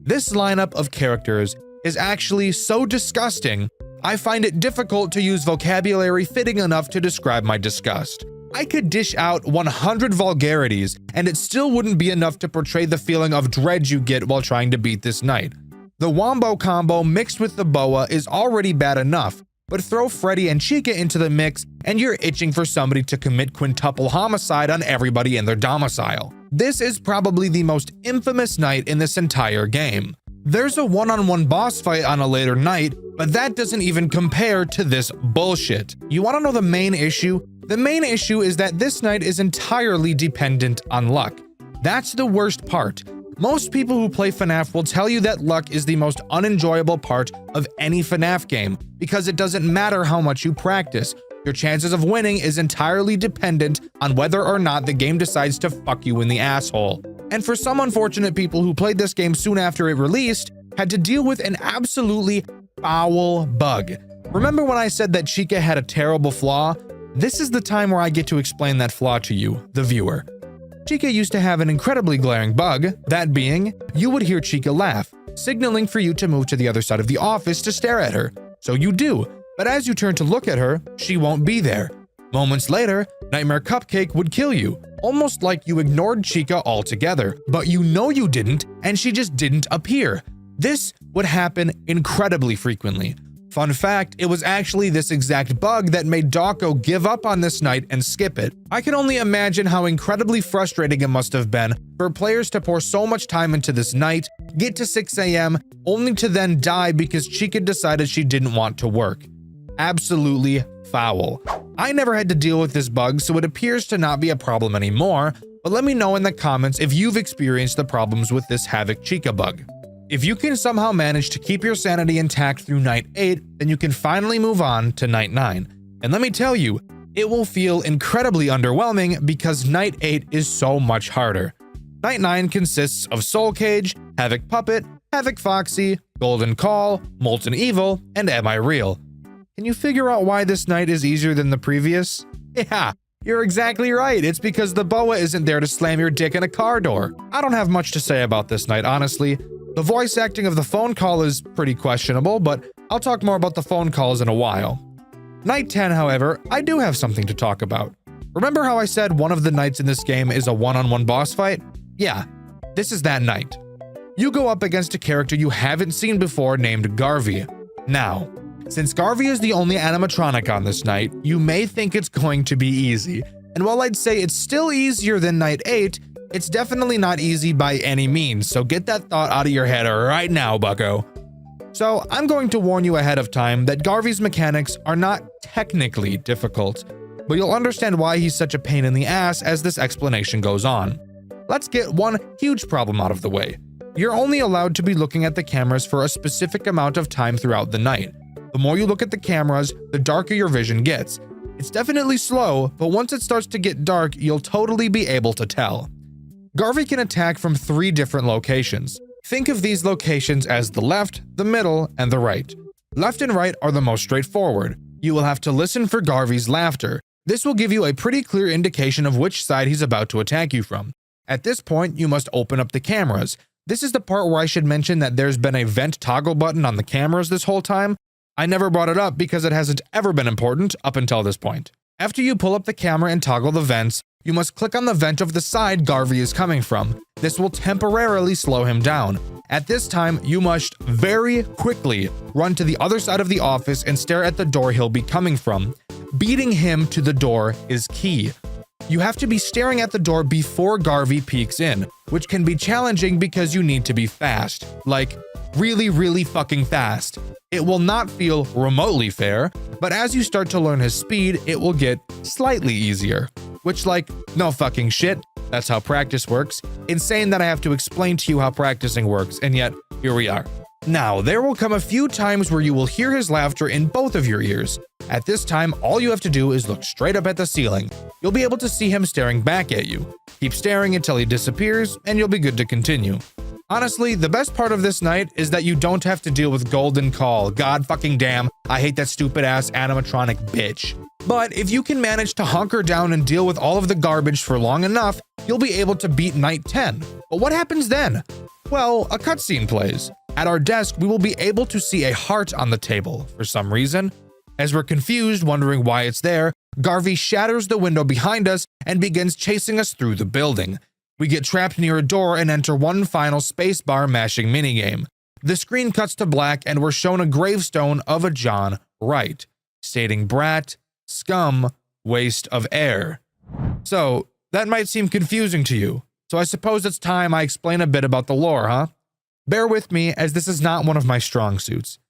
This lineup of characters is actually so disgusting, I find it difficult to use vocabulary fitting enough to describe my disgust. I could dish out 100 vulgarities, and it still wouldn't be enough to portray the feeling of dread you get while trying to beat this night. The Wombo combo mixed with the Boa is already bad enough, but throw Freddy and Chica into the mix and you're itching for somebody to commit quintuple homicide on everybody in their domicile. This is probably the most infamous night in this entire game. There's a one-on-one boss fight on a later night, but that doesn't even compare to this bullshit. You want to know the main issue? The main issue is that this night is entirely dependent on luck. That's the worst part. Most people who play FNAF will tell you that luck is the most unenjoyable part of any FNAF game because it doesn't matter how much you practice. Your chances of winning is entirely dependent on whether or not the game decides to fuck you in the asshole. and for some unfortunate people who played this game soon after it released, had to deal with an absolutely foul bug. Remember when I said that Chica had a terrible flaw? This is the time where I get to explain that flaw to you, the viewer. Chica used to have an incredibly glaring bug, that being, you would hear Chica laugh, signaling for you to move to the other side of the office to stare at her. So you do, but as you turn to look at her, she won't be there. Moments later, Nightmare Cupcake would kill you, almost like you ignored Chica altogether, but you know you didn't, and she just didn't appear. This would happen incredibly frequently. Fun fact, it was actually this exact bug that made Dawko give up on this night and skip it. I can only imagine how incredibly frustrating it must have been for players to pour so much time into this night, get to 6 AM, only to then die because Chica decided she didn't want to work. Absolutely foul. I never had to deal with this bug, so it appears to not be a problem anymore, but let me know in the comments if you've experienced the problems with this Havoc Chica bug. If you can somehow manage to keep your sanity intact through night 8, then you can finally move on to night 9. And let me tell you, it will feel incredibly underwhelming because night 8 is so much harder. Night 9 consists of Soul Cage, Havoc Puppet, Havoc Foxy, Golden Call, Molten Evil, and Am I Real? Can you figure out why this night is easier than the previous? Yeah, you're exactly right. It's because the boa isn't there to slam your dick in a car door. I don't have much to say about this night, honestly. The voice acting of the phone call is pretty questionable, but I'll talk more about the phone calls in a while. Night 10, however, I do have something to talk about. Remember how I said one of the nights in this game is a one-on-one boss fight? Yeah, this is that night. You go up against a character you haven't seen before named Garvey. Now, since Garvey is the only animatronic on this night, you may think it's going to be easy. And while I'd say it's still easier than night 8, it's definitely not easy by any means, so get that thought out of your head right now, bucko. So I'm going to warn you ahead of time that Garvey's mechanics are not technically difficult, but you'll understand why he's such a pain in the ass as this explanation goes on. Let's get one huge problem out of the way. You're only allowed to be looking at the cameras for a specific amount of time throughout the night. The more you look at the cameras, the darker your vision gets. It's definitely slow, but once it starts to get dark, you'll totally be able to tell. Garvey can attack from 3 different locations. Think of these locations as the left, the middle, and the right. Left and right are the most straightforward. You will have to listen for Garvey's laughter. This will give you a pretty clear indication of which side he's about to attack you from. At this point, you must open up the cameras. This is the part where I should mention that there's been a vent toggle button on the cameras this whole time. I never brought it up because it hasn't ever been important up until this point. After you pull up the camera and toggle the vents, you must click on the vent of the side Garvey is coming from. This will temporarily slow him down. At this time, you must very quickly run to the other side of the office and stare at the door he'll be coming from. Beating him to the door is key. You have to be staring at the door before Garvey peeks in, which can be challenging because you need to be fast. Like, really fucking fast. It will not feel remotely fair, but as you start to learn his speed, it will get slightly easier. Which, like, no fucking shit, that's how practice works. Insane that I have to explain to you how practicing works, and yet, here we are. Now, there will come a few times where you will hear his laughter in both of your ears. At this time, all you have to do is look straight up at the ceiling. You'll be able to see him staring back at you. Keep staring until he disappears, and you'll be good to continue. Honestly, the best part of this night is that you don't have to deal with Golden Call. God fucking damn, I hate that stupid ass animatronic bitch. But if you can manage to hunker down and deal with all of the garbage for long enough, you'll be able to beat night 10. But what happens then? Well, a cutscene plays. At our desk, we will be able to see a heart on the table for some reason. As we're confused, wondering why it's there, Garvey shatters the window behind us and begins chasing us through the building. We get trapped near a door and enter one final spacebar mashing minigame. The screen cuts to black and we're shown a gravestone of a John Wright, stating brat, scum, waste of air. So, that might seem confusing to you. So I suppose it's time I explain a bit about the lore, huh? Bear with me, as this is not one of my strong suits.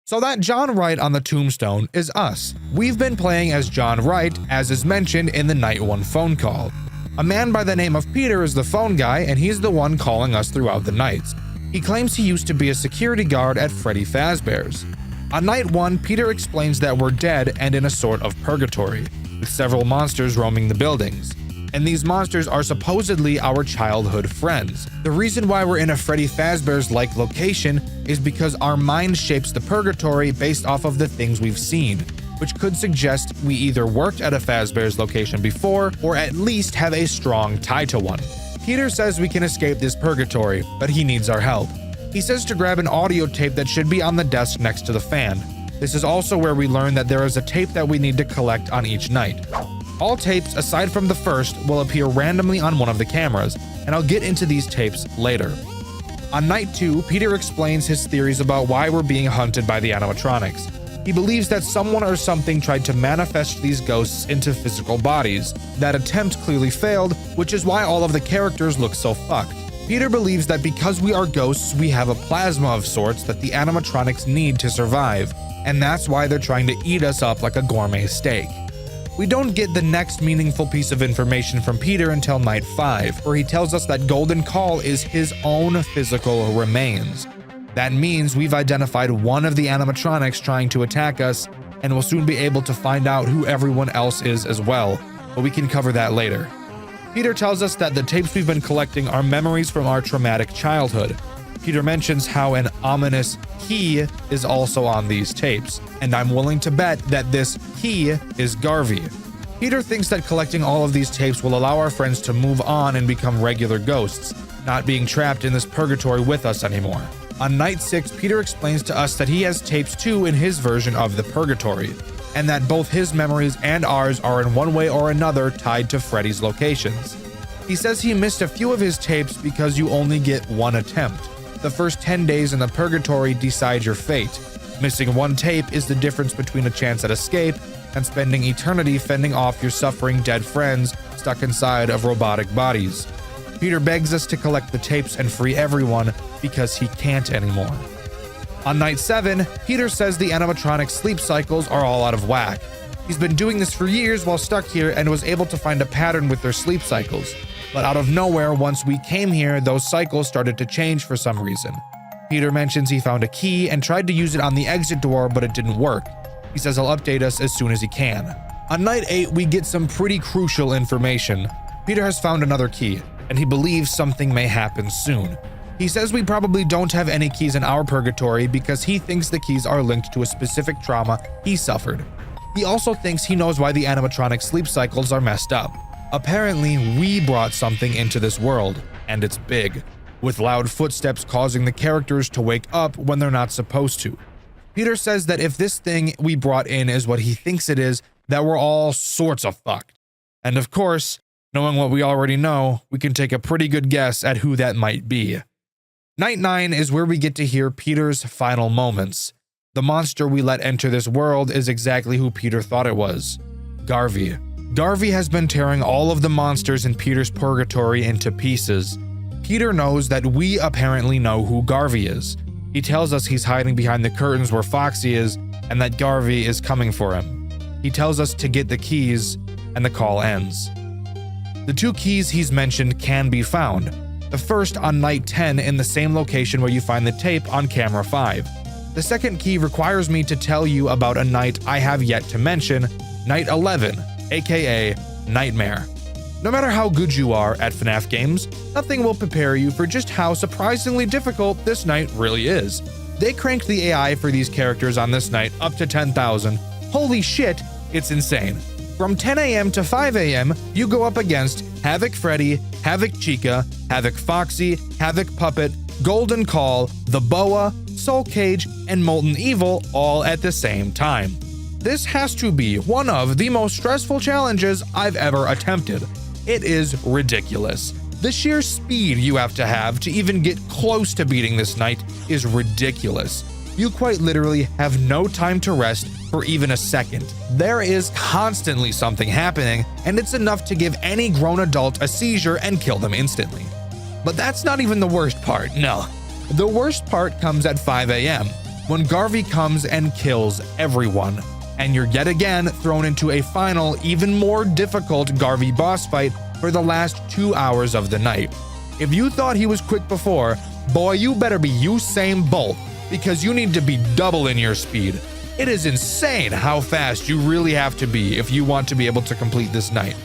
So that John Wright on the tombstone is us. We've been playing as John Wright, as is mentioned in the Night 1 phone call. A man by the name of Peter is the phone guy, and he's the one calling us throughout the nights. He claims he used to be a security guard at Freddy Fazbear's. On night 1, Peter explains that we're dead and in a sort of purgatory, with several monsters roaming the buildings. and these monsters are supposedly our childhood friends. The reason why we're in a Freddy Fazbear's-like location is because our mind shapes the purgatory based off of the things we've seen, which could suggest we either worked at a Fazbear's location before or at least have a strong tie to one. Peter says we can escape this purgatory, but he needs our help. He says to grab an audio tape that should be on the desk next to the fan. This is also where we learn that there is a tape that we need to collect on each night. All tapes, aside from the first, will appear randomly on one of the cameras, and I'll get into these tapes later. On night 2, Peter explains his theories about why we're being hunted by the animatronics. He believes that someone or something tried to manifest these ghosts into physical bodies. That attempt clearly failed, which is why all of the characters look so fucked. Peter believes that because we are ghosts, we have a plasma of sorts that the animatronics need to survive, and that's why they're trying to eat us up like a gourmet steak. We don't get the next meaningful piece of information from Peter until night 5, where he tells us that Golden Call is his own physical remains. That means we've identified one of the animatronics trying to attack us, and we'll soon be able to find out who everyone else is as well, but we can cover that later. Peter tells us that the tapes we've been collecting are memories from our traumatic childhood. Peter mentions how an ominous key is also on these tapes, and I'm willing to bet that this key is Garvey. Peter thinks that collecting all of these tapes will allow our friends to move on and become regular ghosts, not being trapped in this purgatory with us anymore. On night 6, Peter explains to us that he has tapes too in his version of the purgatory, and that both his memories and ours are in one way or another tied to Freddy's locations. He says he missed a few of his tapes because you only get one attempt. The first 10 days in the purgatory decide your fate. Missing one tape is the difference between a chance at escape and spending eternity fending off your suffering dead friends stuck inside of robotic bodies. Peter begs us to collect the tapes and free everyone because he can't anymore. On night 7, Peter says the animatronic sleep cycles are all out of whack. He's been doing this for years while stuck here and was able to find a pattern with their sleep cycles. But out of nowhere, once we came here, those cycles started to change for some reason. Peter mentions he found a key and tried to use it on the exit door, but it didn't work. He says he'll update us as soon as he can. On night 8, we get some pretty crucial information. Peter has found another key, and he believes something may happen soon. He says we probably don't have any keys in our purgatory because he thinks the keys are linked to a specific trauma he suffered. He also thinks he knows why the animatronic sleep cycles are messed up. Apparently, we brought something into this world, and it's big, with loud footsteps causing the characters to wake up when they're not supposed to. Peter says that if this thing we brought in is what he thinks it is, that we're all sorts of fucked. And of course, knowing what we already know, we can take a pretty good guess at who that might be. Night 9 is where we get to hear Peter's final moments. The monster we let enter this world is exactly who Peter thought it was. Garvey. Garvey has been tearing all of the monsters in Peter's purgatory into pieces. Peter knows that we apparently know who Garvey is. He tells us he's hiding behind the curtains where Foxy is, and that Garvey is coming for him. He tells us to get the keys, and the call ends. The 2 keys he's mentioned can be found. The first on night 10 in the same location where you find the tape on camera 5. The second key requires me to tell you about a night I have yet to mention, night 11, aka Nightmare. No matter how good you are at FNAF games, nothing will prepare you for just how surprisingly difficult this night really is. They cranked the AI for these characters on this night up to 10,000. Holy shit, it's insane. From 10 a.m. to 5 a.m., you go up against Havoc Freddy, Havoc Chica, Havoc Foxy, Havoc Puppet, Golden Call, The Boa, Soul Cage, and Molten Evil all at the same time. This has to be one of the most stressful challenges I've ever attempted. It is ridiculous. The sheer speed you have to even get close to beating this night is ridiculous. You quite literally have no time to rest for even a second. There is constantly something happening, and it's enough to give any grown adult a seizure and kill them instantly. But that's not even the worst part, no. The worst part comes at 5 a.m., when Garvey comes and kills everyone, and you're yet again thrown into a final, even more difficult Garvey boss fight for the last 2 hours of the night. If you thought he was quick before, boy, you better be Usain Bolt, because you need to be double in your speed. It is insane how fast you really have to be if you want to be able to complete this night.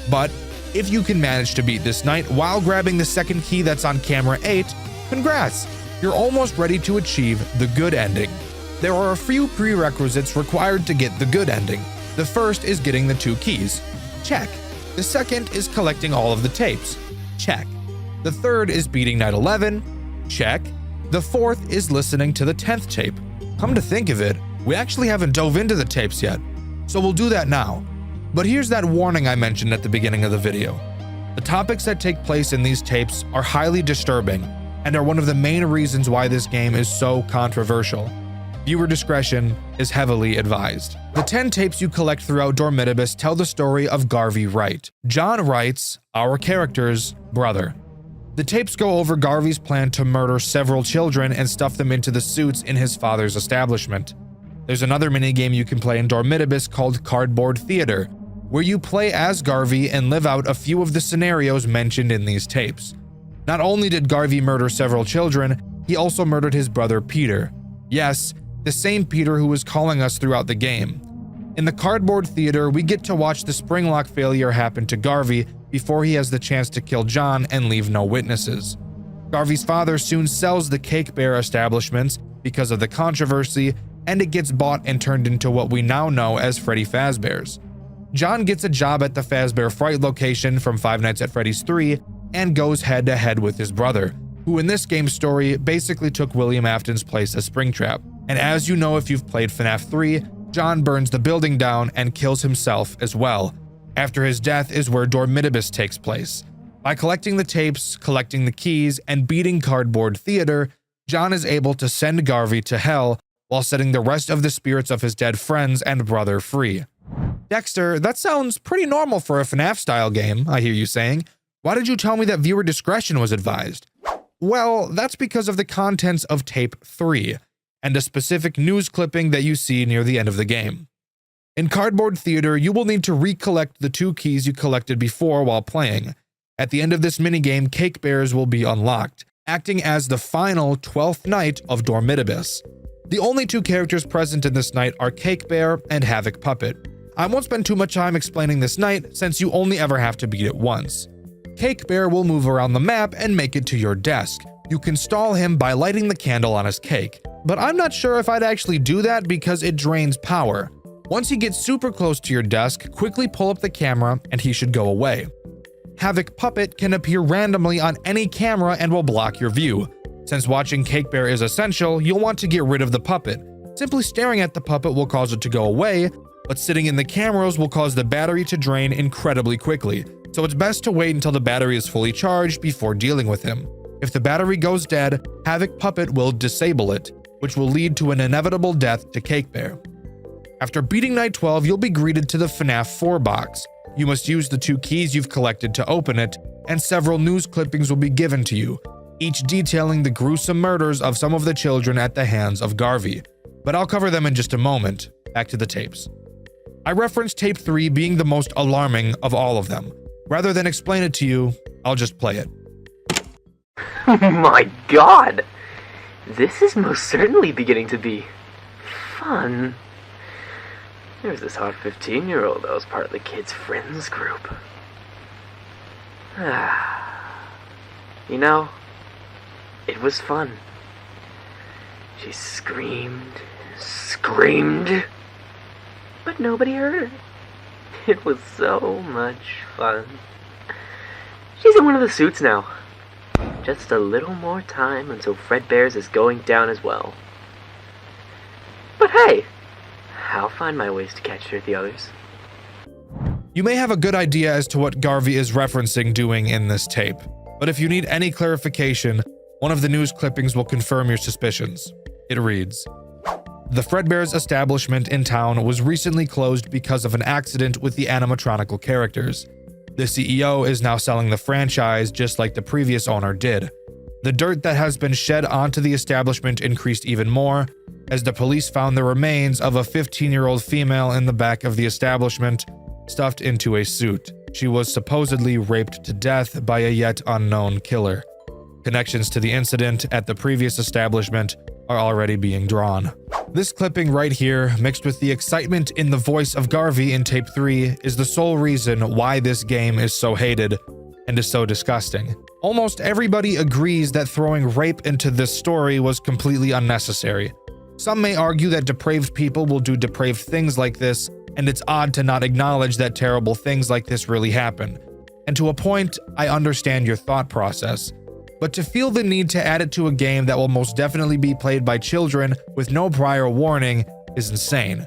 But If you can manage to beat this night while grabbing the second key that's on camera 8, congrats! You're almost ready to achieve the good ending. There are a few prerequisites required to get the good ending. The first is getting the 2 keys. Check. The second is collecting all of the tapes. Check. The third is beating night 11. Check. The fourth is listening to the 10th tape. Come to think of it, we actually haven't dove into the tapes yet, so we'll do that now. But here's that warning I mentioned at the beginning of the video. The topics that take place in these tapes are highly disturbing and are one of the main reasons why this game is so controversial. Viewer discretion is heavily advised. The 10 tapes you collect throughout Dormitibus tell the story of Garvey Wright, John Wright's, our character's, brother. The tapes go over Garvey's plan to murder several children and stuff them into the suits in his father's establishment. There's another minigame you can play in Dormitibus called Cardboard Theater, where you play as Garvey and live out a few of the scenarios mentioned in these tapes. Not only did Garvey murder several children, he also murdered his brother Peter. Yes, the same Peter who was calling us throughout the game. In the Cardboard Theater, we get to watch the spring lock failure happen to Garvey before he has the chance to kill John and leave no witnesses. Garvey's father soon sells the Cake Bear establishments because of the controversy, and it gets bought and turned into what we now know as Freddy Fazbear's. John gets a job at the Fazbear Fright location from Five Nights at Freddy's 3 and goes head-to-head with his brother, who in this game's story basically took William Afton's place as Springtrap. And as you know if you've played FNAF 3, John burns the building down and kills himself as well. After his death is where Dormitibus takes place. By collecting the tapes, collecting the keys, and beating Cardboard Theater, John is able to send Garvey to hell while setting the rest of the spirits of his dead friends and brother free. Dexter, that sounds pretty normal for a FNAF-style game, I hear you saying. Why did you tell me that viewer discretion was advised? Well, that's because of the contents of Tape 3, and a specific news clipping that you see near the end of the game. In Cardboard Theater, you will need to recollect the 2 keys you collected before while playing. At the end of this minigame, Cake Bears will be unlocked, acting as the final 12th night of Dormitibus. The only 2 characters present in this night are Cake Bear and Havoc Puppet. I won't spend too much time explaining this night since you only ever have to beat it once. Cake Bear will move around the map and make it to your desk. You can stall him by lighting the candle on his cake, but I'm not sure if I'd actually do that because it drains power. Once he gets super close to your desk, quickly pull up the camera and he should go away. Havoc Puppet can appear randomly on any camera and will block your view. Since watching Cake Bear is essential, you'll want to get rid of the puppet. Simply staring at the puppet will cause it to go away, but sitting in the cameras will cause the battery to drain incredibly quickly, so it's best to wait until the battery is fully charged before dealing with him. If the battery goes dead, Havoc Puppet will disable it, which will lead to an inevitable death to Cake Bear. After beating Night 12, you'll be greeted to the FNAF 4 box. You must use the 2 keys you've collected to open it, and several news clippings will be given to you, each detailing the gruesome murders of some of the children at the hands of Garvey. But I'll cover them in just a moment. Back to the tapes. I referenced Tape 3 being the most alarming of all of them. Rather than explain it to you, I'll just play it.
My god! This is most certainly beginning to be fun. There's this hot 15-year-old that was part of the kids' friends group. You know, it was fun. She screamed, but nobody heard her. It was so much fun. She's in one of the suits now. Just a little more time until Fredbear's is going down as well. But hey, I'll find my ways to catch her at the others.
You may have a good idea as to what Garvey is referencing doing in this tape, but if you need any clarification, one of the news clippings will confirm your suspicions. It reads, "The Fredbear's establishment in town was recently closed because of an accident with the animatronical characters. The CEO is now selling the franchise just like the previous owner did. The dirt that has been shed onto the establishment increased even more, as the police found the remains of a 15-year-old female in the back of the establishment, stuffed into a suit. She was supposedly raped to death by a yet unknown killer. Connections to the incident at the previous establishment are already being drawn." This clipping right here, mixed with the excitement in the voice of Garvey in tape 3, is the sole reason why this game is so hated and is so disgusting. Almost everybody agrees that throwing rape into this story was completely unnecessary. Some may argue that depraved people will do depraved things like this, and it's odd to not acknowledge that terrible things like this really happen. And to a point, I understand your thought process. But to feel the need to add it to a game that will most definitely be played by children with no prior warning is insane.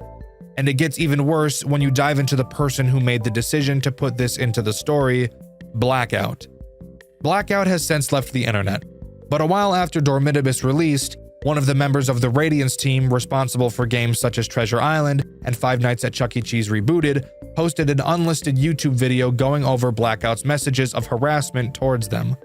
And it gets even worse when you dive into the person who made the decision to put this into the story, Blackout. Blackout has since left the internet, but a while after Dormitibus released, one of the members of the Radiance team responsible for games such as Treasure Island and Five Nights at Chuck E. Cheese Rebooted posted an unlisted YouTube video going over Blackout's messages of harassment towards them.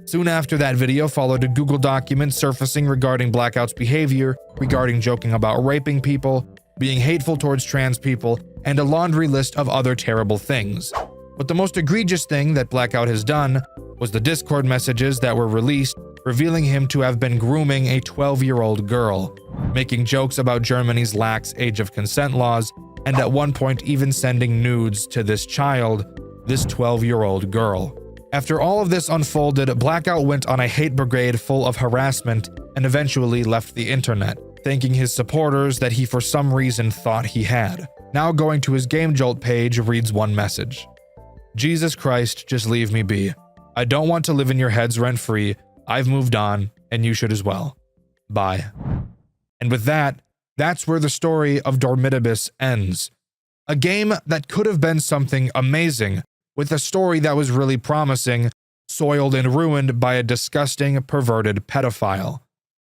Soon after that video followed a Google document surfacing regarding Blackout's behavior, regarding joking about raping people, being hateful towards trans people, and a laundry list of other terrible things. But the most egregious thing that Blackout has done was the Discord messages that were released revealing him to have been grooming a 12-year-old girl, making jokes about Germany's lax age of consent laws, and at one point even sending nudes to this child, this 12-year-old girl. After all of this unfolded, Blackout went on a hate brigade full of harassment and eventually left the internet, thanking his supporters that he for some reason thought he had. Now going to his Game Jolt page reads one message. Jesus Christ, just leave me be. I don't want to live in your heads rent-free. I've moved on, and you should as well. Bye. And with that, that's where the story of Dormitibus ends. A game that could have been something amazing, with a story that was really promising, soiled and ruined by a disgusting, perverted pedophile.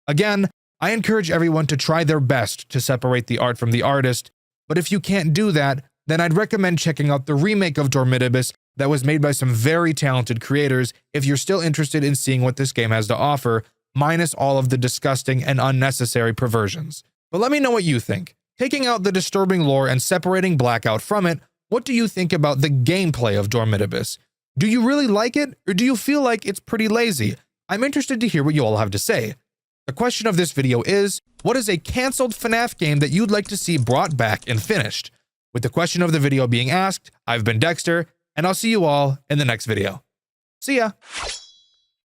Again, I encourage everyone to try their best to separate the art from the artist, but if you can't do that, then I'd recommend checking out the remake of Dormitibus that was made by some very talented creators if you're still interested in seeing what this game has to offer, minus all of the disgusting and unnecessary perversions. But let me know what you think. Taking out the disturbing lore and separating Blackout from it, what do you think about the gameplay of Dormitibus? Do you really like it, or do you feel like it's pretty lazy? I'm interested to hear what you all have to say. The question of this video is, what is a canceled FNAF game that you'd like to see brought back and finished? With the question of the video being asked, I've been Dxtr, and I'll see you all in the next video. See ya!